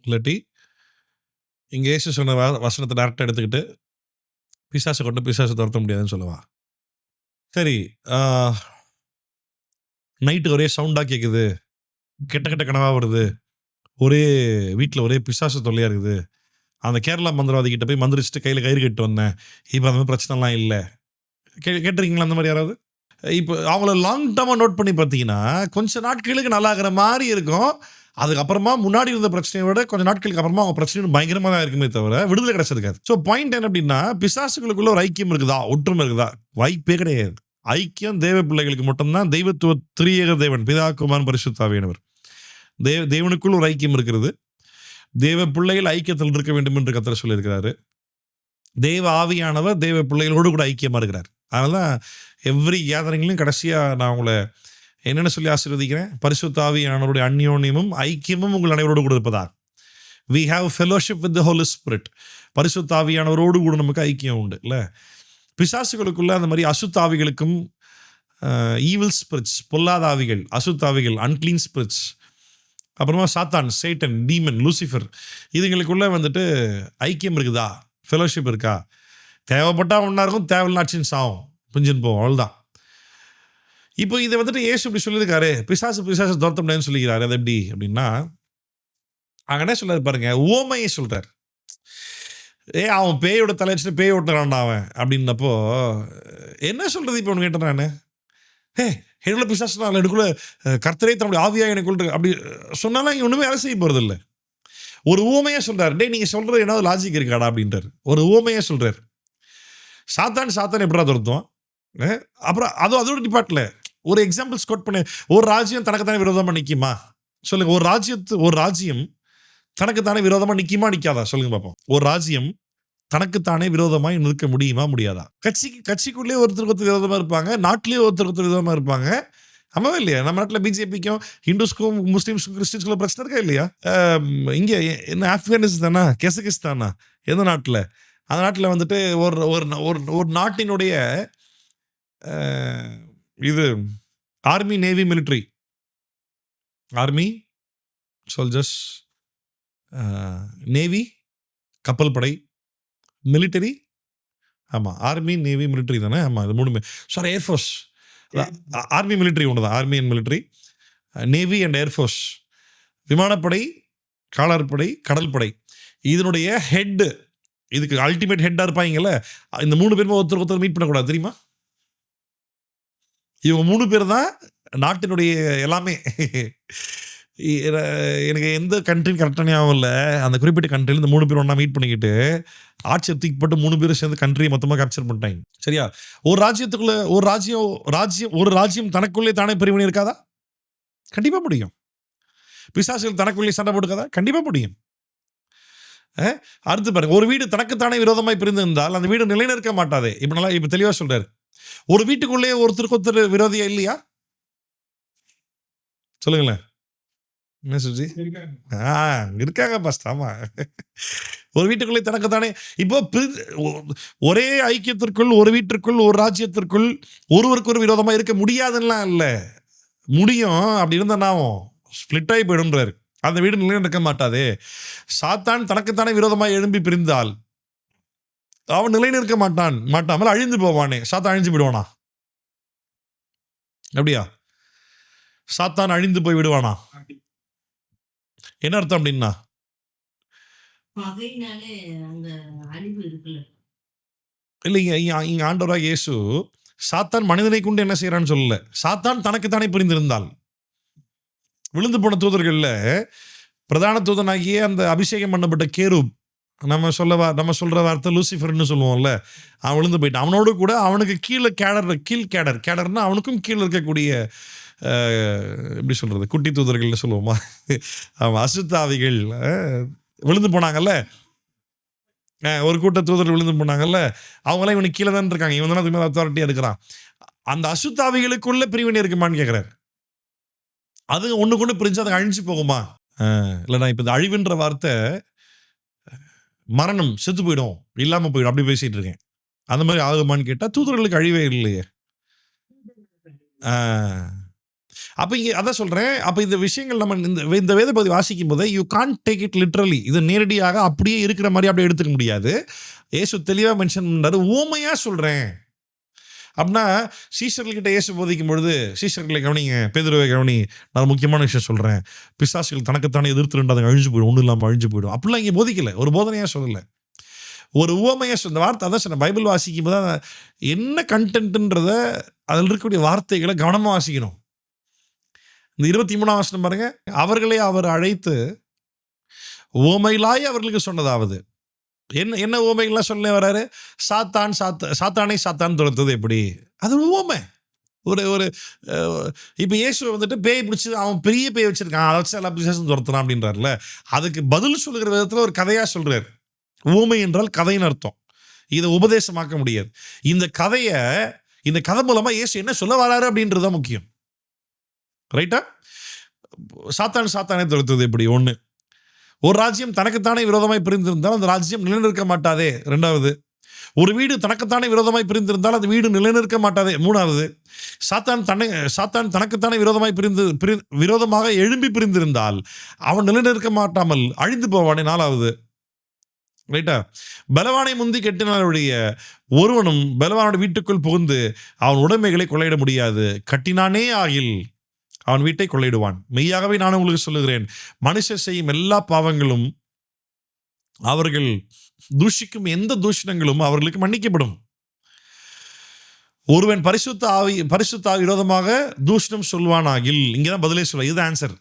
இல்லாட்டி இங்க இயேசு சொன்ன வசனத்தை டேரக்டா எடுத்துக்கிட்டு பிசாசை கொண்டு பிசாசை துரத்த முடியாதுன்னு சொல்லுவா. சரி, நைட்டு ஒரே சவுண்டா கேட்குது, கெட்ட கெட்ட கனவா வருது, ஒரே வீட்டில் ஒரே பிசாசு தொல்லையா இருக்குது, அந்த கேரளா மந்திரவாதி கிட்ட போய் மந்திரிச்சுட்டு கையில் கயிறு கட்டு வந்தேன், இப்போ அந்த மாதிரி பிரச்சனைலாம் இல்லை. கேட்டிருக்கீங்களா அந்த மாதிரி யாராவது? இப்போ அவங்கள லாங் டேர்மாக நோட் பண்ணி பார்த்தீங்கன்னா கொஞ்சம் நாட்களுக்கு நல்லா இருக்கிற மாதிரி இருக்கும், அதுக்கப்புறமா முன்னாடி இருந்த பிரச்சனையை விட கொஞ்சம் நாட்களுக்கு அப்புறமா அவங்க பிரச்சனை பயங்கரமாக தான் இருக்குமே தவிர விடுதலை கிடைச்சிருக்காது. ஸோ பாயிண்ட் என்ன அப்படின்னா, பிசாசுகளுக்குள்ள ஒரு ஐக்கியம் இருக்குதா, ஒற்றுமை இருக்குதா? வாய்ப்பே கிடையாது. ஐக்கியம் தேவ பிள்ளைகளுக்கு மட்டும்தான். தெய்வத்துவ திரியேக தேவன், பிதா குமாரன் பரிசுத்த ஆவியானவர், தேவனுக்குள் ஒரு ஐக்கியம் இருக்கிறது. தேவ பிள்ளைகள் ஐக்கியத்தில் இருக்க வேண்டும் என்று கர்த்தர் சொல்லியிருக்கிறாரு. தேவ ஆவியானவர் தேவ பிள்ளைகளோடு கூட ஐக்கியமாக இருக்கிறார். அதனால எவ்ரி கேதரிங்லையும் கடைசியாக நான் உங்களை என்னென்ன சொல்லி ஆசீர்வதிக்கிறேன், பரிசுத்த ஆவியானவருடைய அந்யோன்யமும் ஐக்கியமும் உங்கள் அனைவரோடு கூட இருப்பதாக. We have fellowship with the holy spirit. பரிசுத்த ஆவியானவரோடு கூட நமக்கு ஐக்கியம் உண்டு இல்லை? பிசாசுகளுக்குள்ள அந்த மாதிரி அசுத்தாவிகளுக்கும் ஈவில் ஸ்பிரிட்ஸ், பொல்லாத ஆவிகள், அசுத்தாவிகள், அன்கிளீன் ஸ்பிரிட்ஸ், அப்புறமா சாத்தான், சேட்டன், டீமன், லூசிஃபர், இதுங்களுக்குள்ள ஐக்கியம் இருக்குதா, ஃபெலோஷிப் இருக்கா? தேவைப்பட்டா ஒன்றா இருக்கும், தேவையில்லாச்சின்னு சாவும், பிஞ்சின்னு போவோம், அவ்வளோதான். இப்போ இதை ஏசு இப்படி சொல்லியிருக்காரு, பிசாசு துரத்த முடியாதுன்னு சொல்லிக்கிறாரு. அது எப்படி அப்படின்னா, அங்கே என்ன சொல்றாரு பாருங்க, ஓமையை சொல்றார். அவன் பேயோட தலை வச்சுட்டு பேய் ஓட்டுறான்டா அவன் அப்படின்னப்போ என்ன சொல்றது? இப்போ ஒன்று கேட்டேன் நான், எனக்குள்ள பிசாசு நான் எடுக்குள்ள கர்த்தரே தன்னுடைய ஆவியா எனக்குள்ள அப்படி சொன்னாலும் இங்கே ஒன்றுமே வேலை செய்ய போகிறது இல்லை. ஒரு ஊமையா சொல்றாரு, நீங்கள் சொல்றது என்ன லாஜிக் இருக்காடா அப்படின்றார். ஒரு ஊமையா சொல்றாரு. சாத்தான் எப்படா துரத்துவான்? அப்புறம் அதோட டிபார்ட்ல ஒரு எக்ஸாம்பிள்ஸ் கோட் பண்ண, ஒரு ராஜ்யம் தனக்குத்தானே விரோதமாக நிற்குமா சொல்லுங்க? ஒரு ராஜ்யம் தனக்குத்தானே விரோதமாக நிற்குமா நிற்காதா சொல்லுங்க பார்ப்போம். ஒரு ராஜ்யம் தனக்குத்தானே விரோதமாக நிற்க முடியுமா முடியாதா? கட்சிக்குள்ளேயே ஒருத்தருக்கு விரோதமாக இருப்பாங்க, நாட்டிலேயே ஒருத்தருக்கு விரோதமாக இருப்பாங்க, ஆமாவா இல்லையா? நம்ம நாட்டில் பிஜேபிக்கும் ஹிந்துஸ்க்கும் முஸ்லீம்ஸ்க்கும் கிறிஸ்டின்ஸ்க்கும் பிரச்சனை இருக்கா இல்லையா? இங்கே என்ன ஆப்கானிஸ்தானா கெசகிஸ்தானா எந்த நாட்டில்? அந்த நாட்டில் வந்துட்டு ஒரு ஒரு ஒரு ஒரு நாட்டினுடைய இது army navy military army soldiers navy கப்பல் படை மிலிட்டரி ஆமாம் ஆர்மி நேவி மிலிட்ரி தானே ஆமாம் இது மூணுமே சாரி ஏர்ஃபோர்ஸ் ஆர்மி மிலிட்ரி ஒன்று தான் army and military navy and air force விமானப்படை காலாட்படை கடல் படை இதனுடைய ஹெட்டு இதுக்கு அல்டிமேட் ஹெட்டாக இருப்பாங்கல்ல இந்த 3 பேருமே ஒருத்தர் மீட் பண்ணக்கூடாது தெரியுமா? இவங்க 3 பேர் தான் நாட்டினுடைய எல்லாமே. எனக்கு எந்த கண்ட்ரின்னு கரெக்டாக ஞாபகம் இல்லை. அந்த குறிப்பிட்ட கண்ட்ரியில் இந்த 3 பேர் ஒன்றா மீட் பண்ணிக்கிட்டு ஆட்சியை தூக்கிப்பட்டு 3 பேரும் சேர்ந்து கண்ட்ரியை மொத்தமாக கேப்சர் பண்ணிட்டாங்க. சரியா? ஒரு ராஜ்யத்துக்குள்ள ஒரு ராஜ்யம் தனக்குள்ளே தானே பிரிவினை இருக்காதா? கண்டிப்பாக முடியும். பிசாசுகள் தனக்குள்ளே சண்டை போட்டுக்காதா? கண்டிப்பாக முடியும். அடுத்து பாருங்க, ஒரு வீடு தனக்குத்தானே விரோதமாய் பிரிந்திருந்தால் அந்த வீடு நிலைநிற்க மாட்டாதே. இப்ப தெளிவா சொல்றாரு. ஒரு வீட்டுக்குள்ளே ஒருத்தருக்கு ஒருத்தர் விரோதியா இல்லையா? சொல்லுங்களேன். என்ன சுஜி? இருக்காங்க பாஸ்டர். ஆமா, ஒரு வீட்டுக்குள்ளே தனக்குத்தானே இப்போ ஒரே ஐக்கியத்திற்குள் ஒரு வீட்டிற்குள் ஒரு ராஜ்யத்திற்குள் ஒருவருக்கு ஒரு விரோதமா இருக்க முடியாதுன்னா இல்லை, முடியும். அப்படி இருந்தா ஸ்பிளிட் ஆகி போயிடும்ன்றாரு. அந்த வீடு நிலைநிற்க மாட்டாதே. சாத்தான் தனக்குத்தானே விரோதமாக எழும்பி பிரிந்தால் அவன் நிலைநிற்க மாட்டாமல் அழிந்து போவானே. சாத்தான் அழிஞ்சு விடுவானா? அப்படியா? சாத்தான் அழிந்து போய் விடுவானா? என்ன அர்த்தம் அப்படின்னா, இல்லைங்க, இங்க ஆண்டவராக இயேசு சாத்தான் மனிதனை கொண்டு என்ன செய்யறான்னு சொல்லல. சாத்தான் தனக்குத்தானே பிரிந்திருந்தால், விழுந்து போன தூதர்கள்ல பிரதான தூதனாகிய அந்த அபிஷேகம் பண்ணப்பட்ட கேரூப், நம்ம சொல்ற வார்த்தை லூசிஃபர்னு சொல்லுவோம்ல, அவன் விழுந்து போயிட்டான். அவனோடு கூட அவனுக்கு கீழே கேடர்னா அவனுக்கும் கீழே இருக்கக்கூடிய எப்படி சொல்றது, குட்டி தூதர்கள்னு சொல்லுவோமா, அவன் அசுத்தாவிகள் விழுந்து போனாங்கல்ல, ஒரு கூட்ட தூதர்கள் விழுந்து போனாங்கல்ல, அவங்களாம் இவனுக்கு கீழே தான் இருக்காங்க. இவன் தான் அதுக்கு மேலே அத்தாரிட்டியா இருக்கிறான். அந்த அசுத்தாவிகளுக்குள்ள பிரிவினை இருக்குமான்னு கேட்கிறார். அது ஒண்ணு கொண்டு பிரிஞ்சு அதை அழிஞ்சு போகுமா? இல்லைண்ணா, இப்போ இந்த அழிவுன்ற வார்த்தை மரணம், செத்து போயிடும், இல்லாமல் போயிடும், அப்படி பேசிட்டு இருக்கேன். அந்த மாதிரி ஆகுமான்னு கேட்டால் தூதர்களுக்கு அழிவே இல்லையே. அப்போ இங்கே அதான் சொல்கிறேன். அப்போ இந்த விஷயங்கள் நம்ம இந்த வேத பகுதி வாசிக்கும் போது you can't take it literally. இது நேரடியாக அப்படியே இருக்கிற மாதிரி அப்படியே எடுத்துக்க முடியாது. ஏசு தெளிவாக மென்ஷன் பண்ணாரு, ஊமையாக சொல்கிறேன் அப்படின்னா. சீஷர்கள்கிட்ட இயேசு போதிக்கும் பொழுது, சீஷர்களை கவனிங்க, பேதுருவை கவனி, நான் முக்கியமான விஷயம் சொல்கிறேன், பிசாசுகள் தனக்குத்தானே எதிர்த்துட்டு அதை அழிஞ்சு போயிடும், ஒன்றும் இல்லாமல் அழிஞ்சு போயிடும், அப்படிலாம் இங்கே போதிக்கலை. ஒரு போதனையாக சொல்லலை, ஒரு உவமையாக இந்த வார்த்தை. அதான் சொன்ன, பைபிள் வாசிக்கும் போது என்ன கண்டென்ட்ன்றத அதில் இருக்கக்கூடிய வார்த்தைகளை கவனமாக வாசிக்கணும். இந்த 23ஆம் வசனம் பாருங்க, அவர்களே அவர் அழைத்து உவமையிலாய் அவர்களுக்கு சொன்னதாவது. என்ன உவமைகள்லாம் சொல்ல வராரு? சாத்தானை துரத்துறது எப்படி? அது உவமை. ஒரு இப்போ இயேசு வந்துட்டு பேய் பிடிச்சி, அவன் பெரிய பேய் வச்சிருக்கான், அதை வச்சு எல்லா பிசாசும் துரத்துறான் அப்படின்றாருல, அதுக்கு பதில் சொல்லுகிற விதத்தில் ஒரு கதையாக சொல்றாரு. உவமை என்றால் கதைன்னு அர்த்தம். இதை உபதேசமாக்க முடியாது. இந்த கதை மூலமா இயேசு என்ன சொல்ல வராரு அப்படின்றதுதான் முக்கியம். ரைட்டா? சாத்தானை துரத்துறது எப்படி? ஒன்று, ஒரு ராஜ்யம் தனக்குத்தானே விரோதமாய் பிரிந்திருந்தால் அந்த ராஜ்யம் நிலைநிற்க மாட்டாதே. 2வது, ஒரு வீடு தனக்குத்தானே விரோதமாய் பிரிந்திருந்தால் அந்த வீடு நிலைநிற்க மாட்டாதே. 3வது, சாத்தான் தனக்குத்தானே விரோதமாக எழும்பி பிரிந்திருந்தால் அவன் நிலைநிற்க மாட்டாமல் அழிந்து போவானே. 4வது, ரைட்டா, பலவானை முந்தி கட்டினாலுடைய ஒருவனும் பலவானோட வீட்டுக்குள் புகுந்து அவன் உடைமைகளை கொள்ளையிட முடியாது. கட்டினானே ஆகில் அவன் வீட்டை கொள்ளையிடுவான். மெய்யாகவே நான் உங்களுக்கு சொல்லுகிறேன், மனுஷர் செய்யும் எல்லா பாவங்களும், அவர்கள் தூஷிக்கும் எந்த தூஷணங்களும் அவர்களுக்கு மன்னிக்கப்படும். ஒருவன் பரிசுத்த ஆவி விரோதமாக தூஷணம் சொல்வானாகில், இங்கதான் பதிலே சொல்ல, இது ஆன்சர்,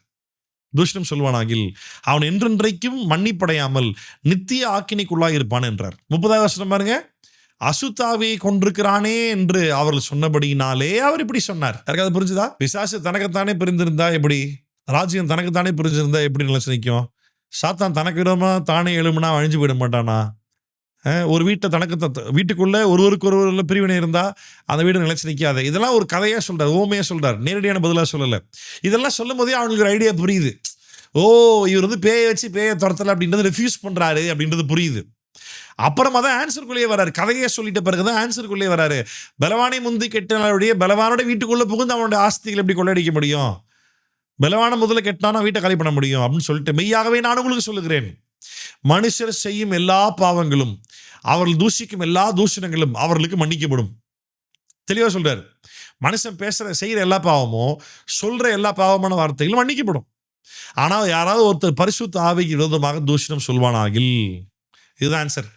தூஷணம் சொல்வானாகில் அவன் என்றென்றைக்கும் மன்னிப்படையாமல் நித்திய ஆக்கினைக்குள்ளாய் இருப்பான் என்றார். 30வது வசனம் பாருங்க, அசுத்தாவியை கொண்டிருக்கிறானே என்று அவர்கள் சொன்னபடினாலே அவர் இப்படி சொன்னார். யாருக்காவது புரிஞ்சுதா? பிசாசு தனக்குத்தானே பிரிந்திருந்தா எப்படி? ராஜ்யம் தனக்குத்தானே பிரிஞ்சிருந்தா எப்படி நிலைச்சு நிற்கும்? சாத்தான் தனக்கு விரோதமா தானே எழுமுனா அழிஞ்சு போயிட மாட்டானா? ஒரு வீட்டை வீட்டுக்குள்ள ஒருவருக்கு ஒருவர் பிரிவினை இருந்தா அந்த வீடு நிலைச்சு நிற்காது. இதெல்லாம் ஒரு கதையா சொல்றாரு, ஓமையா சொல்றாரு, நேரடியான பதிலாக சொல்லலை. இதெல்லாம் சொல்லும் போதே அவங்களுக்கு ஒரு ஐடியா புரியுது. ஓ, இவர் வந்து பேயை வச்சு பேயை துரத்தலை அப்படின்றது ரெஃப்யூஸ் பண்றாரு அப்படின்றது புரியுது. அப்புறமா தான் ஆன்சருக்குள்ளேயே வராரு. கதையை சொல்லிட்ட பிறகுதான் ஆன்சருக்குள்ளேயே வராரு. பலவானை முந்தி கெட்டனுடைய பலவானோட வீட்டுக்குள்ள புகுந்து அவனுடைய ஆஸ்திகள் எப்படி கொள்ளடிக்க முடியும்? பலவான முதல்ல கெட்டானா வீட்டை காலி பண்ண முடியும் அப்படின்னு சொல்லிட்டு, மெய்யாகவே நான் உங்களுக்கு சொல்லுகிறேன், மனுஷர் செய்யும் எல்லா பாவங்களும் அவர்கள் தூஷிக்கும் எல்லா தூஷணங்களும் அவர்களுக்கு மன்னிக்கப்படும். தெளிவா சொல்றாரு. மனுஷன் செய்யற எல்லா பாவமும், சொல்ற எல்லா பாவமான வார்த்தைகளும் மன்னிக்கப்படும். ஆனால் யாராவது ஒருத்தர் பரிசுத்த ஆவிக்கு விரோதமாக தூஷணம் சொல்வானாகில், இதுதான் ஆன்சர்,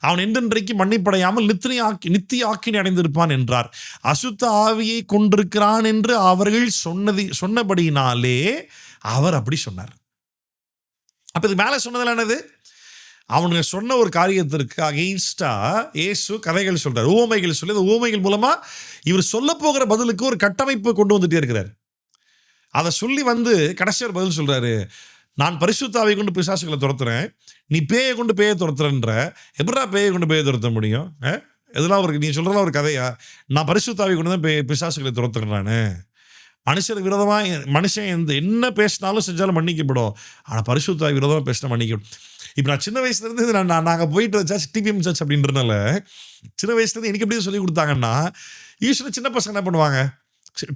அவன் என்றென்றைக்கு மன்னிப்படையாமல் நித்திய ஆக்கினை அடைந்திருப்பான் என்றார். அசுத்த ஆவியை கொண்டிருக்கிறான் என்று அவர்கள் சொன்னபடினாலே அவர் அப்படி சொன்னார். அப்ப இது மேல சொன்னதுல என்னது? அவனுங்க சொன்ன ஒரு காரியத்திற்கு அகெயின்ஸ்டா இயேசு கதைகள் சொல்றார், உவமைகள் சொல்லி, அந்த உவமைகள் மூலமா இவர் சொல்ல போகிற பதிலுக்கு ஒரு கட்டமைப்பு கொண்டு வந்துட்டே இருக்கிறார். அதை சொல்லி வந்து கடைசியாக பதில் சொல்றாரு, நான் பரிசுத்த ஆவியை கொண்டு பிசாசுகளை துரத்துறேன், நீ பேயை கொண்டு பேயை துரத்துறன்ற. எப்படா பேயை கொண்டு பேயை துரத்த முடியும்? இதெல்லாம் ஒரு நீ சொல்றதெல்லாம் ஒரு கதையா? நான் பரிசுத்த ஆவியை கொண்டு தான் பிசாசுகளை துரத்துறேன். நான் மனுஷனுக்கு விரோதமாக மனுஷன் என்ன பேசினாலும் செஞ்சாலும் மன்னிக்கப்படும், ஆனால் பரிசுத்த ஆவி விரோதமாக பேசினா மன்னிக்கப்படும். இப்போ நான் சின்ன வயசுலேருந்து நாங்கள் போயிட்டு சர்ச், டிபிஎம் சர்ச் அப்படின்றனால சின்ன வயசுலேருந்து எனக்கு எப்படி சொல்லி கொடுத்தாங்கன்னா, யூஸ்வலாக சின்ன பசங்க என்ன பண்ணுவாங்க,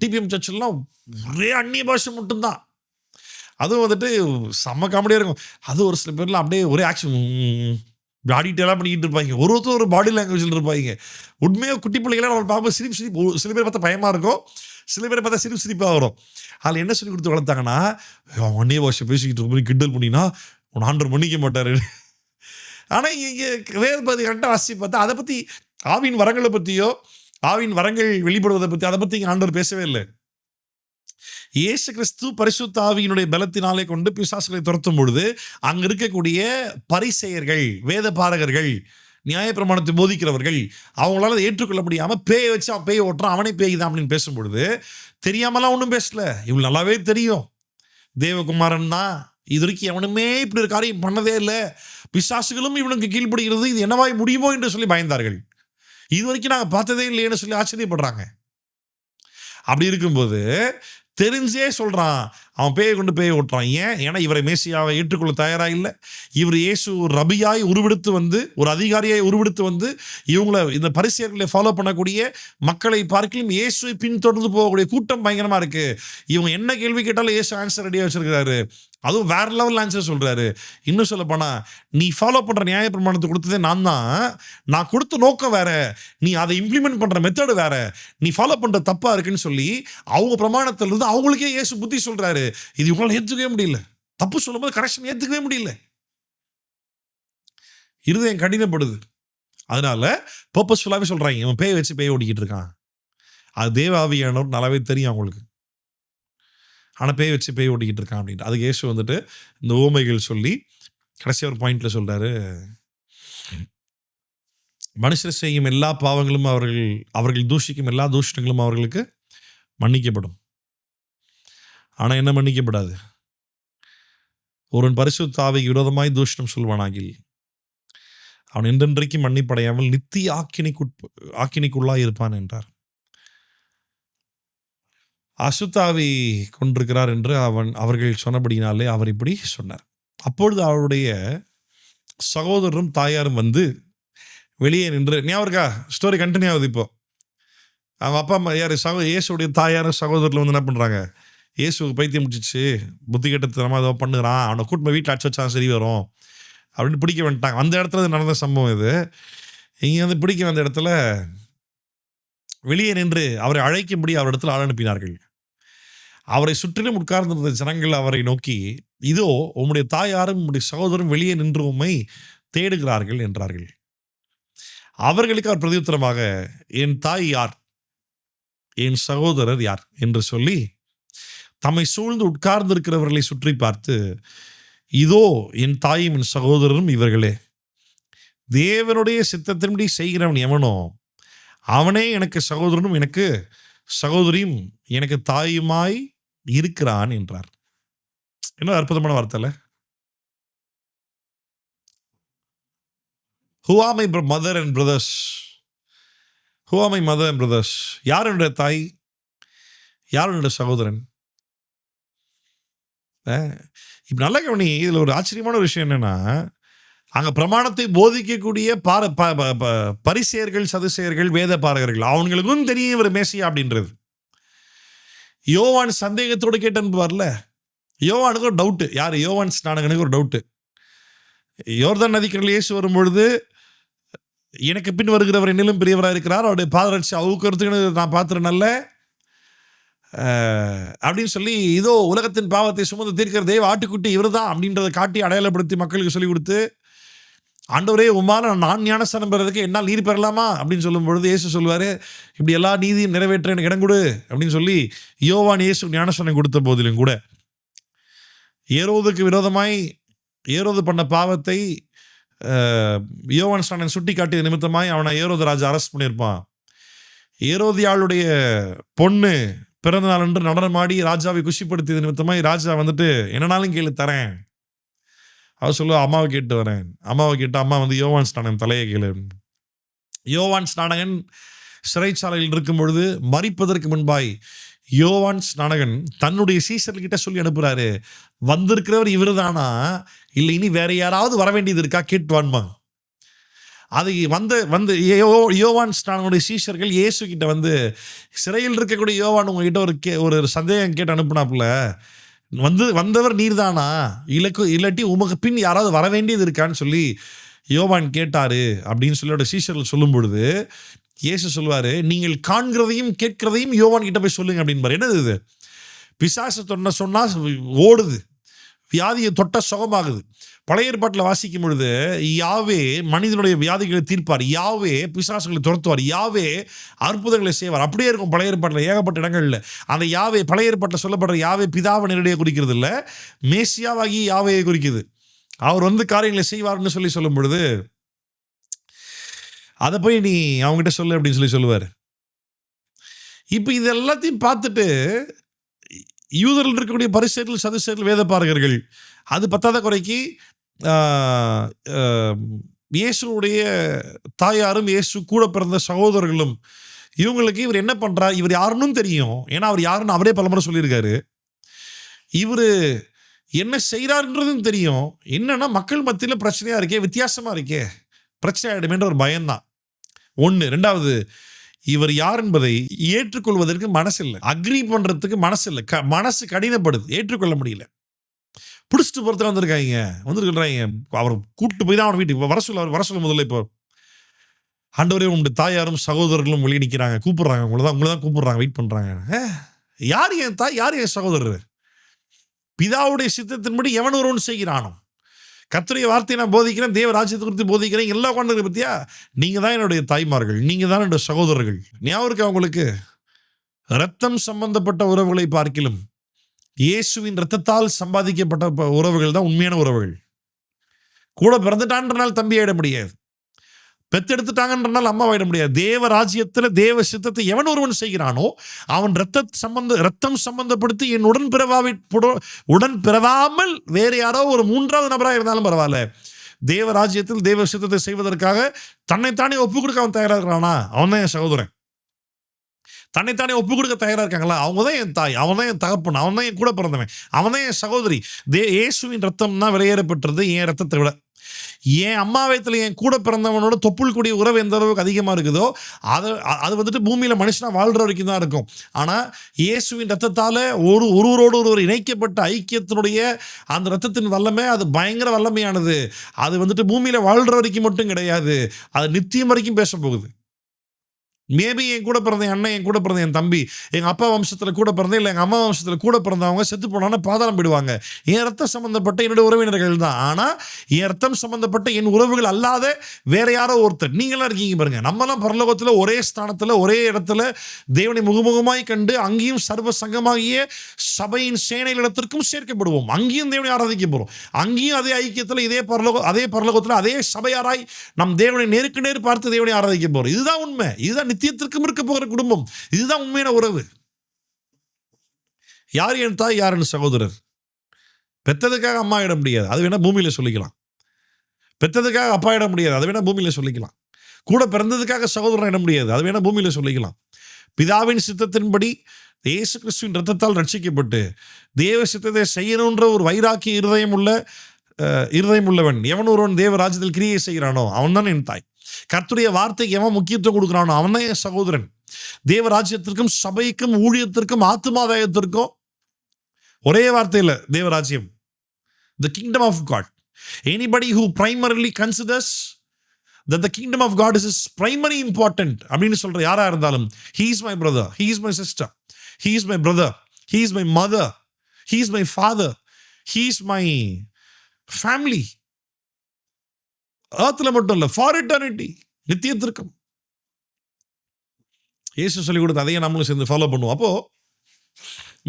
டிபிஎம் சர்ச்லாம் ஒரே அந்நிய பாஷை மட்டும்தான். அதுவும் வந்துட்டு செம்ம காமெடியாக இருக்கும். அது ஒரு சில பேர்லாம் அப்படியே ஒரே ஆக்ஷன் ஆடிட்டெல்லாம் பண்ணிக்கிட்டு இருப்பாங்க. ஒருத்தர் ஒரு பாடி லாங்குவேஜில் இருப்பாங்க. உண்மையாக குட்டி பிள்ளைகளாம் நம்ம பார்க்கும்போது சிரிப்பு சில பேர் பார்த்தா பயமாக இருக்கும், சில பேர் பார்த்தா சிரிப்பாக வரும். அதில் என்ன சொல்லி கொடுத்து வளர்த்தாங்கன்னா, அந்நிய பாஷை பேசிக்கிட்டு இருக்கும் கிண்டல் பண்ணினா உன் ஆண்டவர் மன்னிக்க மாட்டார். ஆனால் இங்கே வேறு பற்றி கரெக்டாக வாசி பார்த்தா அதை பற்றி, ஆவின் வரங்களை பற்றியோ ஆவின் வரங்கள் வெளிப்படுவதை பற்றி அதை பற்றி ஆண்டவர் பேசவே இல்லை. இயேசு கிறிஸ்து பரிசுத்த ஆவியினுடைய பலத்தினாலே கொண்டு பிசாசுகளை துரத்தும் பொழுது அங்க இருக்கக்கூடிய பரிசேயர்கள், வேத பாரகர்கள், நியாயப்பிரமாணத்தை போதிக்கிறவர்கள், அவங்களால அதை ஏற்றுக்கொள்ள முடியாம பேயை வச்சு அவன் பேய் ஓட்டுறான், அவனே பேய் தான் அப்படின்னு பேசும்பொழுது தெரியாமலாம் ஒன்றும் பேசல, இவங்க நல்லாவே தெரியும் தேவகுமாரன் தான், இது வரைக்கும் எவனுமே இப்படி ஒரு காரியம் பண்ணதே இல்லை, பிசாசுகளும் இவனுக்கு கீழ்ப்படுகிறது, இது என்னவாய் முடியுமோ என்று சொல்லி பயந்தார்கள். இது வரைக்கும் நாங்கள் பார்த்ததே இல்லைன்னு சொல்லி ஆச்சரியப்படுறாங்க. அப்படி இருக்கும்போது தெரிஞ்சே சொல்றான், அவன் பேயை கொண்டு பேயை ஓட்டுறான். ஏன்னா இவரை மேசியாவை ஏற்றுக்கொள்ள தயாரா இல்லை. இவர் இயேசு ஒரு ரபியாய் உருவெடுத்து வந்து, ஒரு அதிகாரியாய் உருவெடுத்து வந்து இவங்களை இந்த பரிசேயர்களை ஃபாலோ பண்ணக்கூடிய மக்களை பார்க்கலும் இயேசுவை பின்தொடர்ந்து போகக்கூடிய கூட்டம் பயங்கரமா இருக்கு. இவங்க என்ன கேள்வி கேட்டாலும் இயேசு ஆன்சர் ரெடியா வச்சிருக்கிறாரு, அதுவும் வேற லெவல் ஆன்சர் சொல்றாரு. இன்னும் சொல்ல போனா, நீ ஃபாலோ பண்ற நியாய பிரமாணத்தை கொடுத்ததே நான் தான், நான் கொடுத்த நோக்கம் வேற, நீ அதை இம்ப்ளிமெண்ட் பண்ற மெத்தடு வேற, நீ ஃபாலோ பண்ற தப்பா இருக்குன்னு சொல்லி அவங்க பிரமாணத்துல இருந்து அவங்களுக்கே இயேசு புத்தி சொல்றாரு. இது இவங்களால ஏத்துக்கவே முடியல, தப்பு சொல்லும்போது கரெக்ஷன் ஏத்துக்கவே முடியல, இருதயம் கடினப்படுது. அதனால பர்பஸ்ஃபுல்லாவே சொல்றாங்க, இவன் பேய் வச்சு பேய் ஓடிக்கிட்டு இருக்கான், அது தேவ ஆவியானவர் நல்லாவே தெரியும் அவங்களுக்கு, ஆனால் பேய் வச்சு பேய் ஓட்டிக்கிட்டு இருக்கான் அப்படின்ட்டு. அதுக்கு இயேசு வந்துட்டு இந்த ஊமைகள் சொல்லி கடைசி ஒரு பாயிண்ட்ல சொல்றாரு, மனுஷர் செய்யும் எல்லா பாவங்களும் அவர்கள் தூஷிக்கும் எல்லா தூஷணங்களும் அவர்களுக்கு மன்னிக்கப்படும், ஆனால் என்ன மன்னிக்கப்படாது? ஒருவன் பரிசுத்த ஆவிக்கு விரோதமாய் தூஷணம் சொல்வானாகில் அவன் என்றென்றைக்கு மன்னிப்படையாமல் நித்திய ஆக்கினைக்குள்ளாய் இருப்பான் என்றார். அசுத்தாவி கொண்டிருக்கிறார் என்று அவர்கள் சொன்னபடினாலே அவர் இப்படி சொன்னார். அப்பொழுது அவருடைய சகோதரரும் தாயாரும் வந்து வெளியே நின்று, ஞாபகம் இருக்கா? ஸ்டோரி கண்டினியூ ஆகுது. இப்போ அவங்க அப்பா அம்மா யார், இயேசுடைய தாயாரும் சகோதரில் வந்து என்ன பண்ணுறாங்க, இயேசுக்கு பைத்தியம் முடிச்சிச்சு, புத்தி கெட்டத்தனமாக ஏதோ பண்ணுறான், அவனை கூட்டு வீட்டில் அடிச்சு வச்சா சரி வரும் அப்படின்னு பிடிக்க வந்துட்டாங்க. அந்த இடத்துல நடந்த சம்பவம் இது. இங்கே வந்து பிடிக்க வந்த இடத்துல வெளியே நின்று அவரை அழைக்கும்படி அவர் இடத்துல ஆள் அனுப்பினார்கள். அவரை சுற்றிலும் உட்கார்ந்திருந்த ஜனங்கள் அவரை நோக்கி, இதோ உம்முடைய தாயாரும் உம்முடைய சகோதரரும் வெளியே நின்று உம்மை தேடுகிறார்கள் என்றார்கள். அவர்களுக்கு அவர் பிரதியுத்தரமாக, என் தாய் யார், என் சகோதரர் யார் என்று சொல்லி தம்மை சூழ்ந்து உட்கார்ந்திருக்கிறவர்களை சுற்றி பார்த்து, இதோ என் தாயும் என் சகோதரரும் இவர்களே, தேவனுடைய சித்தத்தின்படி செய்கிறவன் எவனோ அவனே எனக்கு சகோதரனும் எனக்கு சகோதரியும் எனக்கு தாயுமாய் இருக்கிறான் என்றார். என்ன அற்புதமான வார்த்தை. Who are my mother and brothers? Who are my mother and brothers? யார் என்னுடைய தாய், யார் என்னுடைய சகோதரன்? இப்போ நல்ல கவனி, இதில் ஒரு ஆச்சரியமான ஒரு விஷயம் என்னன்னா, அங்கே பிரமாணத்தை போதிக்கக்கூடிய பரிசேயர்கள், சதுசேயர்கள், வேத பாரகர்கள், அவங்களுக்கும் தெரியும் இவர் மேசியா அப்படின்றது. யோவான் சந்தேகத்தோடு கேட்டு வரல. யோவானுக்கு ஒரு டவுட்டு. யார்? யோவான் ஸ்நானகனுக்கு ஒரு டவுட்டு. யோர்தான் நதிக்கரையில் இயேசு வரும்பொழுது, எனக்கு பின் வருகிறவர் என்னிலும் பெரியவராக இருக்கிறார், அவருடைய பாதரட்சி அவுக்கிறதுக்கு நான் பாத்திரம் நல்ல அப்படின்னு சொல்லி, இதோ உலகத்தின் பாவத்தை சுமந்து தீர்க்கிற தேவ ஆட்டுக்குட்டி இவர் தான் அப்படின்றத காட்டி அடையாளப்படுத்தி மக்களுக்கு சொல்லிக் கொடுத்து, ஆண்டவரே உம்மால நான் ஞானஸ்தானம் பெறதுக்கு என்னால் நீர் பெறலாமா அப்படின்னு சொல்லும் பொழுது இயேசு சொல்லுவார், இப்படி எல்லா நீதியும் நிறைவேற்ற எனக்கு இடம் கொடு அப்படின்னு சொல்லி யோவான் இயேசு ஞானஸ்தானம் கொடுத்த போதிலும் கூட, ஏரோதுக்கு விரோதமாய் ஏரோது பண்ண பாவத்தை யோவான் ஸ்நானன் சுட்டி காட்டிய நிமித்தமாய் அவனை ஏரோது ராஜா அரெஸ்ட் பண்ணியிருப்பான். ஏரோதியாளுடைய பொண்ணு பிறந்த நாள் என்று நடனமாடி ராஜாவை குஷிப்படுத்தியது நிமித்தமாய் ராஜா வந்துட்டு என்னனாலும் கேளு தரேன். அவர் சொல்லுவா, அம்மாவை கேட்டு வரேன். அம்மாவை கேட்டு அம்மா வந்து யோவான் ஸ்நானகன் தலையை கேளு. யோவான் ஸ்நானகன் சிறைச்சாலையில் இருக்கும் பொழுது மரிப்பதற்கு முன்பாய் யோவான் ஸ்நானகன் தன்னுடைய சீசர்கிட்ட சொல்லி அனுப்புறாரு, வந்திருக்கிறவர் இவர் தானா, இல்லை இனி வேற யாராவது வர வேண்டியது இருக்கா கேட்டுவான்மா. அது வந்து யோவான் ஸ்நானகனுடைய சீஷர்கள் இயேசு கிட்ட வந்து, சிறையில் இருக்கக்கூடிய யோவான் உங்ககிட்ட ஒரு சந்தேகம் கேட்டு அனுப்புனாப்புல, வந்தவர் நீர் தானா, இல்லாட்டி உமக்கு பின் யாராவது வர வேண்டியது இருக்கான்னு சொல்லி யோவான் கேட்டாரு அப்படின்னு சொல்லி சீஷர்கள் சொல்லும் பொழுது இயேசு சொல்லுவாரு, நீங்கள் காண்கிறதையும் கேட்கிறதையும் யோவான் கிட்ட போய் சொல்லுங்க அப்படின்பாரு. என்னது இது? பிசாசு சொன்னா ஓடுது, வியாதியை தொட்ட சுகமாகுது. பழைய ஏற்பாட்டில் வாசிக்கும் பொழுது யாவே மனிதனுடைய வியாதிகளை தீர்ப்பார், யாவே பிசாசுகளை துரத்துவார், யாவே அற்புதங்களை செய்வார். அப்படியே இருக்கும் பழைய ஏற்பாட்டில் ஏகப்பட்ட இடங்கள்ல. அந்த யாவே பழைய ஏற்பாட்டில் சொல்லப்படுற யாவே பிதாவை நேரடியாக குறிக்கிறது இல்லை, மேசியாவாகி யாவையை குறிக்குது. அவர் வந்து காரியங்களை செய்வார்னு சொல்லும் பொழுது அதை போய் நீ அவங்ககிட்ட சொல்லு அப்படின்னு சொல்லுவார். இப்போ இது எல்லாத்தையும் பார்த்துட்டு யூதர்கள் இருக்கக்கூடிய பரிசேயர்கள், சதுசேயர்கள், வேத பாரகர்கள், அது பத்தாத குறைக்கு இயேசுடைய தாயாரும் இயேசு கூட பிறந்த சகோதரர்களும், இவங்களுக்கு இவர் என்ன பண்றார், இவர் யாருன்னு தெரியும். ஏன்னா அவர் யாருன்னு அவரே பலமுறை சொல்லியிருக்காரு. இவர் என்ன செய்கிறாருன்றதும் தெரியும். என்னன்னா மக்கள் மத்தியில் பிரச்சனையா இருக்கே, வித்தியாசமா இருக்கே, பிரச்சனை ஆயிடுமேன்ற ஒரு பயம்தான் ஒன்று. ரெண்டாவது, இவர் யார் என்பதை ஏற்றுக்கொள்வதற்கு மனசு இல்லை, அக்ரி பண்றதுக்கு மனசு இல்லை, மனசு கடினப்படுது, ஏற்றுக்கொள்ள முடியல. பிடிச்சிட்டு பொறுத்த வந்துருக்காங்க, அவர் கூப்பிட்டு போய் தான் அவன் வீட்டுக்கு வர சொல்ல முதல்ல. இப்போ ஆண்டவரே உங்களுடைய தாயாரும் சகோதரர்களும் வெளியே நிற்கிறாங்க, கூப்பிடுறாங்க, உங்களை தான் கூப்பிடுறாங்க, வெயிட் பண்றாங்க. யார் என் தாய், யார் என் சகோதரர்? பிதாவுடைய சித்தத்தின்படி எவன் ஒருவன் செய்கிறானோ. கர்த்தருடைய வார்த்தையை நான் போதிக்கிறேன், தேவ ராஜ்யத்தை குறித்து போதிக்கிறேன், எல்லா கொண்டு பத்தியா நீங்க தான் என்னுடைய தாய்மார்கள், நீங்க தான் என்னுடைய சகோதரர்கள். ஞாபகம் இருக்கா உங்களுக்கு? ரத்தம் சம்பந்தப்பட்ட உறவுகளை பார்க்கிலும் இயேசுவின் ரத்தத்தால் சம்பாதிக்கப்பட்ட உறவுகள் தான் உண்மையான உறவுகள். கூட பிறந்துட்டான்றனால் தம்பி ஆயிட முடியாது, பெத்தெடுத்துட்டாங்கன்றனால் அம்மா ஆயிட முடியாது. தேவ ராஜ்யத்துல தேவ சித்தத்தை எவன் ஒருவன் செய்கிறானோ அவன் ரத்தம் சம்பந்தப்படுத்தி என் உடன் பிறவாமல் வேற யாரோ ஒரு மூன்றாவது நபராக இருந்தாலும் பரவாயில்ல, தேவ ராஜ்யத்தில் தேவ சித்தத்தை செய்வதற்காக தன்னைத்தானே ஒப்பு கொடுக்க அவன் தயாரா இருக்கிறானா, அவன் தான் என் சகோதரன். தன்னைத்தானே ஒப்பு கொடுக்க தயாரா இருக்காங்களா, அவங்க தான் என் தாய், அவன் தான் என் தகப்பன், அவன் தான் என் கூட பிறந்தவன், அவன் தான் என் சகோதரி. இயேசுவின் ரத்தம் தான் வெளியேறப்பட்டது என் ரத்தத்தை விட. என் அம்மா வயத்துல என் கூட பிறந்தவனோட தொப்புள் கூடிய உறவு எந்த அளவுக்கு அதிகமாக இருக்குதோ அது வந்துட்டு பூமியில் மனுஷனாக வாழ்கிற வரைக்கும் தான் இருக்கும். ஆனால் இயேசுவின் ரத்தத்தால் ஒருவரோடு ஒருவர் இணைக்கப்பட்ட ஐக்கியத்தினுடைய அந்த ரத்தத்தின் வல்லமை அது பயங்கர வல்லமையானது. அது வந்துட்டு பூமியில் வாழ்கிற வரைக்கும் மட்டும் கிடையாது, அது நித்தியம் வரைக்கும் பேச போகுது. மேபி என் கூட பிறந்த என் அண்ணன், என் கூட பிறந்த என் தம்பி, எங்கள் அப்பா வம்சத்தில் கூட பிறந்த இல்லை எங்கள் அம்மா வம்சத்தில் கூட பிறந்தவங்க செத்து போனாங்கன்னா பாதாளம் போயிடுவாங்க. என் ரத்தம் சம்மந்தப்பட்ட என்னுடைய உறவினர்கள் தான். ஆனால் என் ரத்தம் சம்மந்தப்பட்ட என் உறவுகள் அல்லாத வேற யாரோ ஒருத்தர் நீங்களாம் இருக்கீங்க பாருங்க. நம்மளாம் பரலோகத்தில் ஒரே ஸ்தானத்தில் ஒரே இடத்துல தேவனை முகமுகமாய் கண்டு அங்கேயும் சர்வ சங்கமாகிய சபையின் சேனைகளிடத்திற்கும் சேர்க்கப்படுவோம். அங்கேயும் தேவனை ஆராதிக்க போகிறோம். அங்கேயும் அதே ஐக்கியத்தில் அதே பரலோகத்தில் அதே சபையாராய் நம் தேவனை நேருக்கு நேர் பார்த்து தேவனை ஆராதிக்க போகிறோம். இதுதான் உண்மை, இதுதான் நித்தியத்திற்கும் இருக்க போகிற குடும்பம், இதுதான் உண்மையான உறவு. யார் என் தாய், யார் என் சகோதரர்? பெற்றதுக்காக அம்மா இட முடியாது, அது வேணா பூமியில சொல்லிக்கலாம். பெற்றதுக்காக அப்பா இட முடியாது, அதை வேணால் பூமியில் சொல்லிக்கலாம். கூட பிறந்ததுக்காக சகோதரன் இட முடியாது, அதை வேணால் பூமியில் சொல்லிக்கலாம். பிதாவின் சித்தத்தின்படி இயேசு கிறிஸ்துவின் இரத்தத்தால் ரட்சிக்கப்பட்டு தேவ சித்தத்தை செய்யணுன்ற ஒரு வைராக்கிய இருதயம் உள்ளவன் எவன் ஒருவன் தேவ ராஜ்யத்தில் கிரியை செய்கிறானோ அவன் தான் என் தாய். கர்த்தருடைய வார்த்தைக்கு எவன் முக்கியத்துவம் கொடுக்குறானோ அவன் தான் என் சகோதரன். தேவ ராஜ்யத்திற்கும் சபைக்கும் ஊழியத்திற்கும் ஆத்துமாதாயத்திற்கும் ஒரே வார்த்தையில் தேவராஜ்யம், the kingdom of God. Anybody who primarily considers that the kingdom of God is his primary important அப்படின்னு சொல்ற யாரா இருந்தாலும், he is my brother, he is my sister, he is my brother, he is my mother, he is my father, he is my family. earthல மட்டும் இல்ல, for eternity, நித்தியத்திற்கும். இயேசு சொல்லி கொடுத்து அதையே நம்மளும் சேர்ந்து ஃபாலோ பண்ணுவோம். அப்போ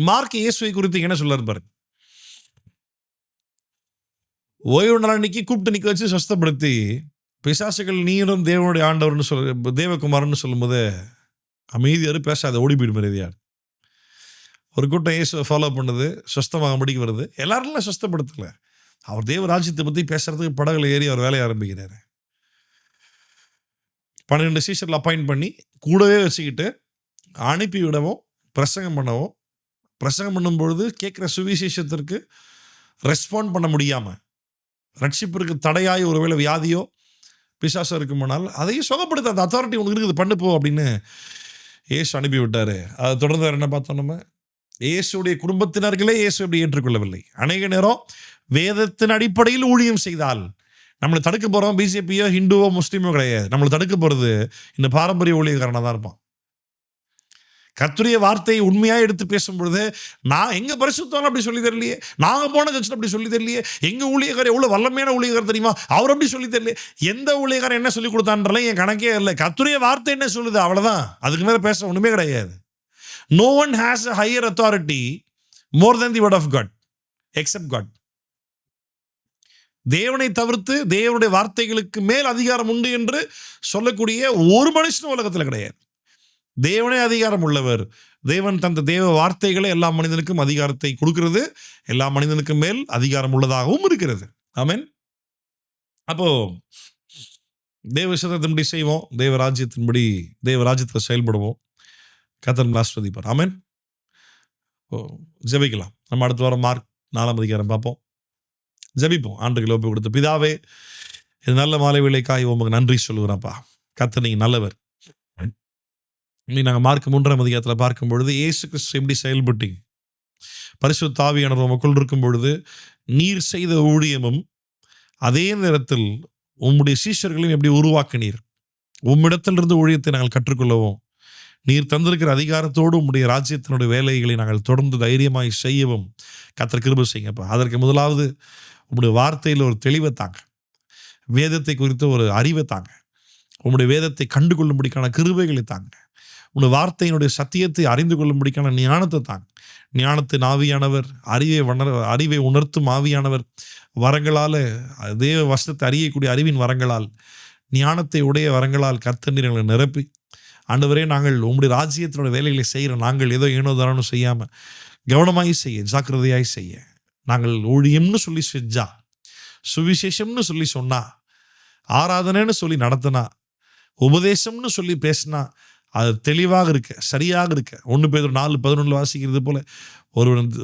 மார்க் இயேசுவை குறித்து என்ன சொல்றாரு பாருங்க. ஓய்வு நாள் அன்னைக்கு கூப்பிட்டு நிக்க வச்சு சுஸ்தப்படுத்தி, பிசாசுகள் நீரும் தேவனுடைய ஆண்டவர்னு தேவகுமாரன்னு சொல்லும் போது அமைதியாரு, பேசாத, ஓடி போயிடு மரியாதையார். ஒரு கூட்டம் இயேசுவை ஃபாலோ பண்ணுது, சுஸ்தமாக முடிக்க வருது. எல்லாரும் சுஸ்தப்படுத்தல, அவர் தேவ ராஜ்யத்தை பற்றி பேசுறதுக்கு படகுல ஏறி அவர் வேலையை ஆரம்பிக்கிறாரு. 12 சீஷர்கள் அப்பாயிண்ட் பண்ணி கூடவே வச்சுக்கிட்டு அனுப்பி விடவும் பிரசங்கம் பண்ணவும், பிரசங்கம் பண்ணும்பொழுது கேட்குற சுவிசேஷத்திற்கு ரெஸ்பாண்ட் பண்ண முடியாமல், ரட்சிப்பிற்கு தடையாய் ஒருவேளை வியாதியோ பிசாசம் இருக்குமானால் அதையும் சுகப்படுத்த அந்த அத்தாரிட்டி உனக்கு இருக்குது, பண்ணுப்போ அப்படின்னு இயேசு அனுப்பி விட்டார். அதை தொடர்ந்து என்ன பார்த்தோம், நம்ம இயேசுடைய குடும்பத்தினர்களே இயேசு எப்படி ஏற்றுக்கொள்ளவில்லை. அநேக நேரம் வேதத்தின் அடிப்படையில் ஊழியம் செய்தால் நம்மளை தடுக்க போகிறோம் பிஜேபியோ ஹிந்துவோ முஸ்லீமோ கிடையாது. நம்மளை தடுக்க போகிறது இந்த பாரம்பரிய ஊழியக்காரனாக தான் இருப்பான். கர்த்தருடைய வார்த்தையை உண்மையாக எடுத்து பேசும்பொழுது, நான் எங்கள் பரிசுத்தம் அப்படி சொல்லி தரலையே, நாங்கள் போன சர்ச்சில் அப்படி சொல்லி தரலையே, எங்கள் ஊழியக்காரர் எவ்வளோ வல்லமையான ஊழியக்காரர் தெரியுமா, அவர் அப்படி சொல்லி தரலையே, எந்த ஊழியக்காரர் என்ன சொல்லி கொடுத்தான்றலாம் என் கணக்கே இல்லை. கர்த்தருடைய வார்த்தை என்ன சொல்லுது அவ்வளோதான், அதுக்கு மேலே பேச ஒன்றுமே கிடையாது. No one has a higher authority more than the word of God except God. தேவனை தவிர்த்து தேவனுடைய வார்த்தைகளுக்கு மேல் அதிகாரம் உண்டு என்று சொல்லக்கூடிய ஒரு மனுஷனும் உலகத்தில் கிடையாது. தேவனே அதிகாரம் உள்ளவர். தேவன் தந்த தேவ வார்த்தைகளை எல்லா மனிதனுக்கும் அதிகாரத்தை கொடுக்கிறது, எல்லா மனிதனுக்கும் மேல் அதிகாரம் உள்ளதாகவும் இருக்கிறது. ஆமென். அப்போ தேவ சித்தத்தின்படி செய்வோம், தேவராஜ்யத்தின்படி தேவராஜ்யத்தில் செயல்படுவோம். கர்த்தர் ஆசீர்வதிப்பார். ஆமென். ஜெபிக்கலாம். நம்ம அடுத்த வாரம் மார்க் 4ஆம் அதிகாரம் பார்ப்போம். ஜெபிப்போம். ஆண்டுகளை ஒப்பு கொடுத்து, பிதாவே, இது நல்ல மாலை வேளைக்காய் உமக்கு நன்றி சொல்லுகிறப்பா. கர்த்தர் நீங்க நல்லவர். இன்னைக்கு நாங்கள் மார்க் 3ஆம் அதிகாரத்தில் பார்க்கும் பொழுது இயேசு கிறிஸ்து எப்படி செயல்பட்டீங்க, பரிசுத்த ஆவியானவர் உமக்குள் இருக்கும் பொழுது நீர் செய்த ஊழியமும் அதே நேரத்தில் உம்முடைய சீஷர்களையும் எப்படி உருவாக்கினீர், உம்மிடத்திலிருந்து ஊழியத்தை நாங்கள் கற்றுக்கொள்ளவும், நீர் தந்திருக்கிற அதிகாரத்தோடு உம்முடைய ராஜ்யத்தினுடைய வேலைகளை நாங்கள் தொடர்ந்து தைரியமாய் செய்யவும் கர்த்தர் கிருபை செய்யுங்கப்பா. அதற்கு முதலாவது உம்முடைய வார்த்தையில் ஒரு தெளிவை தாங்க, வேதத்தை குறித்த ஒரு அறிவை தாங்க, உம்முடைய வேதத்தை கண்டு கொள்ளும்படிக்கான கிருபைகளை தாங்க, உன்னுடைய வார்த்தையினுடைய சத்தியத்தை அறிந்து கொள்ளும்படிக்கான ஞானத்தை தாங்க. ஞானத்தின் ஆவியானவர், அறிவை உணர்த்தும் ஆவியானவர் வரங்களால், தேவ வசனத்தை அறியக்கூடிய அறிவின் வரங்களால், ஞானத்தை உடைய வரங்களால் கர்த்தர் நீர் எங்களை நிரப்பி, ஆண்டவரே, நாங்கள் உம்முடைய ராஜ்யத்தினுடைய வேலைகளை செய்கிற நாங்கள் ஏதோ ஏனோ தானோ செய்யாமல் கவனமாய் செய்ய, ஜாக்கிரதையாய் செய்ய, நாங்கள் ஊழியம்னு சொல்லி செஞ்சா, சுவிசேஷம்னு சொல்லி சொன்னா, ஆராதனைன்னு சொல்லி நடத்தினா, உபதேசம்னு சொல்லி பேசினா அது தெளிவாக இருக்க, சரியாக இருக்க. 1 பேதுரு 4:11 வாசிக்கிறது போல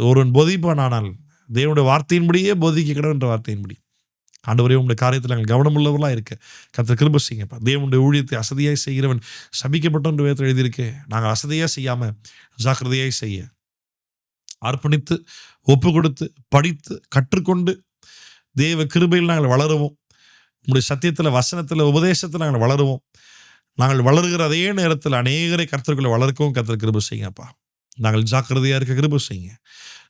ஒருவன் போதிப்பானால் தேவனுடைய வார்த்தையின்படியே போதிக்க கடவுள் என்ற வார்த்தையின்படி. ஆண்டவரே, உங்களுடைய காரியத்தில் நாங்கள் கவனமுள்ளவர்களாக இருக்க கர்த்தர் கிருபை செய்யுங்கப்பா. தேவனுடைய ஊழியத்தை அசதியாய் செய்கிறவன் சபிக்கப்பட்டோம் என்று வேதத்தில் எழுதியிருக்கு. நாங்கள் அசதியாக செய்யாமல் ஜாக்கிரதையாய் செய்ய, அர்ப்பணித்து ஒப்பு கொடுத்து படித்து கற்றுக்கொண்டு தேவ கிருபையில் நாங்கள் வளருவோம். உங்களுடைய சத்தியத்தில், வசனத்தில், உபதேசத்தில் நாங்கள் வளருவோம். நாங்கள் வளருகிற அதே நேரத்தில் அநேகரை கர்த்தர்களை வளர்க்கவும் கர்த்தர் கிருபை செய்யுங்கப்பா. நாங்கள் ஜாக்கிரதையாக இருக்க கிருபை செய்யுங்க.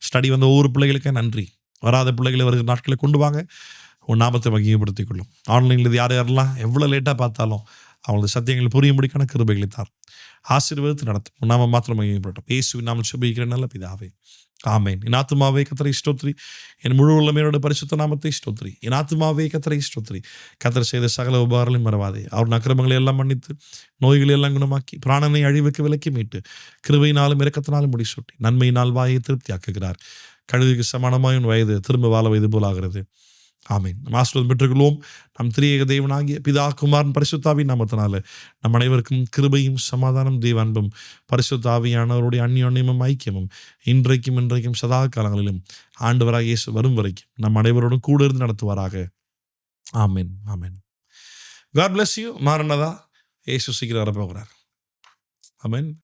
ஸ்டடி வந்த ஒவ்வொரு பிள்ளைகளுக்கே நன்றி. வராத பிள்ளைகளை வருகிற நாட்களை கொண்டு வாங்க, உன் நாமத்தை மகிமைப்படுத்திக் கொள்ளும். ஆன்லைனில் இது யாரெல்லாம் எவ்வளோ லேட்டாக பார்த்தாலும் அவங்களது சத்தியங்கள் புரியும்படிக்கான கிருபைகளை தார். ஆசீர்வாதத்தை நடத்தும். உன் நாம மாத்திரம் மகிமைப்படட்டும். இயேசுவின் நாமம் ஜெபிக்கிற நல்ல பிதாவே, ஆமென். என் ஆத்துமாவே கர்த்தரை ஸ்தோத்திரி, என் முழு உள்ளமையோட பரிசுத்த நாமத்தை ஸ்தோத்திரி. என் ஆத்துமாவே கர்த்தரை ஸ்தோத்திரி. கர்த்தர் செய்த சகல உபகாரங்களையும் மறவாதே. அவர் அக்கிரமங்களை எல்லாம் மன்னித்து, நோய்களை எல்லாம் குணமாக்கி, பிராணனை அழிவுக்கு விலக்கி மீட்டு, கிருபையினாலும் இரக்கத்தினாலும் முடிசூட்டி, நன்மையினால் வாயை திருப்தி ஆக்குகிறார். கழுகுக்கு சமானமாய் உன் வயது திரும்ப வாழ வயது போலாகிறது. ஆமென். நம்ம ஆசீர்வாதம் பெற்றுக்கொள்வோம். நம் திரியேக தேவனாகிய பிதா, குமாரன், பரிசுத்தாவியின் நாமத்தினால நம் அனைவருக்கும் கிருபையும் சமாதானம் தேவ அன்பும் பரிசுத்த ஆவியானவருடைய அந்யோன்யமும் ஐக்கியமும் இன்றைக்கும் சதா காலங்களிலும் ஆண்டவராக இயேசு வரும் வரைக்கும் நம் அனைவரோடும் கூட இருந்து நடத்துவாராக. ஆமென். ஆமென். God bless you. மாறனதா. இயேசு சீக்கிரம் வரப்போகிறார். ஆமென்.